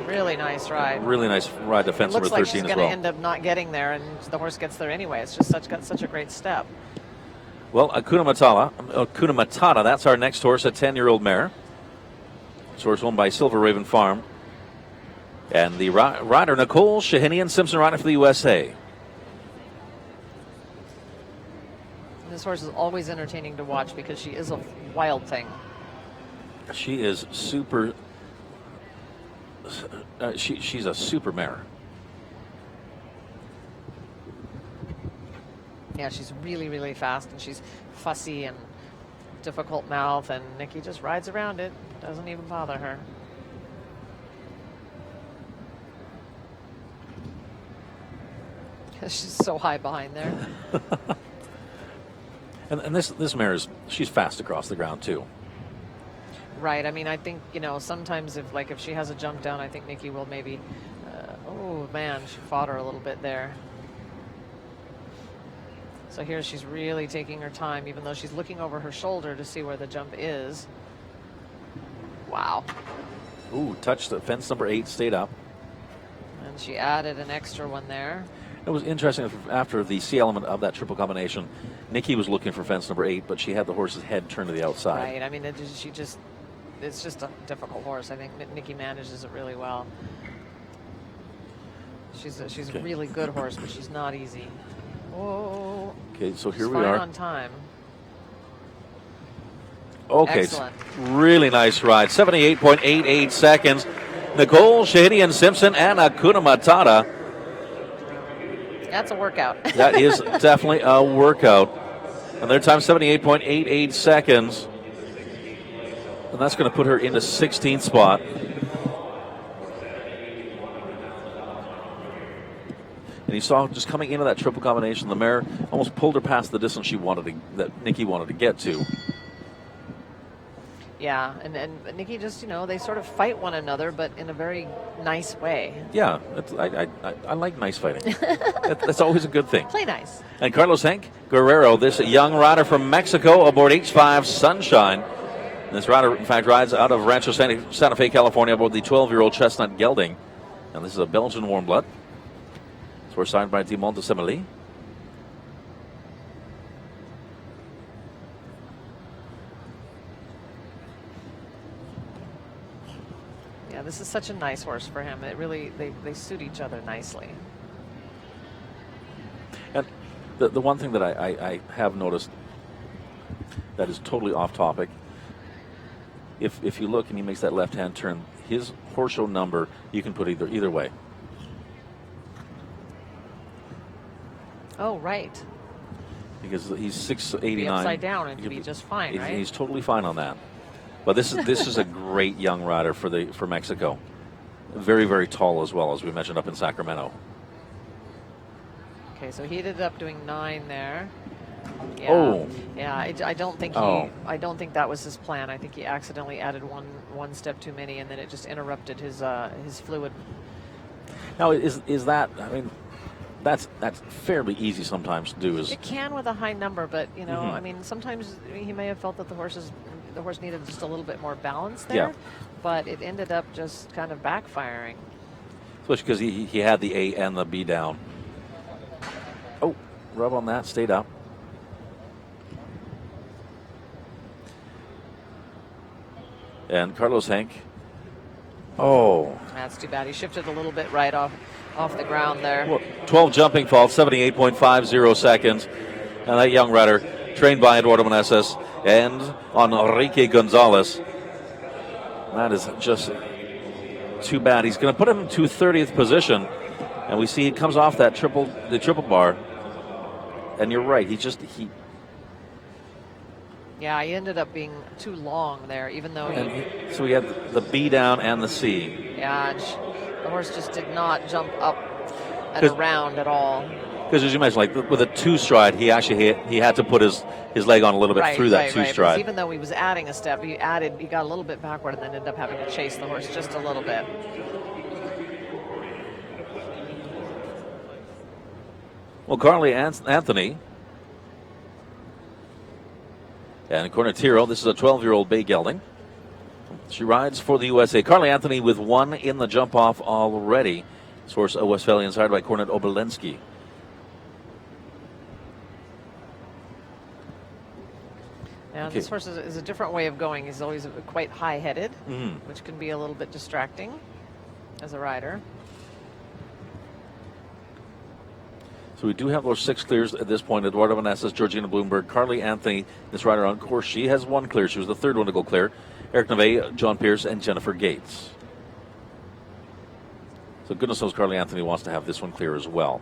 Really nice ride. Really nice ride to fence number 13 as well. Looks like she's going to end up not getting there, and the horse gets there anyway. It's just got such a great step. Well, Akuna Matata, that's our next horse, a 10-year-old mare. This horse owned by Silver Raven Farm. And the rider, Nicole Shahinian-Simpson, rider for the USA. This horse is always entertaining to watch because she is a wild thing. She is super. She's a super mare. Yeah, she's really, really fast, and she's fussy and difficult mouth, and Nikki just rides around it. Doesn't even bother her. She's so high behind there. and this mare she's fast across the ground too. Right. I mean, I think, sometimes if she has a jump down, I think Nikki will maybe. Oh man, she fought her a little bit there. So here she's really taking her time, even though she's looking over her shoulder to see where the jump is. Wow. Ooh, touched the fence number 8, stayed up. And she added an extra one there. It was interesting after the C element of that triple combination, Nikki was looking for fence number 8, but she had the horse's head turned to the outside. Right. I mean, it's just a difficult horse. I think Nikki manages it really well. She's a really good horse, but she's not easy. Oh. Okay, so here she's we are. on time. Okay, excellent. Really nice ride. 78.88 seconds. Nicole Shahinian-Simpson and Akuna Matata. That's a workout. That is definitely a workout. And their time 78.88 seconds. And that's going to put her in the 16th spot. And you saw just coming into that triple combination, the mare almost pulled her past the distance that Nikki wanted to get to. Yeah, and Nikki just, they sort of fight one another, but in a very nice way. Yeah, I like nice fighting. That's always a good thing. Play nice. And Carlos Hank Guerrero, this young rider from Mexico, aboard H5 Sunshine. This rider, in fact, rides out of Rancho Santa Fe, California, aboard the 12-year-old Chestnut Gelding. And this is a Belgian warm blood. It's horse signed by Dimon de Semely. Yeah, this is such a nice horse for him. It really, they suit each other nicely. And the one thing that I have noticed that is totally off topic, if you look and he makes that left-hand turn, his horse show number, you can put either way. Oh, right. Because he's 6'89". Be upside down and be just fine, right? He's totally fine on that. But this is a great young rider for Mexico. Very, very tall as well, as we mentioned up in Sacramento. Okay, so he ended up doing 9 there. Yeah. Oh. Yeah, I don't think I don't think that was his plan. I think he accidentally added one step too many, and then it just interrupted his fluid. Now, is that? I mean, that's fairly easy sometimes to do. It can with a high number, but I mean, sometimes he may have felt that the horse needed just a little bit more balance there. Yeah. But it ended up just kind of backfiring. Especially because he had the A and the B down. Oh, rub on that, stayed up. And Carlos Hank. Oh. That's too bad. He shifted a little bit right off the ground there. Well, 12 jumping faults, 78.50 seconds. And that young rider, trained by Eduardo Meneses and Enrique Gonzalez. That is just too bad. He's going to put him to 30th position. And we see he comes off the triple bar. And you're right, Yeah, he ended up being too long there, even though so we had the B down and the C. Yeah, the horse just did not jump up and around at all. Because as you mentioned, like with a 2-stride, he actually he had to put his leg on a little bit through that 2-stride. Even though he was adding a step, he got a little bit backward and then ended up having to chase the horse just a little bit. Well, Carly Anthony and Cornetiro, this is a 12-year-old bay gelding. She rides for the USA. Carly Anthony with 1 in the jump-off already. This horse, a Westphalian side by Cornet Obolensky. Now, this horse is a different way of going. He's always quite high-headed, which can be a little bit distracting as a rider. So we do have those 6 clears at this point. Eduardo Vanessas, Georgina Bloomberg, Carly Anthony, this rider on course. She has 1 clear. She was the 3rd one to go clear. Eric Neve, John Pierce, and Jennifer Gates. So goodness knows Carly Anthony wants to have this one clear as well.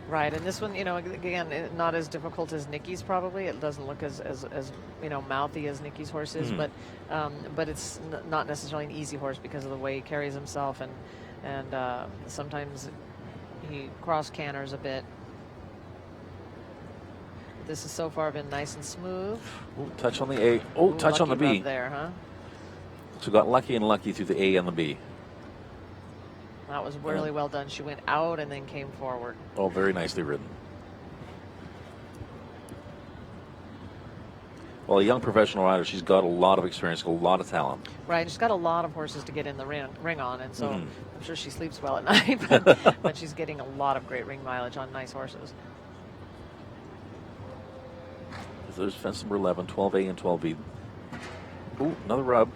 Right, and this one, again, not as difficult as Nikki's probably. It doesn't look as mouthy as Nikki's horse is, but it's not necessarily an easy horse because of the way he carries himself, and sometimes he cross canters a bit. This has so far been nice and smooth. Ooh, touch on the A. Oh, touch on the B. There, huh? So got lucky and lucky through the A and the B. That was really well done. She went out and then came forward. Oh, very nicely ridden. Well, a young professional rider, she's got a lot of experience, a lot of talent. Right, she's got a lot of horses to get in the ring on, and so I'm sure she sleeps well at night, but she's getting a lot of great ring mileage on nice horses. So there's fence number 11, 12A and 12B. Ooh, another rub.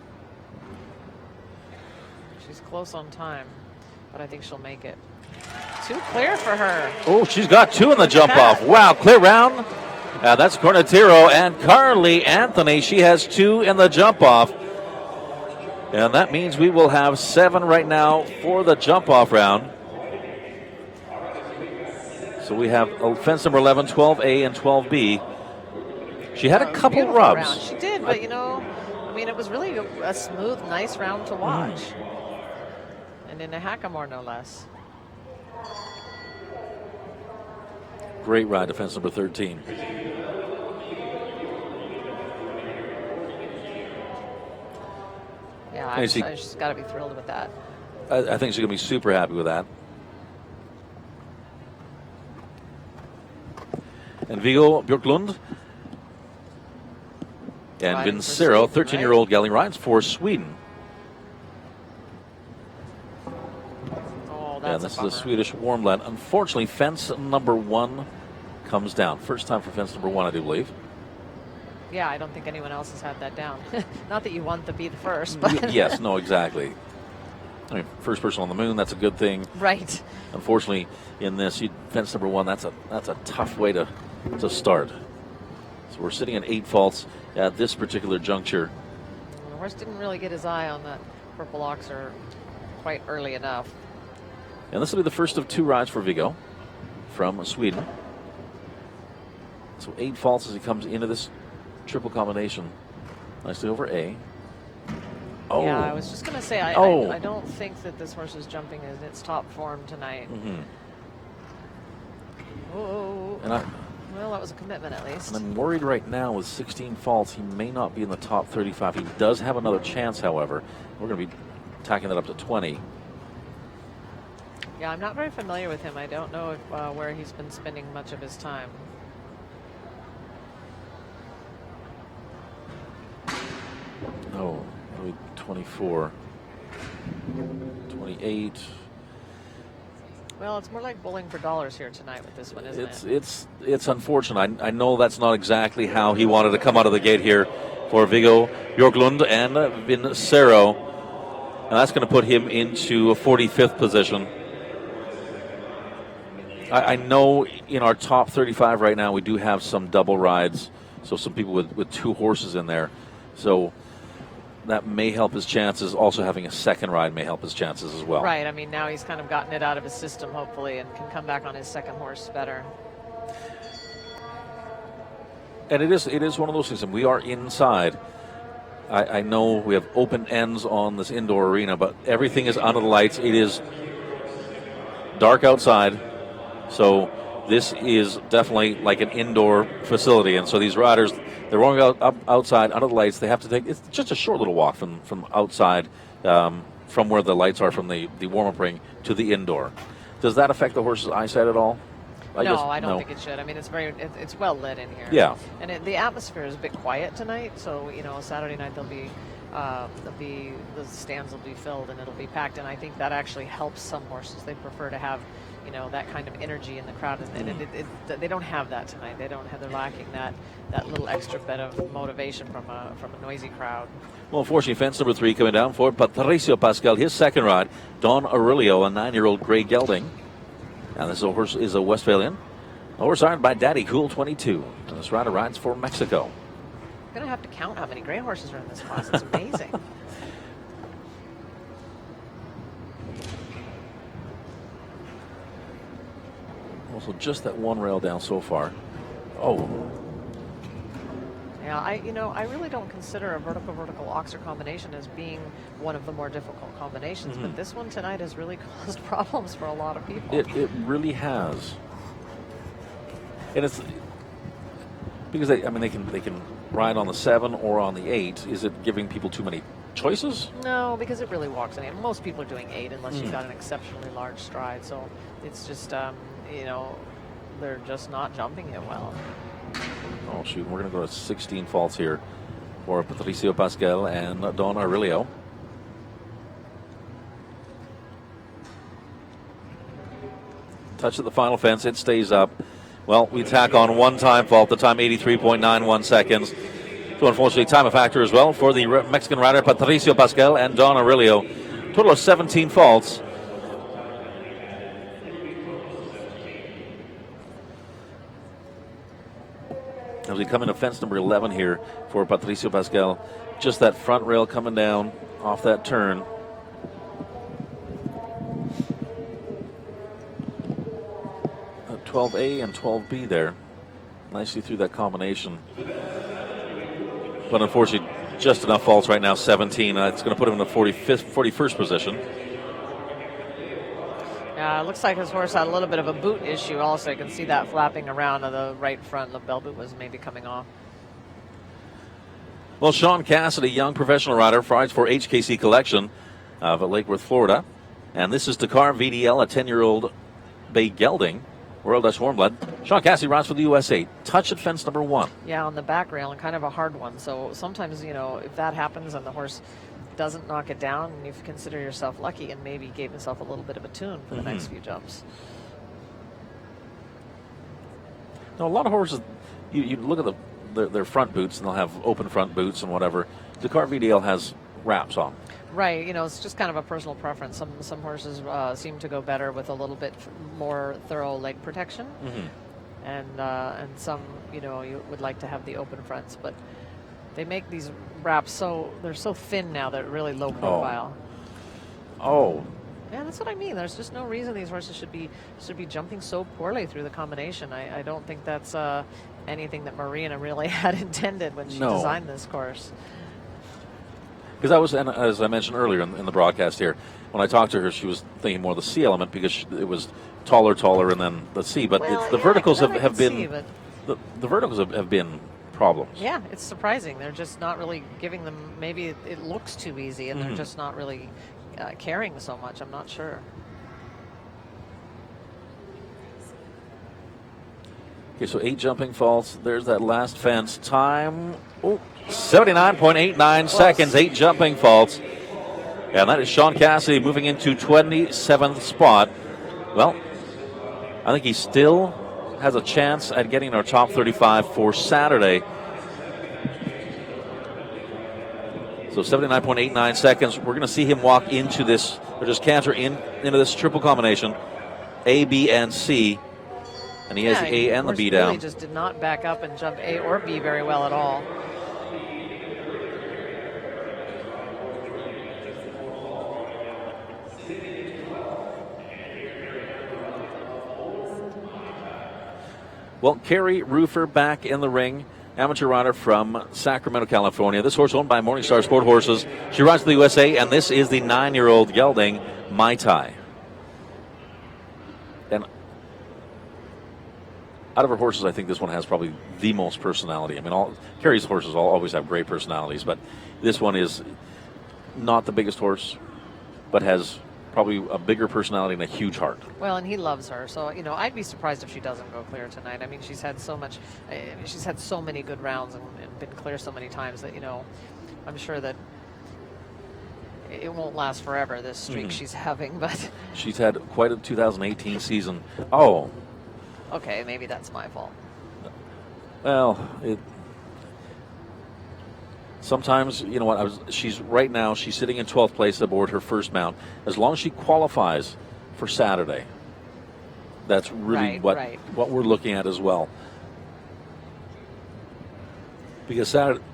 She's close on time, but I think she'll make it. 2 clear for her. Oh, she's got 2 in the jump off. Wow, clear round. That's Cornatiro and Carly Anthony. She has 2 in the jump off. And that means we will have 7 right now for the jump off round. So we have fence number 11, 12A and 12B. She had a couple rubs. Round. She did, but it was really a smooth, nice round to watch. And in a hackamore, no less. Great ride to fence number 13. Yeah, she's got to be thrilled with that. I think she's going to be super happy with that. And Viggo Björklund and Vincero, 13-year-old gelding, rides for Sweden. Oh, And this is a Swedish warm blend. Unfortunately, fence number 1 comes down. First time for fence number 1, I do believe. Yeah, I don't think anyone else has had that down. Not that you want to be the first, but yes, no, exactly. I mean, first person on the moon, that's a good thing. Right. Unfortunately, in this, fence number 1, that's a tough way to start. So we're sitting at 8 faults at this particular juncture. The horse didn't really get his eye on that purple oxer quite early enough. And this will be the first of 2 rides for Viggo from Sweden. So 8 faults as he comes into this triple combination. Nicely over A. Oh. Yeah, I was just going to say, I don't think that this horse is jumping in its top form tonight. Oh. Well, that was a commitment at least. And I'm worried right now with 16 faults, he may not be in the top 35. He does have another chance, however. We're going to be tacking that up to 20. Yeah, I'm not very familiar with him. I don't know where he's been spending much of his time. Oh, 24, 28. Well, it's more like bowling for dollars here tonight with this one, isn't it? It's unfortunate. I know that's not exactly how he wanted to come out of the gate here for Viggo Björklund and Vincero. And that's going to put him into a 45th position. I know in our top 35 right now we do have some double rides, so some people with 2 horses in there. So that may help his chances. Also having a second ride may help his chances as well. Right. I mean, now he's kind of gotten it out of his system, hopefully, and can come back on his second horse better. And it is one of those things. And we are inside. I know we have open ends on this indoor arena, but everything is under the lights. It is dark outside. So this is definitely like an indoor facility. And so these riders, they're rolling up outside under the lights. They have to take, it's just a short little walk from outside, from where the lights are from the warm-up ring to the indoor. Does that affect the horse's eyesight at all? I don't think it should. I mean, it's well lit in here. Yeah. And the atmosphere is a bit quiet tonight, so Saturday night there'll be the stands will be filled and it'll be packed. And I think that actually helps some horses. They prefer to have, that kind of energy in the crowd, and they don't have that tonight. They're lacking that little extra bit of motivation from a noisy crowd. Well, unfortunately, fence number 3 coming down for Patricio Pascal. His second ride, Don Aurelio, a 9-year-old gray gelding. And this horse is a Westphalian. A horse owned by Daddy Cool 22. And this rider rides for Mexico. I'm going to have to count how many gray horses are in this class. It's amazing. Also, just that one rail down so far. Oh. Yeah, I really don't consider a vertical oxer combination as being one of the more difficult combinations, but this one tonight has really caused problems for a lot of people. It really has. And it's because they can ride on the 7 or on the 8. Is it giving people too many choices? No, because it really walks in. Most people are doing 8 unless you've got an exceptionally large stride. So it's just, they're just not jumping it well. Oh, shoot. We're going to go to 16 faults here for Patricio Pascal and Don Aurelio. Touch at the final fence. It stays up. Well, we tack on one time fault. The time 83.91 seconds. So unfortunately, time a factor as well for the Mexican rider Patricio Pascal and Don Aurelio. Total of 17 faults. As we come into fence number 11 here for Patricio Pascal, just that front rail coming down off that turn. A 12A and 12B there. Nicely through that combination. But unfortunately, just enough faults right now, 17. It's going to put him in the 41st position. It looks like his horse had a little bit of a boot issue also. You can see that flapping around on the right front. The bell boot was maybe coming off. Well, Sean Cassidy, young professional rider, rides for HKC Collection of Lake Worth, Florida. And this is Dakar VDL, a 10-year-old bay gelding, Royal Dutch Warmblood. Sean Cassidy rides for the USA. Touch at fence number 1. Yeah, on the back rail, and kind of a hard one. So sometimes, if that happens and the horse doesn't knock it down, and you consider yourself lucky and maybe gave himself a little bit of a tune for the next few jumps. Now, a lot of horses, you look at their front boots, and they'll have open front boots and whatever. Dakar VDL has wraps on. Right, it's just kind of a personal preference. Some horses seem to go better with a little bit more thorough leg protection, and some, you would like to have the open fronts, but they make these wraps they're so thin now that really low profile. Oh. Yeah, that's what I mean. There's just no reason these horses should be jumping so poorly through the combination. I don't think that's anything that Marina really had intended when she designed this course. Because as I mentioned earlier in the broadcast here, when I talked to her, she was thinking more of the C element because it was taller, and then the C. But the verticals have been the verticals have been problems. Yeah, it's surprising. They're just not really giving them. Maybe it looks too easy, and they're just not really carrying so much. I'm not sure. Okay, so 8 jumping faults. There's that last fence. Time 79.89 seconds. 8 jumping faults, and that is Sean Cassidy moving into 27th spot. Well, I think he still has a chance at getting our top 35 for Saturday. So 79.89 seconds. We're going to see him walk into this, or just canter into this triple combination, A, B, and C. And he has the A and the B down. Really just did not back up and jump A or B very well at all. Well, Carrie Roofer back in the ring, amateur rider from Sacramento, California. This horse owned by Morningstar Sport Horses. She rides for the USA, and this is the 9-year-old gelding, Mai Tai. And out of her horses, I think this one has probably the most personality. I mean, Carrie's horses always have great personalities, but this one is not the biggest horse, but has probably a bigger personality and a huge heart. Well, and he loves her, so I'd be surprised if she doesn't go clear tonight. I mean, she's had so many good rounds and been clear so many times that I'm sure that it won't last forever, this streak she's having, but she's had quite a 2018 season. Oh, okay, maybe that's my fault. well, sometimes, you know what, she's sitting in 12th place aboard her first mount. As long as she qualifies for Saturday, that's really what we're looking at as well. Because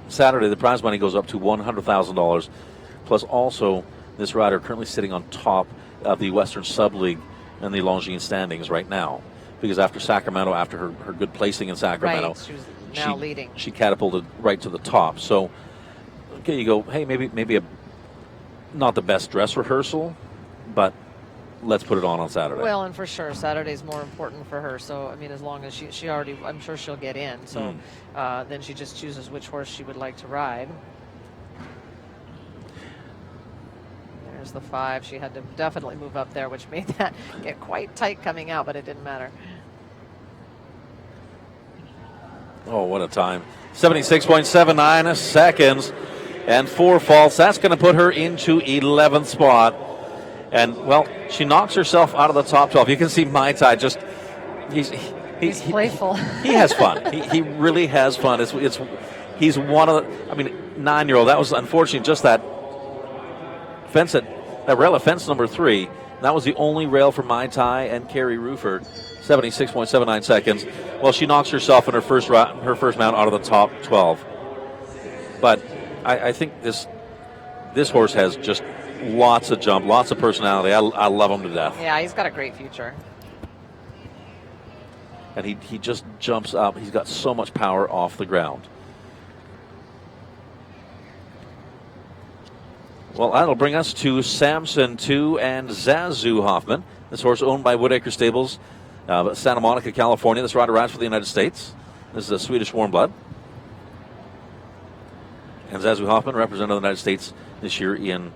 Saturday, the prize money goes up to $100,000. Plus, also, this rider currently sitting on top of the Western Sub-League and the Longines standings right now. Because after Sacramento, after her good placing in Sacramento, she was now leading. She catapulted right to the top. So, okay, you go, hey, maybe not the best dress rehearsal, but let's put it on Saturday. Well, and for sure, Saturday's more important for her. So, I mean, as long as she already, I'm sure she'll get in. So then she just chooses which horse she would like to ride. There's the 5. She had to definitely move up there, which made that get quite tight coming out, but it didn't matter. Oh, what a time. 76.79 seconds and 4 faults. That's going to put her into 11th spot. And, well, she knocks herself out of the top 12. You can see Mai Tai just, he's playful. He has fun. He really has fun. He's one of the, 9-year-old. That was unfortunately just that rail at fence number 3. That was the only rail for Mai Tai and Carrie Ruford. 76.79 seconds. Well, she knocks herself in her first mount out of the top 12. But I think this horse has just lots of jump, lots of personality. I love him to death. Yeah, he's got a great future. And he just jumps up. He's got so much power off the ground. Well, that'll bring us to Samson 2 and Zazu Hoffman. This horse owned by Woodacre Stables, Santa Monica, California. This rider rides for the United States. This is a Swedish warm blood. And Zazu Hoffman represented the United States this year in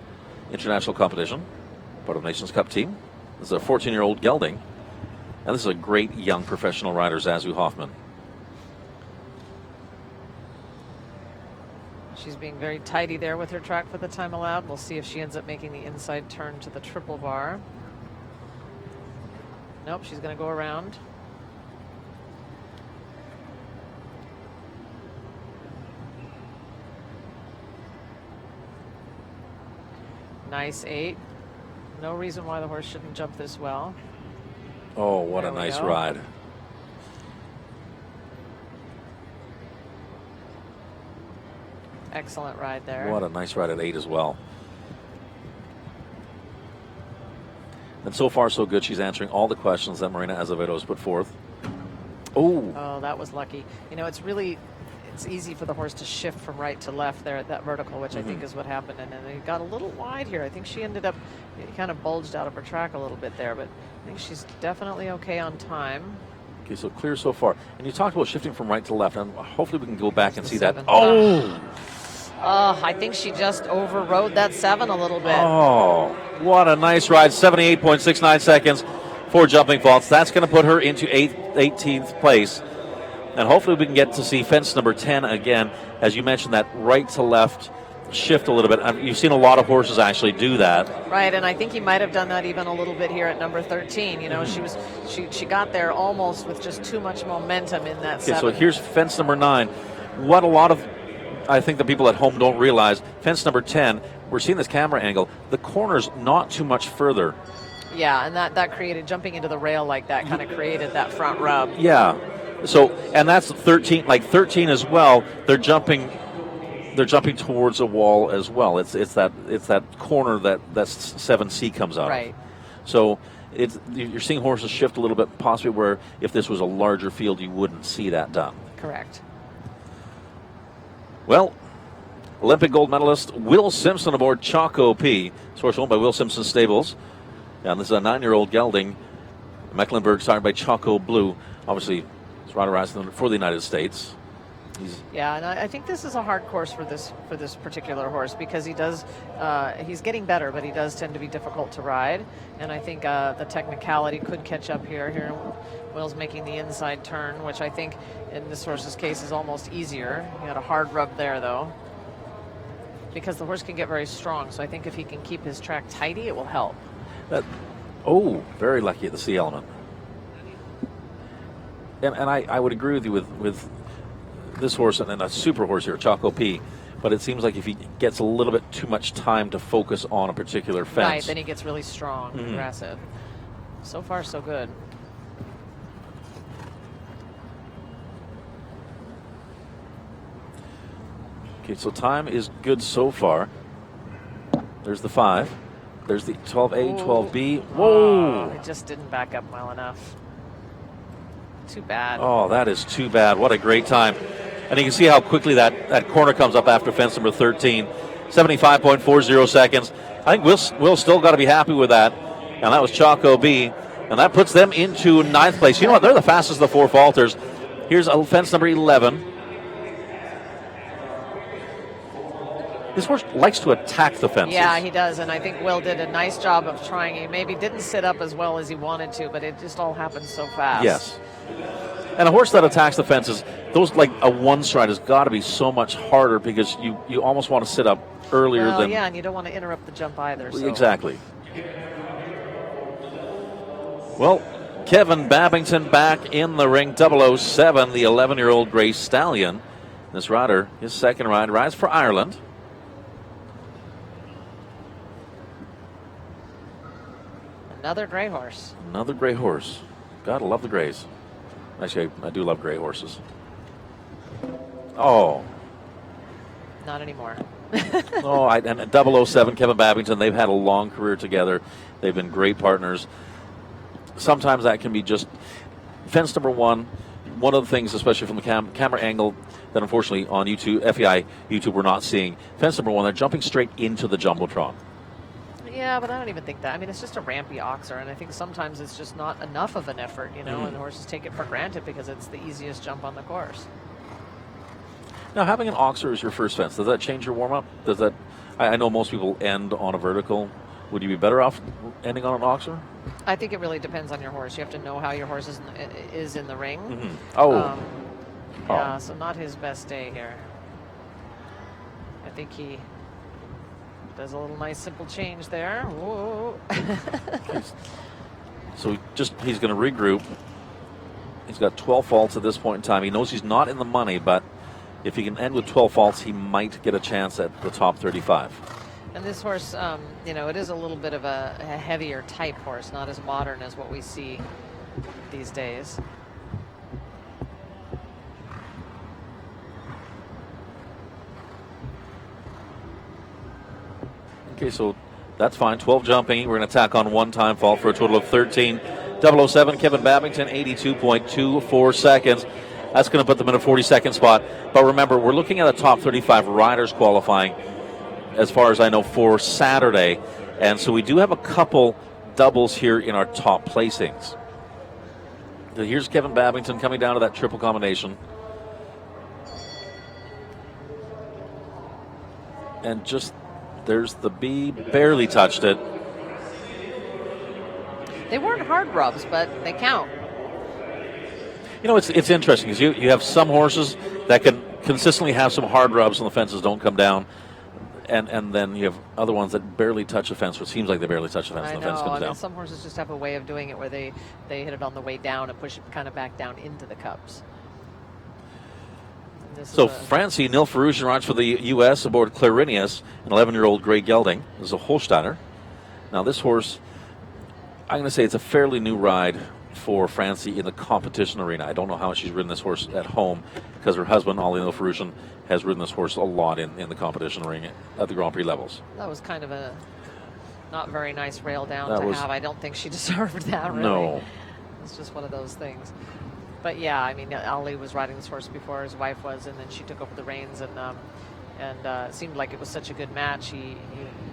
international competition, part of the Nations Cup team. This is a 14-year-old gelding, and this is a great young professional rider, Zazu Hoffman. She's being very tidy there with her track for the time allowed. We'll see if she ends up making the inside turn to the triple bar. Nope, she's going to go around. Nice 8. No reason why the horse shouldn't jump this well. Oh, what a nice ride. Excellent ride there. What a nice ride at 8 as well. And so far, so good. She's answering all the questions that Marina Azevedo has put forth. Oh, that was lucky. You know, it's easy for the horse to shift from right to left there at that vertical, which I think is what happened. And then it got a little wide here. I think she ended up, kind of bulged out of her track a little bit there, but I think she's definitely okay on time. Okay, so clear so far. And you talked about shifting from right to left, and hopefully we can go back and see 7. that. Oh! I think she just overrode that 7 a little bit. Oh, what a nice ride. 78.69 seconds, 4 jumping faults. That's going to put her into 18th place. And hopefully we can get to see fence number 10 again. As you mentioned, that right to left shift a little bit. You've seen a lot of horses actually do that. Right, and I think he might have done that even a little bit here at number 13. You know, she got there almost with just too much momentum in that 7. So here's fence number 9. What a lot of, I think, the people at home don't realize, fence number 10, we're seeing this camera angle. The corner's not too much further. Yeah, and that created, jumping into the rail like that kind of created that front rub. Yeah. So, and that's 13, like 13 as well. They're jumping towards a wall as well. It's that corner that 7C comes out. Right. Of. So you're seeing horses shift a little bit, possibly where if this was a larger field, you wouldn't see that done. Correct. Well, Olympic gold medalist Will Simpson aboard Choco P. This horse owned by Will Simpson Stables. And this is a 9-year-old gelding. Mecklenburg started by Choco Blue. Obviously, it's rider rising for the United States. Yeah, and I think this is a hard course for this particular horse because he's getting better, but he does tend to be difficult to ride. And I think the technicality could catch up here. Here, Will's making the inside turn, which I think in this horse's case is almost easier. He had a hard rub there, though. because the horse can get very strong. So I think if he can keep his track tidy, it will help. Very lucky at the C element. And I would agree with you with this horse and then a super horse here, Choco P. But it seems like if he gets a little bit too much time to focus on a particular fence. Right, then he gets really strong, aggressive. So far, so good. Okay, so time is good so far. There's the 5. There's the 12A, 12B. Whoa! It just didn't back up well enough. Too bad. Oh, that is too bad. What a great time. And you can see how quickly that corner comes up after fence number 13. 75.40 seconds. I think Will's still got to be happy with that. And that was Choco B. And that puts them into 9th place. You know what? They're the fastest of the 4 falters. Here's fence number 11. This horse likes to attack the fences. Yeah, he does, and I think Will did a nice job of trying. He maybe didn't sit up as well as he wanted to, but it just all happened so fast. Yes. And a horse that attacks the fences, those like a one stride has got to be so much harder because you almost want to sit up earlier than... yeah, and you don't want to interrupt the jump either. So. Exactly. Well, Kevin Babington back in the ring, 007, the 11-year-old Gray Stallion. This rider, his second ride, rides for Ireland. Another gray horse. Another gray horse. Gotta love the grays. Actually, I do love gray horses. Oh. Not anymore. And 007, Kevin Babington, they've had a long career together. They've been great partners. Sometimes that can be just fence number 1. One of the things, especially from the camera angle, that unfortunately on YouTube, FEI YouTube, we're not seeing. Fence number 1, they're jumping straight into the Jumbotron. Yeah, but I don't even think that. I mean, it's just a rampy oxer, and I think sometimes it's just not enough of an effort, and horses take it for granted because it's the easiest jump on the course. Now, having an oxer as your first fence, does that change your warm-up? Does that? I know most people end on a vertical. Would you be better off ending on an oxer? I think it really depends on your horse. You have to know how your horse is in the ring. Mm-hmm. So not his best day here. I think he does a little nice simple change there. Whoa. So he's going to regroup. He's got 12 faults at this point in time. He knows he's not in the money, but if he can end with 12 faults, he might get a chance at the top 35. And this horse, it is a little bit of a heavier type horse, not as modern as what we see these days. Okay, so that's fine. 12 jumping. We're going to tack on 1 time fault for a total of 13. 007, Kevin Babington, 82.24 seconds. That's going to put them in a 42nd spot. But remember, we're looking at a top 35 riders qualifying, as far as I know, for Saturday. And so we do have a couple doubles here in our top placings. So here's Kevin Babington coming down to that triple combination. And there's the B, barely touched it. They weren't hard rubs, but they count. It's interesting because you have some horses that can consistently have some hard rubs and the fences don't come down. And then you have other ones that barely touch the fence, or it seems like they barely touch the fence and the fence comes down. Some horses just have a way of doing it where they hit it on the way down and push it kind of back down into the cups. So Francie Nilfarouche rides for the U.S. aboard Clarinius, an 11-year-old Gray Gelding. This is a Holsteiner. Now this horse, I'm going to say it's a fairly new ride for Francie in the competition arena. I don't know how much she's ridden this horse at home because her husband, Ollie Nilfarouche, has ridden this horse a lot in the competition ring at the Grand Prix levels. That was kind of a not very nice rail down to have. I don't think she deserved that, really. No. It's just one of those things. But yeah, I mean, Ollie was riding this horse before his wife was, and then she took over the reins, and it seemed like it was such a good match. He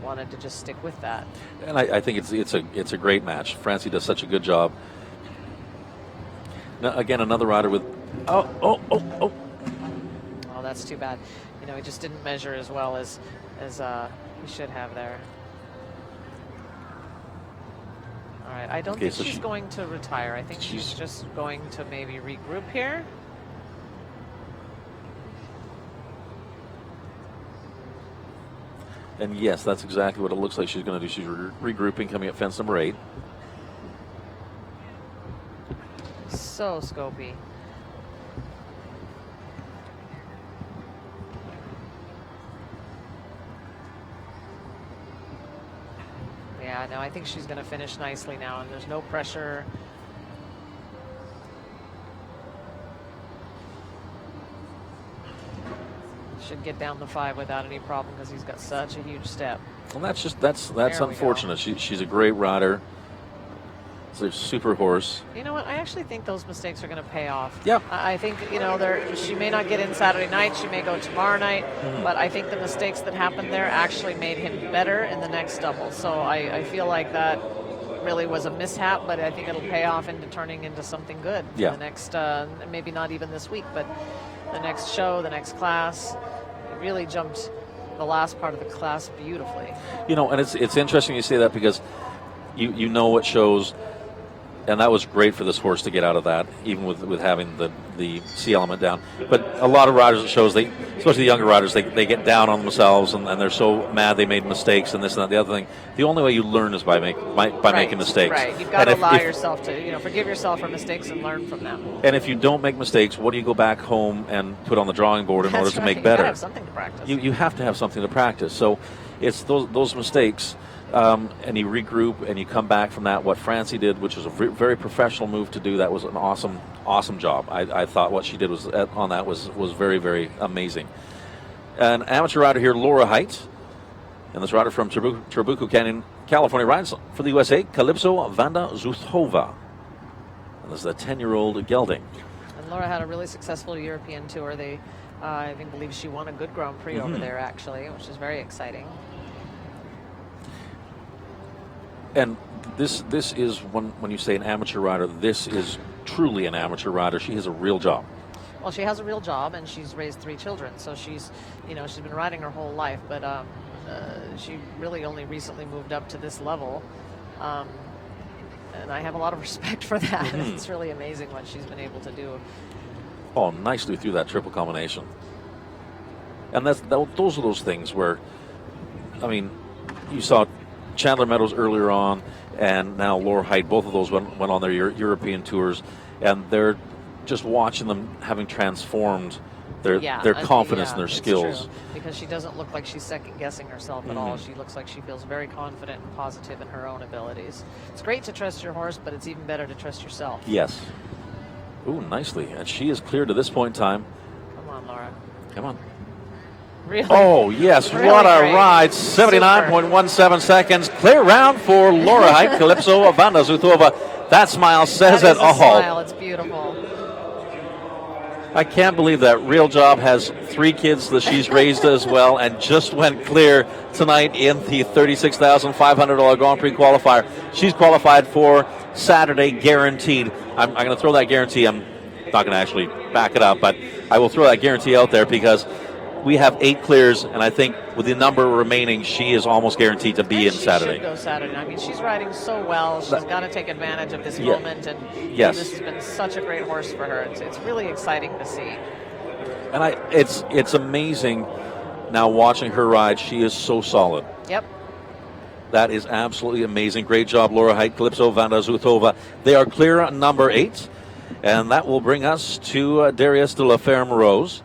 wanted to just stick with that. And I think it's a great match. Francie does such a good job. Now, again, another rider with oh, that's too bad. He just didn't measure as well as he should have there. All right, I don't think she's going to retire. I think she's just going to maybe regroup here. And yes, that's exactly what it looks like she's going to do. She's regrouping, coming at fence number 8. So scopy. Yeah, no, I think she's going to finish nicely now, and there's no pressure. Should get down the 5 without any problem because he's got such a huge step. Well, that's unfortunate. She's a great rider. It's a super horse. You know what? I actually think those mistakes are going to pay off. Yeah. I think, she may not get in Saturday night. She may go tomorrow night. But I think the mistakes that happened there actually made him better in the next double. So I feel like that really was a mishap, but I think it'll pay off into turning into something good. Yeah. The next, maybe not even this week, but the next show, the next class. It really jumped the last part of the class beautifully. And it's interesting you say that because you know what shows. And that was great for this horse to get out of that, even with having the C element down. But a lot of riders, it shows, especially the younger riders, they get down on themselves and they're so mad they made mistakes and this and that. The other thing, the only way you learn is by making mistakes. Right, you've got to allow yourself to, forgive yourself for mistakes and learn from them. And if you don't make mistakes, what do you go back home and put on the drawing board in order to make better? You have something to practice. You have to have something to practice. So it's those mistakes. And you regroup and you come back from that. What Francie did, which was a very professional move to do, that was an awesome job. I thought what she did was very, very amazing. An amateur rider here, Laura Height, and this rider from Trabuco Canyon, California, rides for the USA, Calypso Vanda Zutova. And this is a 10-year-old gelding. And Laura had a really successful European tour. I believe she won a good Grand Prix over there, actually, which is very exciting. And this is when you say an amateur rider, this is truly an amateur rider. She has a real job. Well, she has a real job, and she's raised 3 children, so she's been riding her whole life, but she really only recently moved up to this level, and I have a lot of respect for that. It's really amazing what she's been able to do. Oh, nicely through that triple combination. And those are those things where, you saw Chandler Meadows earlier on, and now Laura Height, both of those went on their European tours, and they're just watching them having transformed their confidence and their skills. True, because she doesn't look like she's second-guessing herself at all. She looks like she feels very confident and positive in her own abilities. It's great to trust your horse, but it's even better to trust yourself. Yes. Ooh, nicely. And she is clear to this point in time. Come on, Laura. Come on. Really? Oh, yes. Really what a great. ride. 79.17 seconds. Clear round for Laura Height, Calypso Vanda Zutova. That smile says it all. Smile. It's beautiful. I can't believe that Real Job has 3 kids that she's raised as well and just went clear tonight in the $36,500 Grand Prix qualifier. She's qualified for Saturday guaranteed. I'm going to throw that guarantee. I'm not going to actually back it up, but I will throw that guarantee out there because we have 8 clears, and I think with the number remaining, she is almost guaranteed to be in Saturday. She should go Saturday. She's riding so well. She's got to take advantage of this moment, and this has been such a great horse for her. It's really exciting to see. And it's amazing now watching her ride. She is so solid. Yep. That is absolutely amazing. Great job, Laura Height, Calypso Vanda Zutova. They are clear on number 8, and that will bring us to Darius de la Ferme Rose.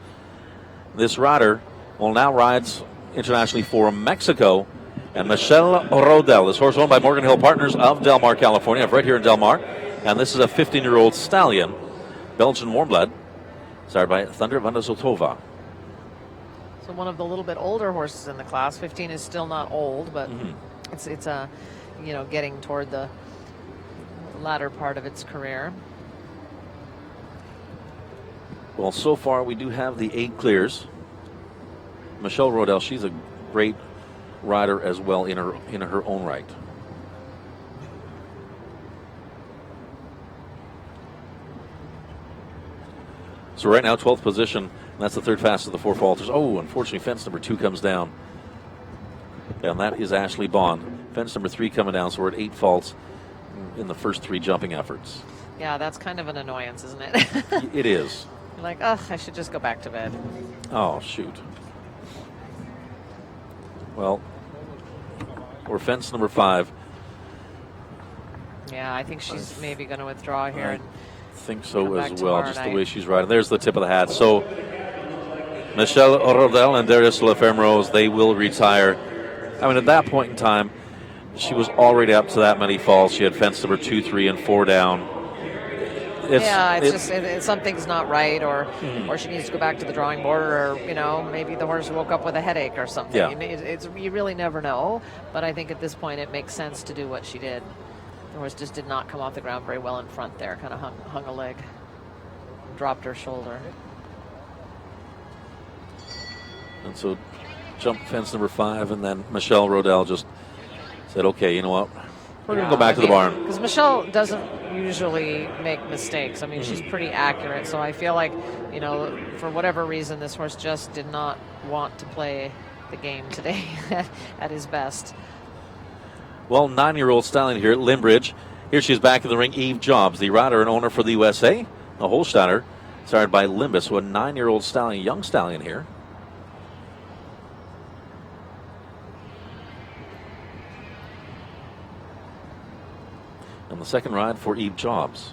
This rider now rides internationally for Mexico, and Michelle Rodel. This horse owned by Morgan Hill Partners of Del Mar, California, right here in Del Mar. And this is a 15-year-old stallion, Belgian warm blood, started by Thunder Vanda Zutova. So one of the little bit older horses in the class. 15 is still not old, but it's getting toward the latter part of its career. Well, so far we do have the 8 clears. Michelle Rodel, she's a great rider as well in her own right. So right now, 12th position, and that's the 3rd fastest of the 4 falters. Oh, unfortunately, fence number 2 comes down. And that is Ashley Bond. Fence number 3 coming down, so we're at 8 faults in the first 3 jumping efforts. Yeah, that's kind of an annoyance, isn't it? It is. Like, I should just go back to bed. Oh, shoot. Well, or fence number 5. Yeah, I think she's maybe going to withdraw here. I and think so come back as well, tomorrow just night. the way she's riding. There's the tip of the hat. So Michelle Rodel and Darius Lefebvre, they will retire. I mean, at that point in time, she was already up to that many falls. She had fence number 2, 3, and 4 down. Something's not right, or she needs to go back to the drawing board, or maybe the horse woke up with a headache or something. Yeah. You really never know. But I think at this point it makes sense to do what she did. The horse just did not come off the ground very well in front there. Kind of hung a leg, dropped her shoulder. And so jump fence number 5, and then Michelle Rodel just said, okay, you know what? We're going to go back to the barn. Because Michelle doesn't usually make mistakes. I mean, she's pretty accurate. So I feel like, for whatever reason, this horse just did not want to play the game today at his best. Well, 9-year-old stallion here at Limbridge. Here she's back in the ring, Eve Jobs, the rider and owner for the USA, a Holsteiner, started by Limbus, so a 9-year-old stallion, young stallion here. And the second ride for Eve Jobs.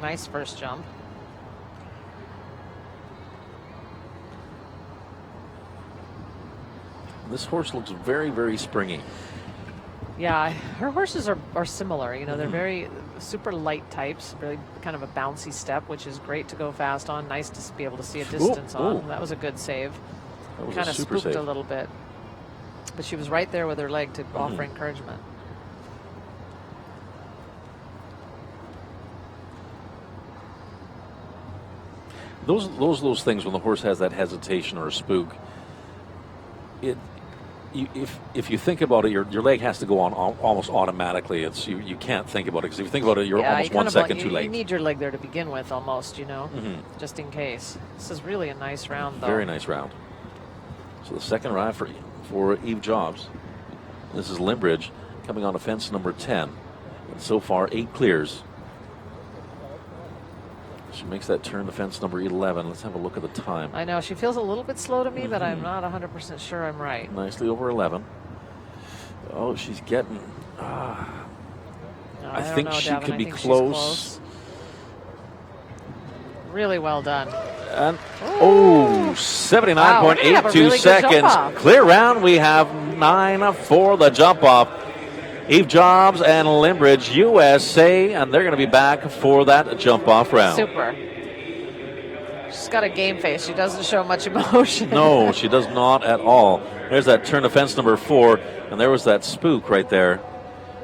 Nice first jump. This horse looks very, very springy. Yeah, her horses are similar. They're very super light types, really kind of a bouncy step, which is great to go fast on. Nice to be able to see a distance on. That was a good save. Kind of spooked save. a little bit. But she was right there with her leg to offer encouragement. Those things when the horse has that hesitation or a spook, if you think about it, your leg has to go on almost automatically. You can't think about it, because if you think about it, you're almost 1 second too late. You need your leg there to begin with, almost, just in case. This is really a nice round, though. Very nice round. So the second ride for Eve Jobs. This is Limbridge coming on to fence number 10. And so far, 8 clears. She makes that turn to fence number 11. Let's have a look at the time. I know. She feels a little bit slow to me, but I'm not 100% sure I'm right. Nicely over 11. Oh, she's getting... No, I think don't know, she Devin. could I be think she's close. Really well done. And 79.82 really seconds. Clear round. We have 9 for the jump off. Eve Jobs and Limbridge, USA, and they're going to be back for that jump off round. Super. She's got a game face. She doesn't show much emotion. No, she does not at all. There's that turn to fence number 4, and there was that spook right there.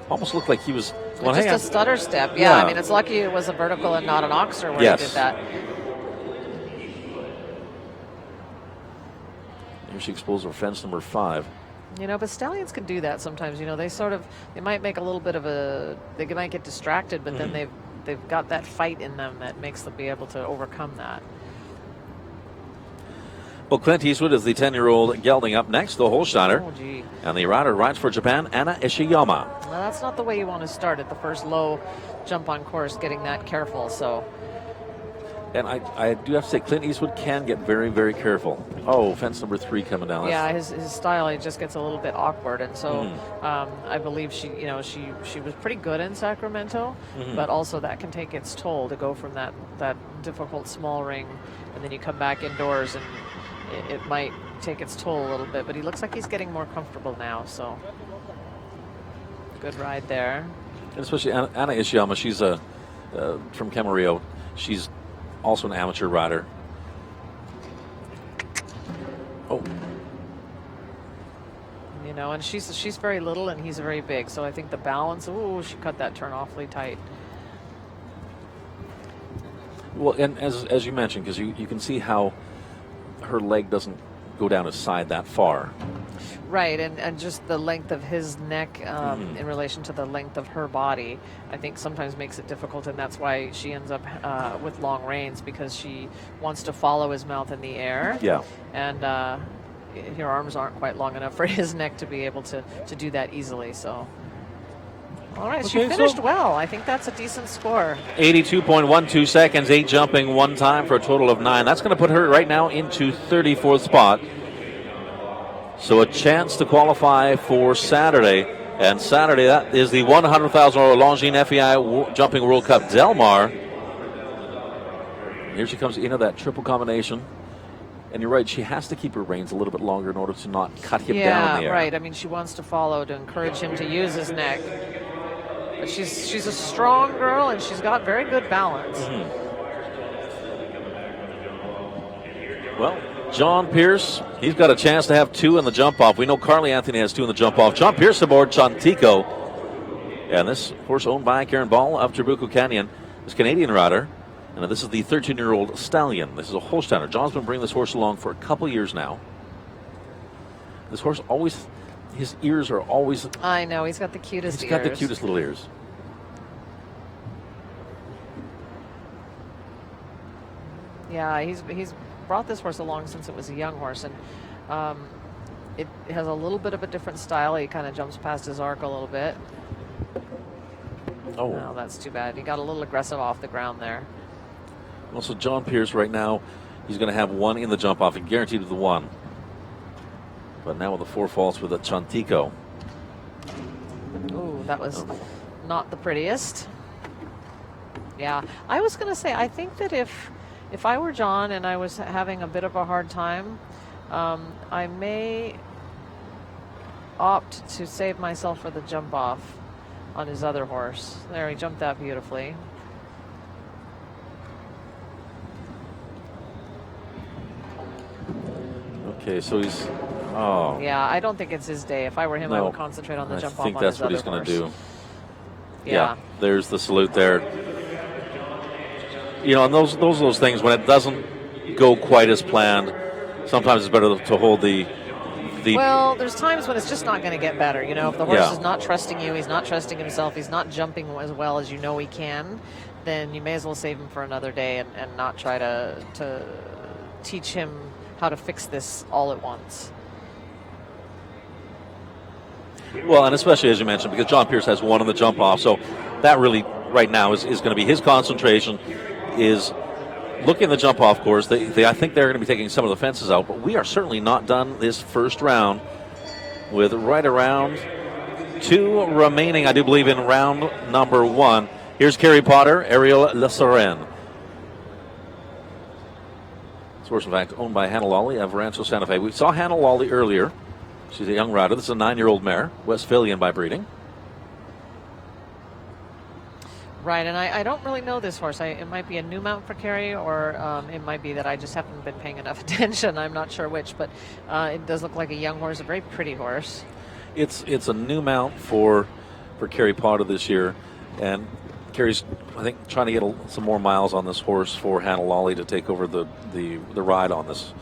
Almost looked like he was going, just a stutter step. Yeah, I mean, it's lucky it was a vertical and not an oxer where he did that. Here she exposed her fence number 5. But stallions can do that sometimes. They might make a little bit of they might get distracted, but then they've got that fight in them that makes them be able to overcome that. Well, Clint Eastwood is the 10-year-old gelding up next, the Holsteiner. Oh, gee. And the rider rides for Japan, Anna Ishiyama. Well, that's not the way you want to start at the first low jump on course, getting that careful. So. And I do have to say, Clint Eastwood can get very, very careful. Oh, fence number 3 coming down. Yeah, his style, it just gets a little bit awkward, and so I believe she was pretty good in Sacramento, but also that can take its toll to go from that difficult small ring, and then you come back indoors, and it might take its toll a little bit. But he looks like he's getting more comfortable now, so good ride there. And especially Anna Ishiyama, she's from Camarillo. She's also an amateur rider. Oh. And she's very little and he's very big, so I think the balance, she cut that turn awfully tight. Well, and as you mentioned, because you can see how her leg doesn't go down his side that far. Right, and just the length of his neck in relation to the length of her body, I think sometimes makes it difficult, and that's why she ends up with long reins, because she wants to follow his mouth in the air. Yeah. And her arms aren't quite long enough for his neck to be able to do that easily. So, all right, she finished well. I think that's a decent score. 82.12 seconds, 8 jumping, 1 time for a total of 9. That's going to put her right now into 34th spot. So a chance to qualify for Saturday. And Saturday, that is the $100,000 Longines FEI Jumping World Cup Del Mar. Here she comes into that triple combination. And you're right, she has to keep her reins a little bit longer in order to not cut him down in the air. Yeah, right. I mean, she wants to follow to encourage him to use his neck. But she's a strong girl, and she's got very good balance. Well, John Pierce, he's got a chance to have 2 in the jump off. We know Carly Anthony has 2 in the jump off. John Pierce aboard Chantico. And this horse owned by Karen Ball of Trabuco Canyon, this Canadian rider. And this is the 13-year-old Stallion. This is a Holsteiner. John's been bringing this horse along for a couple years now. This horse always, his ears are always... I know, he's got the cutest ears. He's got the cutest little ears. Yeah, he's brought this horse along since it was a young horse, and it has a little bit of a different style. He kind of jumps past his arc a little bit. Oh. No, that's too bad. He got a little aggressive off the ground there. Well, so John Pierce right now, he's going to have 1 in the jump off and guaranteed with the 1. But now with the 4 faults with a Chantico. Ooh, that was not the prettiest. Yeah, I was going to say, I think that if I were John and I was having a bit of a hard time, I may opt to save myself for the jump off on his other horse. There, he jumped that beautifully. Okay, so he's... Oh. Yeah, I don't think it's his day. If I were him, I would concentrate on the jump off on his other horse. I think that's what he's going to do. Yeah. There's the salute there. You know, and those things, when it doesn't go quite as planned, sometimes it's better to hold the... Well, there's times when it's just not going to get better. You know, if the horse is not trusting you, he's not trusting himself, he's not jumping as well as you know he can, then you may as well save him for another day and not try to teach him how to fix this all at once. Well, and especially as you mentioned, because John Pierce has 1 on the jump off, so that really right now is going to be his concentration, is looking at the jump off course. I think they're going to be taking some of the fences out, but we are certainly not done this first round with right around 2 remaining, I do believe, in round number 1. Here's Carrie Potter, Ariel Lesaren. This horse, in fact, owned by Hannah Lawley of Rancho Santa Fe. We saw Hannah Lawley earlier. She's a young rider. This is a 9-year-old mare, Westphalian by breeding. Right, and I don't really know this horse. It might be a new mount for Carrie, or it might be that I just haven't been paying enough attention. I'm not sure which, but it does look like a young horse, a very pretty horse. It's a new mount for Carrie Potter this year, and Carrie's, I think, trying to get some more miles on this horse for Hannah Lawley to take over the ride on this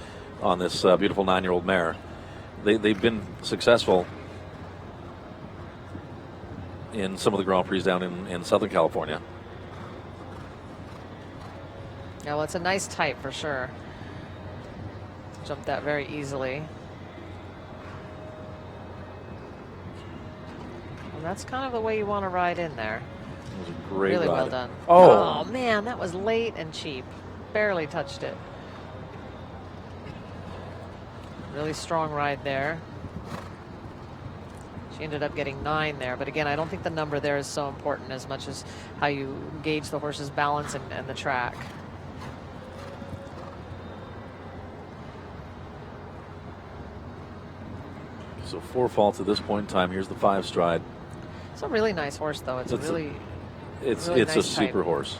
beautiful 9-year-old mare. They've been successful in some of the Grand Prix down in Southern California. Yeah, well, it's a nice type for sure. Jumped that very easily. And that's kind of the way you want to ride in there. It was a great really ride. Well done. Oh, man, that was late and cheap. Barely touched it. Really strong ride there. She ended up getting 9 there, but again, I don't think the number there is so important as much as how you gauge the horse's balance and the track. So 4 faults at this point in time. Here's the 5 stride. It's a really nice horse, though. It's really nice a super horse.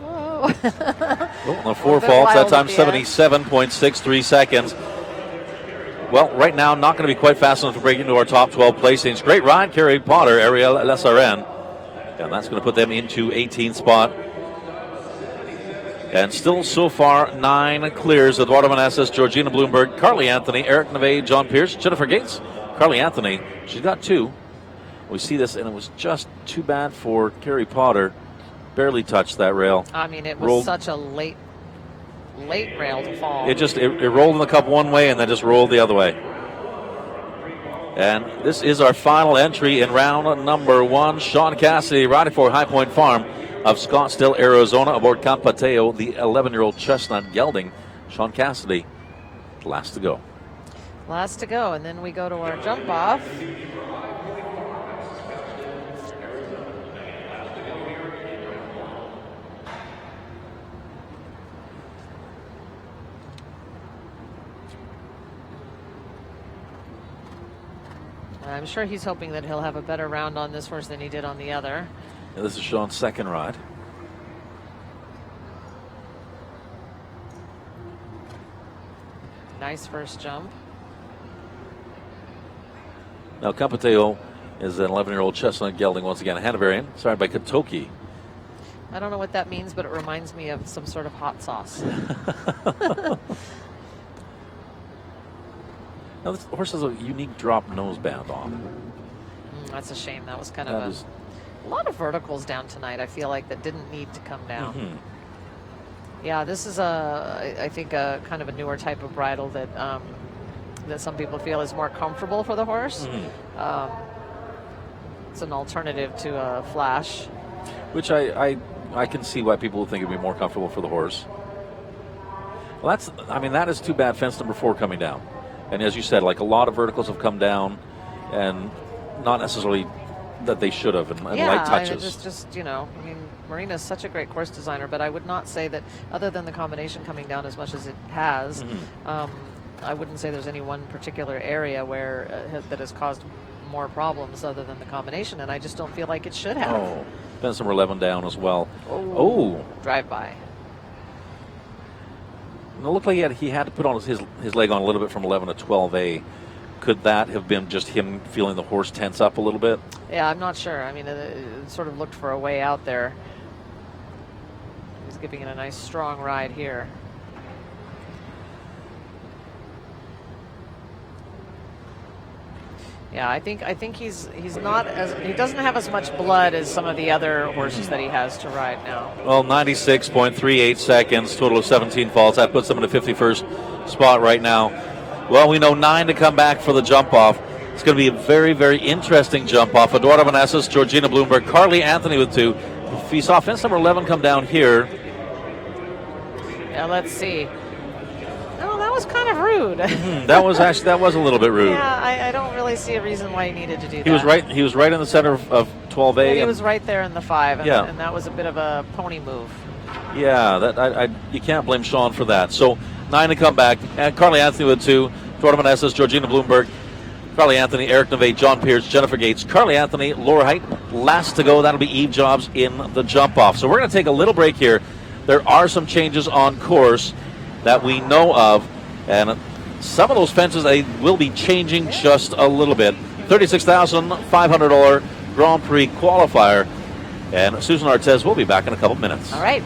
Whoa. The 4 faults, that time 77.63 seconds. Well, right now, not going to be quite fast enough to break into our top 12 placings. Great ride, Carrie Potter, Ariel Lesaren. And that's going to put them into 18th spot. And still so far, 9 clears. Eduardo Meneses, Georgina Bloomberg, Carly Anthony, Eric Neve, John Pierce, Jennifer Gates. Carly Anthony, she's got 2. We see this, and it was just too bad for Carrie Potter. Barely touched that rail. I mean, it was such a late rail to fall. It rolled in the cup one way and then just rolled the other way. And this is our final entry in round number 1. Sean Cassidy riding for High Point Farm of Scottsdale, Arizona, aboard Campateo, the 11-year-old chestnut gelding. Sean Cassidy Last to go. Last to go, and then we go to our jump off. I'm sure he's hoping that he'll have a better round on this horse than he did on the other. And this is Sean's second ride. Nice first jump. Now, Campateo is an 11-year-old chestnut gelding once again. Hanoverian, started by Katoki. I don't know what that means, but it reminds me of some sort of hot sauce. Now, this horse has a unique drop noseband on. That's a shame. That was kind of a lot of verticals down tonight, I feel like, that didn't need to come down. Mm-hmm. Yeah, this is I think a kind of a newer type of bridle that that some people feel is more comfortable for the horse. Mm-hmm. It's an alternative to a flash. Which I can see why people would think it'd be more comfortable for the horse. Well, that is too bad. Fence number 4 coming down. And as you said, like a lot of verticals have come down, and not necessarily that they should have, and light touches. Just Marina's such a great course designer, but I would not say that, other than the combination coming down as much as it has, I wouldn't say there's any one particular area that has caused more problems other than the combination, and I just don't feel like it should have. Oh, fence number 11 down as well. Oh. Drive by. It looked like he had to put on his leg on a little bit from 11 to 12A. Could that have been just him feeling the horse tense up a little bit? Yeah, I'm not sure. I mean, it sort of looked for a way out there. He's giving it a nice strong ride here. Yeah, I think he's not he doesn't have as much blood as some of the other horses that he has to ride now. Well, 96.38 seconds, total of 17 faults. That puts him in the 51st spot right now. Well, we know 9 to come back for the jump off. It's going to be a very, very interesting jump off. Eduardo Manassas, Georgina Bloomberg, Carly Anthony with 2. If you saw fence number 11 come down here. Yeah, let's see. Oh, that was kind of rude. That was a little bit rude. Yeah, I don't really see a reason why he needed to do that. He was right in the center of 12A. Yeah, he was right there in the 5, and that was a bit of a pony move. Yeah, you can't blame Sean for that. So 9 to come back, and Carly Anthony with 2. Eduardo Manassas, Georgina Bloomberg, Carly Anthony, Eric Neve, John Pierce, Jennifer Gates, Carly Anthony, Laura Height. Last to go. That'll be Eve Jobs in the jump off. So we're going to take a little break here. There are some changes on course that we know of, and some of those fences they will be changing just a little bit. $36,500 Grand Prix qualifier, and Susan Artez will be back in a couple minutes. All right.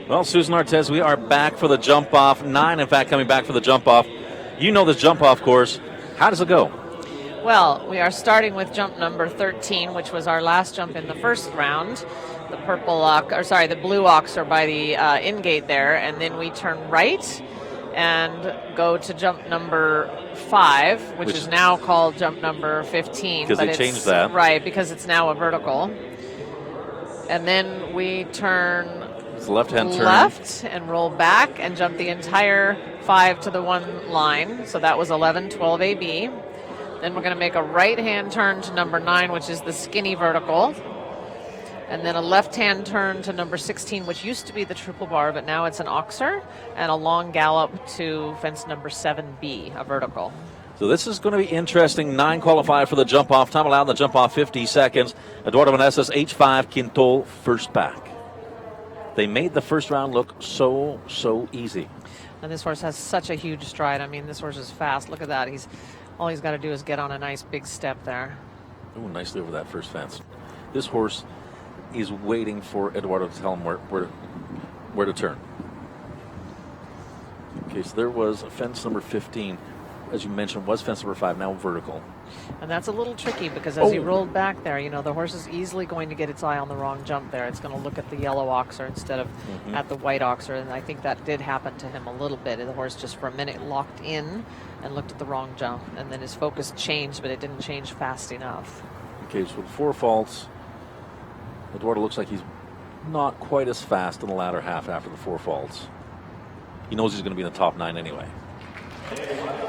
Well, Susan Artez, we are back for the jump off. 9, in fact, coming back for the jump off. You know this jump off course. How does it go? Well, we are starting with jump number 13, which was our last jump in the first round. The the blue oxer by the in-gate there, and then we turn right and go to jump number 5, which is now called jump number 15. Because they changed that. Right, because it's now a vertical. And then we turn left-hand turn. Left and roll back and jump the entire 5 to the 1 line. So that was 11, 12 AB. Then we're going to make a right-hand turn to number 9, which is the skinny vertical. And then a left-hand turn to number 16, which used to be the triple bar, but now it's an oxer. And a long gallop to fence number 7B, a vertical. So this is going to be interesting. 9 qualified for the jump off. Time allowed the jump off 50 seconds. Eduardo Meneses, H5, Quintol, first back. They made the first round look so easy. And this horse has such a huge stride. I mean, this horse is fast. Look at that. All he's got to do is get on a nice big step there. Ooh, nicely over that first fence. This horse is waiting for Eduardo to tell him where to turn. Okay, so there was fence number 15. As you mentioned, was fence number 5, now vertical. And that's a little tricky because as he rolled back there, the horse is easily going to get its eye on the wrong jump there. It's going to look at the yellow oxer instead of at the white oxer, and I think that did happen to him a little bit. The horse just for a minute locked in and looked at the wrong jump, and then his focus changed, but it didn't change fast enough. Okay, so with 4 faults, Eduardo looks like he's not quite as fast in the latter half after the 4 faults. He knows he's going to be in the top 9 anyway.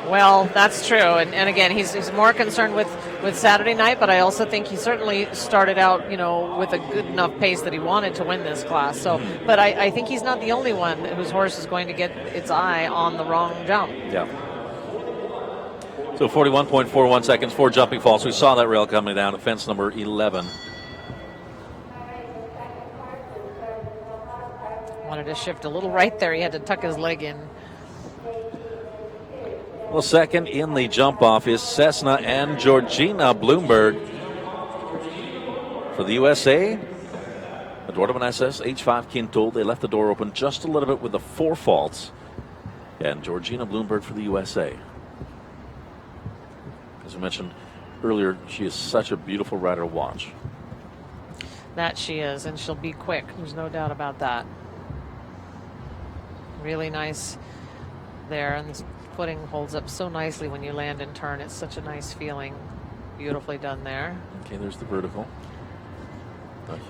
Well, that's true. And again, he's more concerned with Saturday night, but I also think he certainly started out, with a good enough pace that he wanted to win this class. So, but I think he's not the only one whose horse is going to get its eye on the wrong jump. Yeah. So 41.41 seconds, 4 jumping faults. We saw that rail coming down at fence number 11. Wanted to shift a little right there. He had to tuck his leg in. Well, second in the jump off is Cessna and Georgina Bloomberg. For the USA, Eduardo Meneses, H5 Quintol. They left the door open just a little bit with the 4 faults. And Georgina Bloomberg for the USA. As I mentioned earlier, she is such a beautiful rider to watch. That she is, and she'll be quick. There's no doubt about that. Really nice there, and the footing holds up so nicely when you land and turn. It's such a nice feeling. Beautifully done there. Okay, there's the vertical.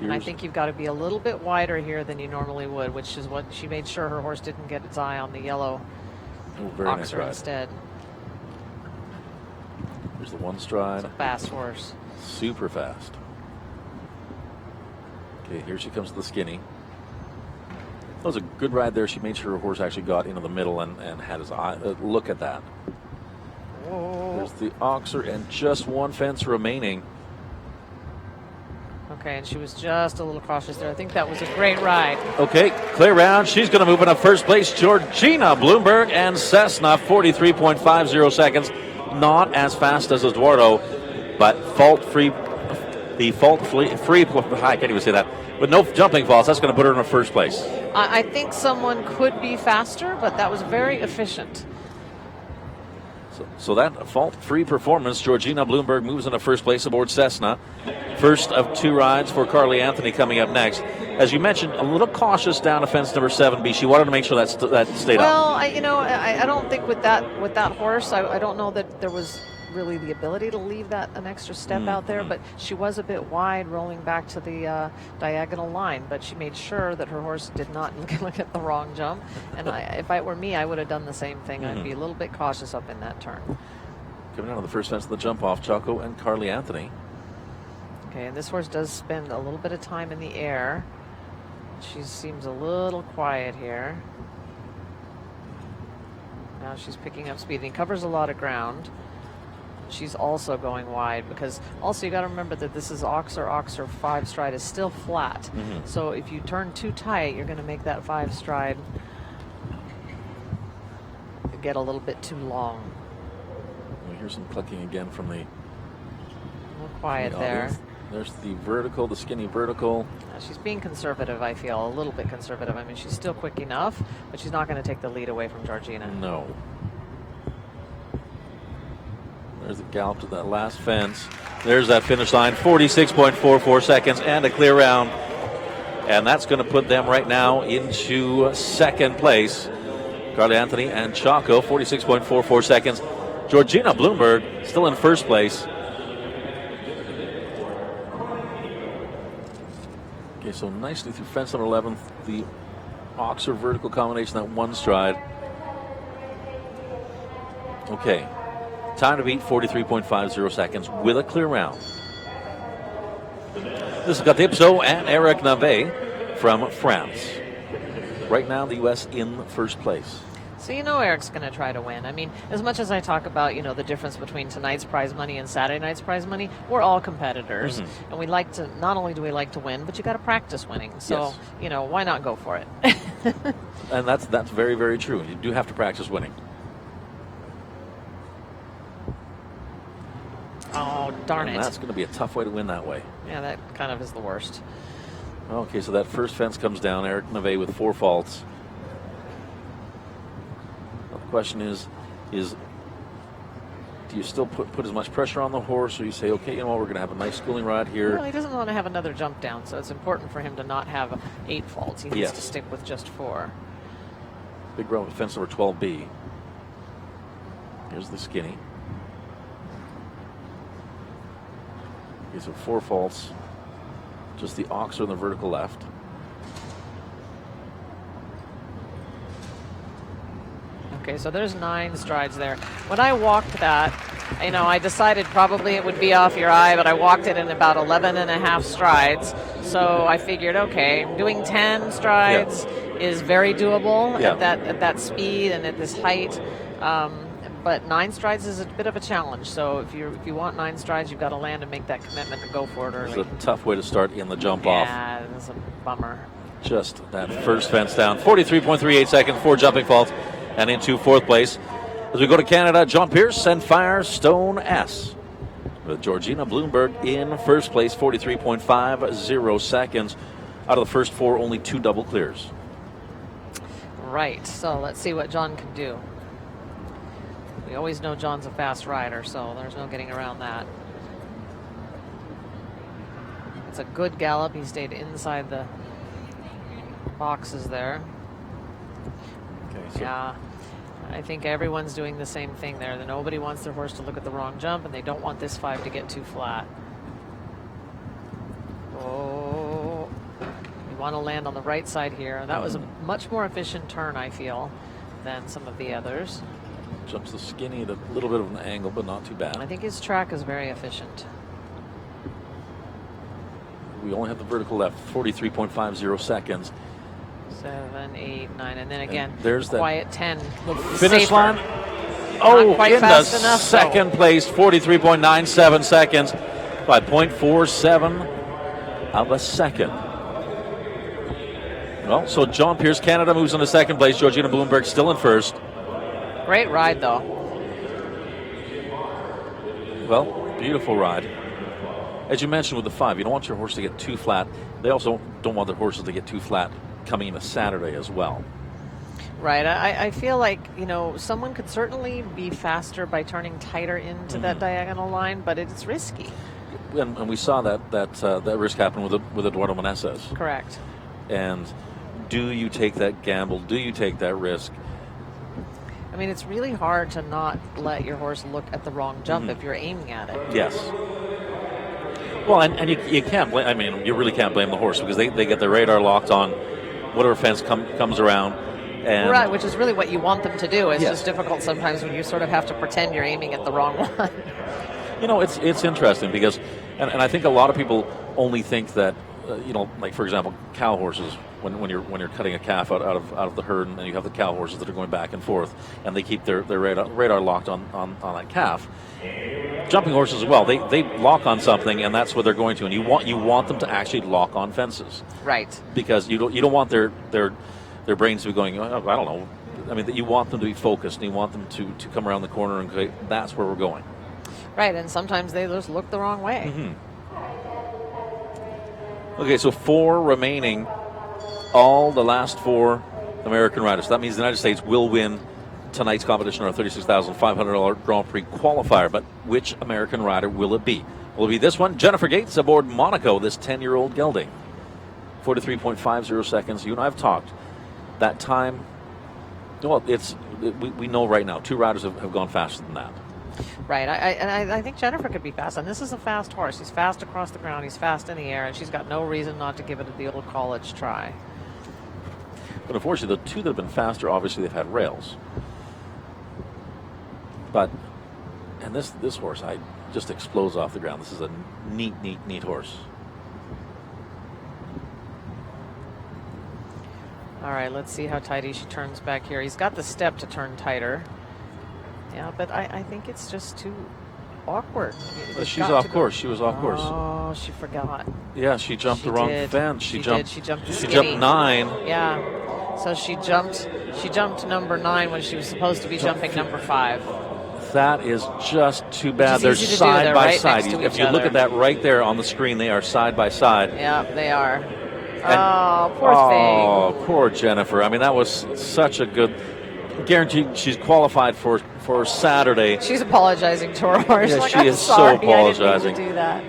And I think you've got to be a little bit wider here than you normally would, which is what she made sure her horse didn't get its eye on the yellow oxer instead. There's the 1 stride. It's a fast horse. Super fast. Okay, here she comes to the skinny. That was a good ride there. She made sure her horse actually got into the middle and had his eye. Look at that. Whoa. There's the oxer and just 1 fence remaining. Okay, and she was just a little cautious there. I think that was a great ride. Okay, clear round. She's going to move into first place. Georgina Bloomberg and Cessna, 43.50 seconds. Not as fast as Eduardo, but fault-free. The fault-free, I can't even say that. With no jumping faults, that's going to put her in the first place. I think someone could be faster, but that was very efficient. So that fault-free performance, Georgina Bloomberg moves into first place aboard Cessna. First of 2 rides for Carly Anthony coming up next. As you mentioned, a little cautious down to fence number 7B. She wanted to make sure that stayed up. Well, I don't think with that horse, I don't know that there was really the ability to leave an extra step out there, but she was a bit wide rolling back to the diagonal line, but she made sure that her horse did not look at the wrong jump, and if it were me, I would have done the same thing. I'd be a little bit cautious up in that turn. Coming out of the first fence of the jump off, Chaco and Carly Anthony. Okay, and this horse does spend a little bit of time in the air. She seems a little quiet here. Now she's picking up speed, and he covers a lot of ground. She's also going wide because also you got to remember that this is oxer 5 stride is still flat. So if you turn too tight, you're going to make that 5 stride get a little bit too long. We hear some clicking again from the. Quiet there. There's the vertical, the skinny vertical. She's being conservative, I feel, a little bit conservative. I mean, she's still quick enough, but she's not going to take the lead away from Georgina. No. There's the gallop to that last fence. There's that finish line, 46.44 seconds and a clear round. And that's going to put them right now into second place. Carly Anthony and Chaco, 46.44 seconds. Georgina Bloomberg still in first place. Okay, so nicely through fence number 11, the Oxer vertical combination, that one stride. Okay, time to beat 43.50 seconds with a clear round. This is Gatipso and Eric Navet from France. Right now, the U.S. in first place. So you know Eric's going to try to win. I mean, as much as I talk about, the difference between tonight's prize money and Saturday night's prize money, we're all competitors. Mm-hmm. And we like to, not only do we like to win, but you got to practice winning. So, yes. Why not go for it? And that's very, very true. You do have to practice winning. Oh, darn it. That's going to be a tough way to win that way. Yeah, that kind of is the worst. Okay, so that first fence comes down. Eric Navet with 4 faults. Now the question is do you still put as much pressure on the horse, or you say, okay, we're going to have a nice schooling ride here? Well, he doesn't want to have another jump down, so it's important for him to not have 8 faults. He needs to stick with just 4. Big run with fence number 12B. Here's the skinny. Okay, so 4 faults. Just the Oxer on the vertical left. Okay, so there's 9 strides there. When I walked that, I decided probably it would be off your eye, but I walked it in about 11 and a half strides. So I figured, okay, doing 10 strides is very doable at that speed and at this height. But 9 strides is a bit of a challenge. So if you want 9 strides, you've got to land and make that commitment and go for it early. It's a tough way to start in the jump off. Yeah, it's a bummer. Just that first fence down. 43.38 seconds, 4 jumping faults, and into 4th place. As we go to Canada, John Pierce and Firestone S. With Georgina Bloomberg in 1st place, 43.50 seconds. Out of the first 4, only 2 double clears. Right, so let's see what John can do. We always know John's a fast rider, so there's no getting around that. It's a good gallop. He stayed inside the boxes there. Okay, so yeah, I think everyone's doing the same thing there. That nobody wants their horse to look at the wrong jump, and they don't want this 5 to get too flat. Oh, you want to land on the right side here. That was a much more efficient turn, I feel, than some of the others. Jumps the skinny at a little bit of an angle, but not too bad. I think his track is very efficient. We only have the vertical left, 43.50 seconds. 7, 8, 9, and then again, and there's quiet 10. Finish safer. line. Not quite in fast the enough, second place, 43.97 seconds by 0.47 of a second. Well, so John Pierce, Canada, moves into 2nd place. Georgina Bloomberg still in 1st. Great ride, though. Well, beautiful ride. As you mentioned with the 5, you don't want your horse to get too flat. They also don't want their horses to get too flat coming into Saturday as well. Right. I feel like, someone could certainly be faster by turning tighter into that diagonal line, but it's risky. And we saw that risk happen with Eduardo Meneses. Correct. And do you take that gamble? Do you take that risk? I mean, it's really hard to not let your horse look at the wrong jump if you're aiming at it. Yes. Well, and you can't blame, you really can't blame the horse because they get their radar locked on whatever fence comes around. And right, which is really what you want them to do. It's just difficult sometimes when you sort of have to pretend you're aiming at the wrong one. It's interesting because, and I think a lot of people only think that, like for example, cow horses, when you're cutting a calf out of the herd, and you have the cow horses that are going back and forth, and they keep their radar locked on that calf. Jumping horses as well, they lock on something, and that's what they're going to, and you want them to actually lock on fences, right? Because you don't want their brains to be going, I don't know. I mean, you want them to be focused, and you want them to come around the corner and go, that's where we're going. Right, and sometimes they just look the wrong way. Okay, so 4 remaining. All the last 4 American riders. That means the United States will win tonight's competition, our $36,500 Grand Prix qualifier. But which American rider will it be? Will it be this one? Jennifer Gates aboard Monaco, this 10-year-old gelding. 43.50 seconds. You and I have talked. That time, well, we know right now 2 riders have gone faster than that. Right. I think Jennifer could be fast. And this is a fast horse. He's fast across the ground. He's fast in the air. And she's got no reason not to give it the old college try. But unfortunately, the 2 that have been faster, obviously, they've had rails. But, and this horse, just explodes off the ground. This is a neat horse. All right, let's see how tighty she turns back here. He's got the step to turn tighter. Yeah, but I think it's just too awkward. She's off course. She was off course. Oh, she forgot. Yeah, she jumped the wrong fence. She jumped. She jumped 9. Yeah. So she jumped number 9 when she was supposed to be jumping number 5. That is just too bad. They're side by side. If you look at that right there on the screen, they are side by side. Yeah, they are. Poor thing. Oh, poor Jennifer. I mean, that was such a good. Guaranteed she's qualified for Saturday. She's apologizing to her horse. Yeah, like, she I'm is sorry, so apologizing. I didn't mean to do that.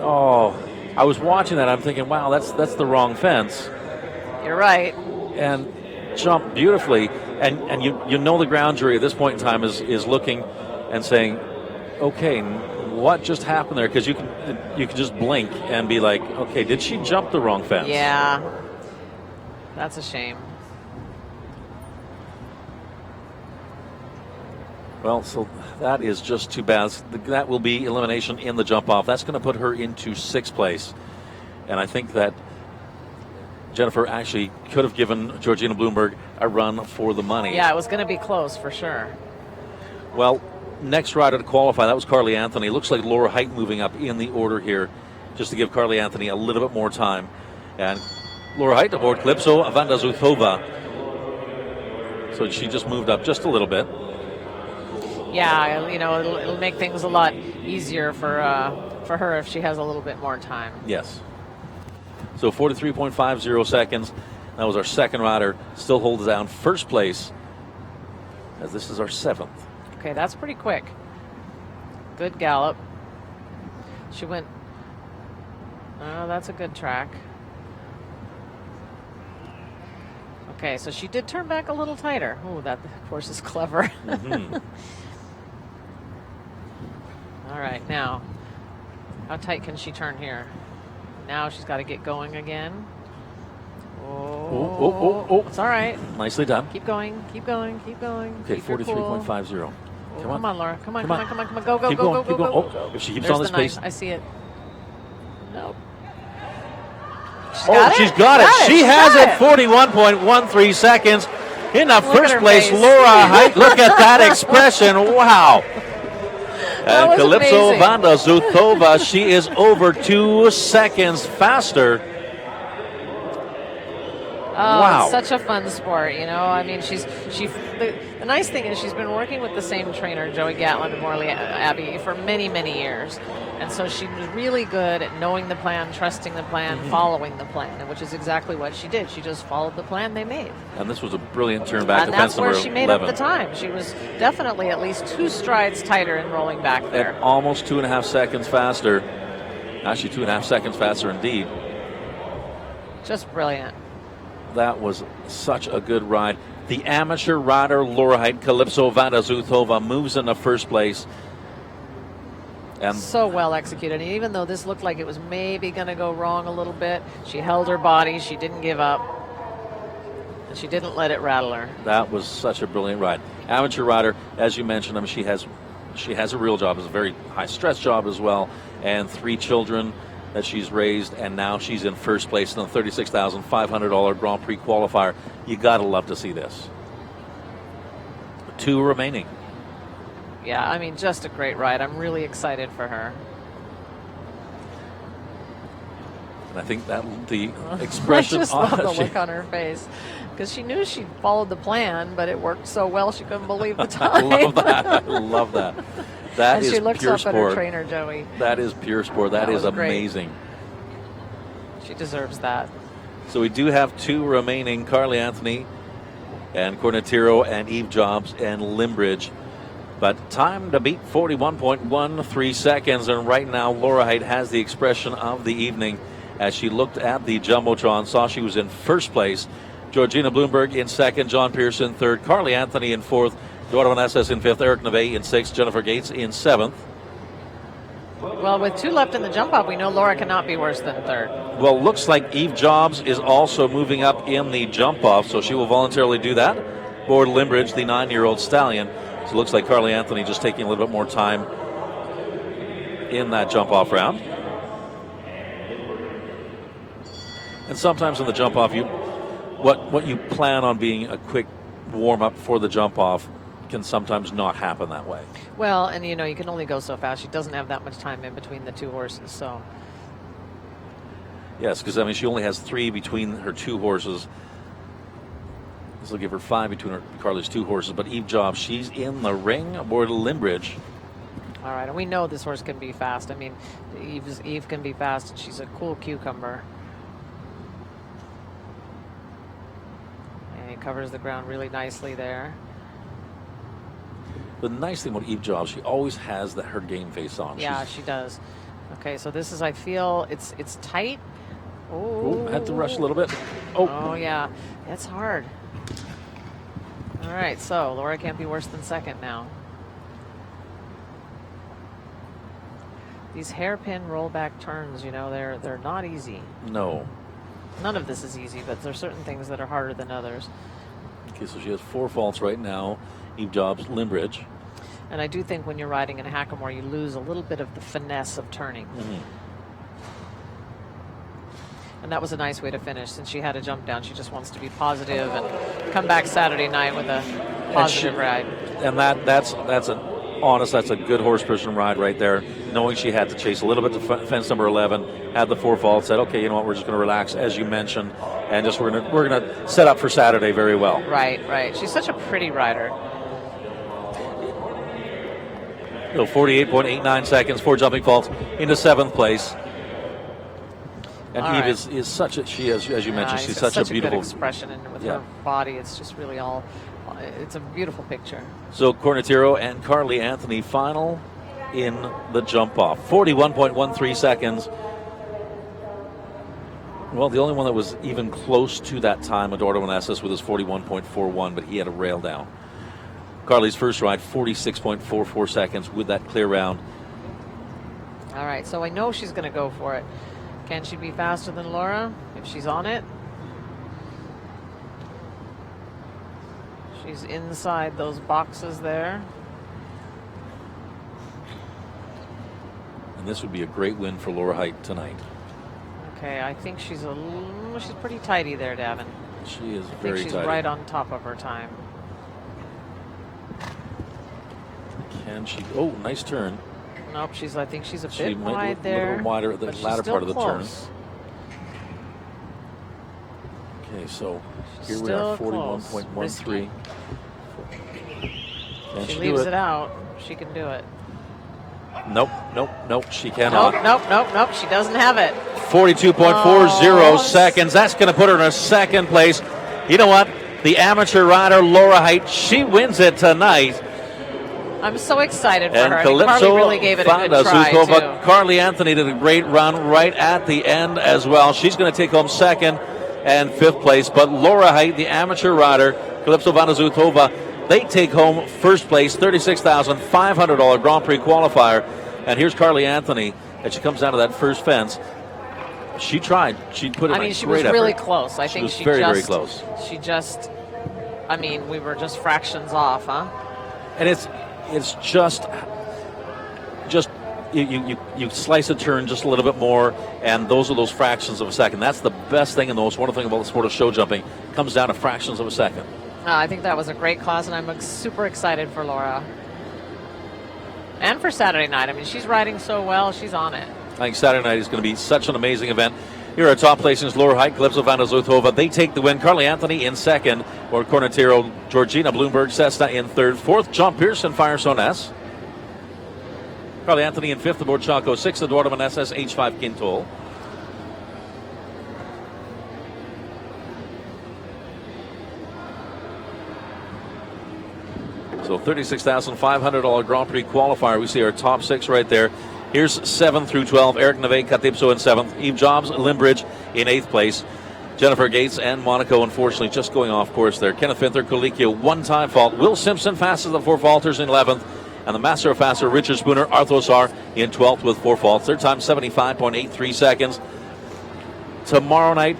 Oh, I was watching that. I'm thinking, wow, that's the wrong fence. You're right. And jumped beautifully. And you know the ground jury at this point in time is looking and saying, okay, what just happened there? Because you can just blink and be like, okay, did she jump the wrong fence? Yeah, that's a shame. Well, so that is just too bad. That will be elimination in the jump off. That's going to put her into 6th place. And I think that Jennifer actually could have given Georgina Bloomberg a run for the money. Yeah, it was going to be close for sure. Well, next rider to qualify, that was Carly Anthony. Looks like Laura Height moving up in the order here, just to give Carly Anthony a little bit more time. And Laura Height aboard Calypso Vanda Zutova. So she just moved up just a little bit. Yeah, it'll make things a lot easier for her if she has a little bit more time. Yes. So 43.50 seconds. That was our second rider. Still holds down first place, as this is our 7th. Okay, that's pretty quick. Good gallop. She went. Oh, that's a good track. Okay, so she did turn back a little tighter. Oh, that horse is clever. Mm-hmm. All right, now, how tight can she turn here? Now she's got to get going again. Oh. It's all right. Nicely done. Keep going, keep going, keep going. Okay, 43.50. Cool. Come on, Laura. Come on. Go. Keep going. Oh, if she keeps There's on this the pace. 9. I see it. Nope. She's got it. She has it. 41.13 seconds. In the first place, face. Laura Height. Look at that expression. Wow. And Calypso amazing. Vanda Zutova, she is over 2 seconds faster. Oh, wow. It's such a fun sport, I mean, the nice thing is she's been working with the same trainer, Joey Gatlin and Morley Abbey, for many, many years. And so she was really good at knowing the plan, trusting the plan, following the plan, which is exactly what she did. She just followed the plan they made. And this was a brilliant turn back to fence number 11. And that's where she made up the time. She was definitely at least 2 strides tighter in rolling back there. And almost 2.5 seconds faster. Actually, 2.5 seconds faster indeed. Just brilliant. That was such a good ride. The amateur rider, Laura Height, Calypso Vanda Zutova, moves into first place. And so well executed. And even though this looked like it was maybe going to go wrong a little bit, she held her body. She didn't give up. And she didn't let it rattle her. That was such a brilliant ride. Amateur rider, as you mentioned, she has a real job. It's a very high-stress job as well. And 3 children that she's raised, and now she's in first place in the $36,500 Grand Prix qualifier. You gotta love to see this. 2 remaining. Yeah, I mean, just a great ride. I'm really excited for her. And I think that the expression. I just love the look on her face, because she knew she'd followed the plan, but it worked so well she couldn't believe the time. I love that. I love that. That and is she looks pure up sport. at her trainer, Joey. That is pure sport. That is was great. amazing. She deserves that. So we do have two remaining, Carly Anthony and Cornatiro and Eve Jobs and Limbridge. But time to beat 41.13 seconds. And right now, Laura Height has the expression of the evening as she looked at the Jumbotron, saw she was in first place. Georgina Bloomberg in second, John Pearson third, Carly Anthony in fourth, Eduardo Meneses in fifth, Eric Neve in sixth, Jennifer Gates in seventh. Well, with 2 left in the jump off, we know Laura cannot be worse than third. Well, looks like Eve Jobs is also moving up in the jump off, so she will voluntarily do that. Board Limbridge, the 9-year-old stallion. So it looks like Carly Anthony just taking a little bit more time in that jump off round. And sometimes in the jump off, what you plan on being a quick warm up for the jump off can sometimes not happen that way. Well, and you can only go so fast. She doesn't have that much time in between the 2 horses, so. Yes, because she only has 3 between her 2 horses. This will give her 5 between Carly's 2 horses. But Eve Jobs, she's in the ring aboard Limbridge. All right, and we know this horse can be fast. Eve can be fast, and she's a cool cucumber. And he covers the ground really nicely there. The nice thing about Eve Jobs, she always has her game face on. Yeah, she does. Okay, so this is, I feel, it's tight. Oh, had to rush a little bit. Oh, yeah, it's hard. All right, so Laura can't be worse than second now. These hairpin rollback turns, they're not easy. No. None of this is easy, but there are certain things that are harder than others. Okay, so she has 4 faults right now. Eve Jobs, Limbridge. And I do think when you're riding in a Hackamore, you lose a little bit of the finesse of turning. Mm-hmm. And that was a nice way to finish. Since she had a jump down, she just wants to be positive and come back Saturday night with a positive ride. And that's a good horse person ride right there. Knowing she had to chase a little bit to fence number 11, had the 4 faults, said, okay, you know what, we're just going to relax, as you mentioned, and just we're gonna set up for Saturday very well. Right. She's such a pretty rider. 48.89 seconds, 4 jumping faults into 7th place. And Eve is such a, she is, as you mentioned, she's such a beautiful good expression, and with her body, it's just really it's a beautiful picture. So Cornatiro and Carly Anthony final in the jump off. 41.13 seconds. Well, the only one that was even close to that time, Eduardo Meneses with his 41.41, but he had a rail down. Carly's first ride, 46.44 seconds with that clear round. All right, so I know she's going to go for it. Can she be faster than Laura if she's on it? She's inside those boxes there. And this would be a great win for Laura Height tonight. Okay, I think she's pretty tighty there, Davin. She is very tight. I think she's right on top of her time. Can she? Oh, nice turn. Nope, I think she's a She bit might wide be a there. little wider at the latter part of the turn. Okay, so here we are, 41.13. She leaves it out. She can do it. Nope, she cannot. Nope, she doesn't have it. 42.40 seconds. That's going to put her in a second place. You know what? The amateur rider, Laura Height, she wins it tonight. I'm so excited for and her. Calypso Carly really gave it a good try, too. Carly Anthony did a great run right at the end as well. She's going to take home second and 5th place. But Laura Height, the amateur rider, Calypso Vanazutova, they take home first place, $36,500 Grand Prix qualifier. And here's Carly Anthony as she comes out of that first fence. She tried. She put in a great effort. She was really close. I think she was very close. She just, we were just fractions off, huh? And it's just you slice a turn just a little bit more, and those are those fractions of a second. That's the best thing and the most wonderful thing about the sport of show jumping. It comes down to fractions of a second. I think that was a great class, and I'm super excited for Laura. And for Saturday night. She's riding so well. She's on it. I think Saturday night is going to be such an amazing event. Here are top placings: Laura Height, Calypso Vanazutova. They take the win. Carly Anthony in second, or Cornatiro, Georgina Bloomberg, Cessna in third. Fourth, John Pearson, Firestone S. Carly Anthony in fifth aboard Chaco. Sixth, Eduardo Meneses, H5 Quintol. So $36,500 Grand Prix qualifier. We see our top 6 right there. Here's 7 through 12. Eric Neve, Katipso in 7th. Eve Jobs, Limbridge in 8th place. Jennifer Gates and Monaco, unfortunately, just going off course there. Kenneth Finther, Colicchio, 1-time fault. Will Simpson, fastest of 4 faulters in 11th. And the master of faster, Richard Spooner, Arthosar in 12th with 4 faults. Their time, 75.83 seconds. Tomorrow night,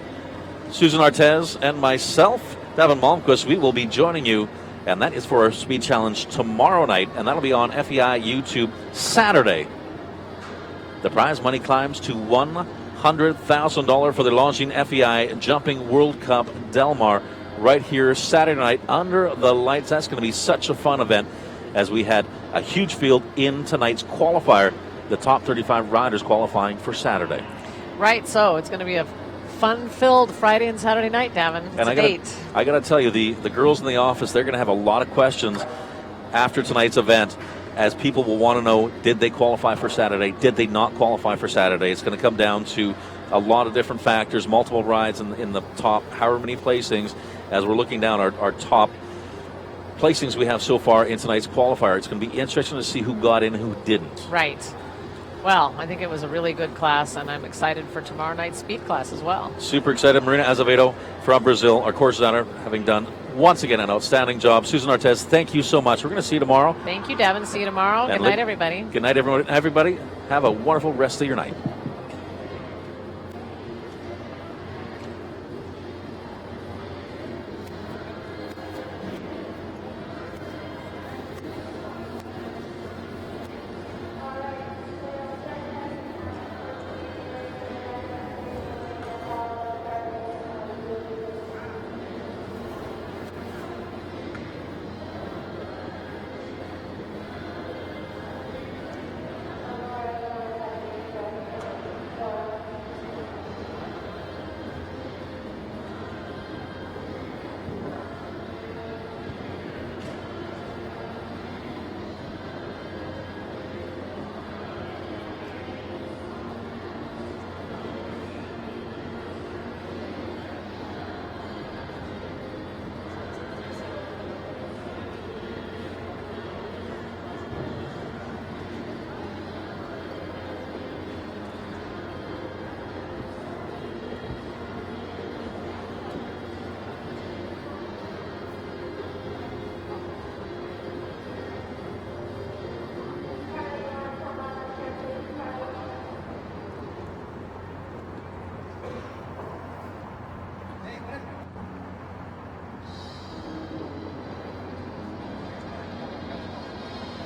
Susan Artez and myself, Devin Malmquist, we will be joining you. And that is for our speed challenge tomorrow night. And that'll be on FEI YouTube Saturday. The prize money climbs to $100,000 for the Longines FEI Jumping World Cup Del Mar right here Saturday night under the lights. That's going to be such a fun event as we had a huge field in tonight's qualifier, the top 35 riders qualifying for Saturday. Right, so it's going to be a fun-filled Friday and Saturday night, Davin. It's a date. I got to tell you, the girls in the office, they're going to have a lot of questions after tonight's event, as people will want to know, did they qualify for Saturday? Did they not qualify for Saturday? It's going to come down to a lot of different factors, multiple rides in the top however many placings. As we're looking down our top placings we have so far in tonight's qualifier, it's going to be interesting to see who got in and who didn't. Right. Well, I think it was a really good class, and I'm excited for tomorrow night's speed class as well. Super excited. Marina Azevedo from Brazil, our course designer, having done once again an outstanding job. Susan Artez, thank you so much. We're going to see you tomorrow. Thank you, Devin. See you tomorrow. Good night, everybody. Good night, everybody. Have a wonderful rest of your night.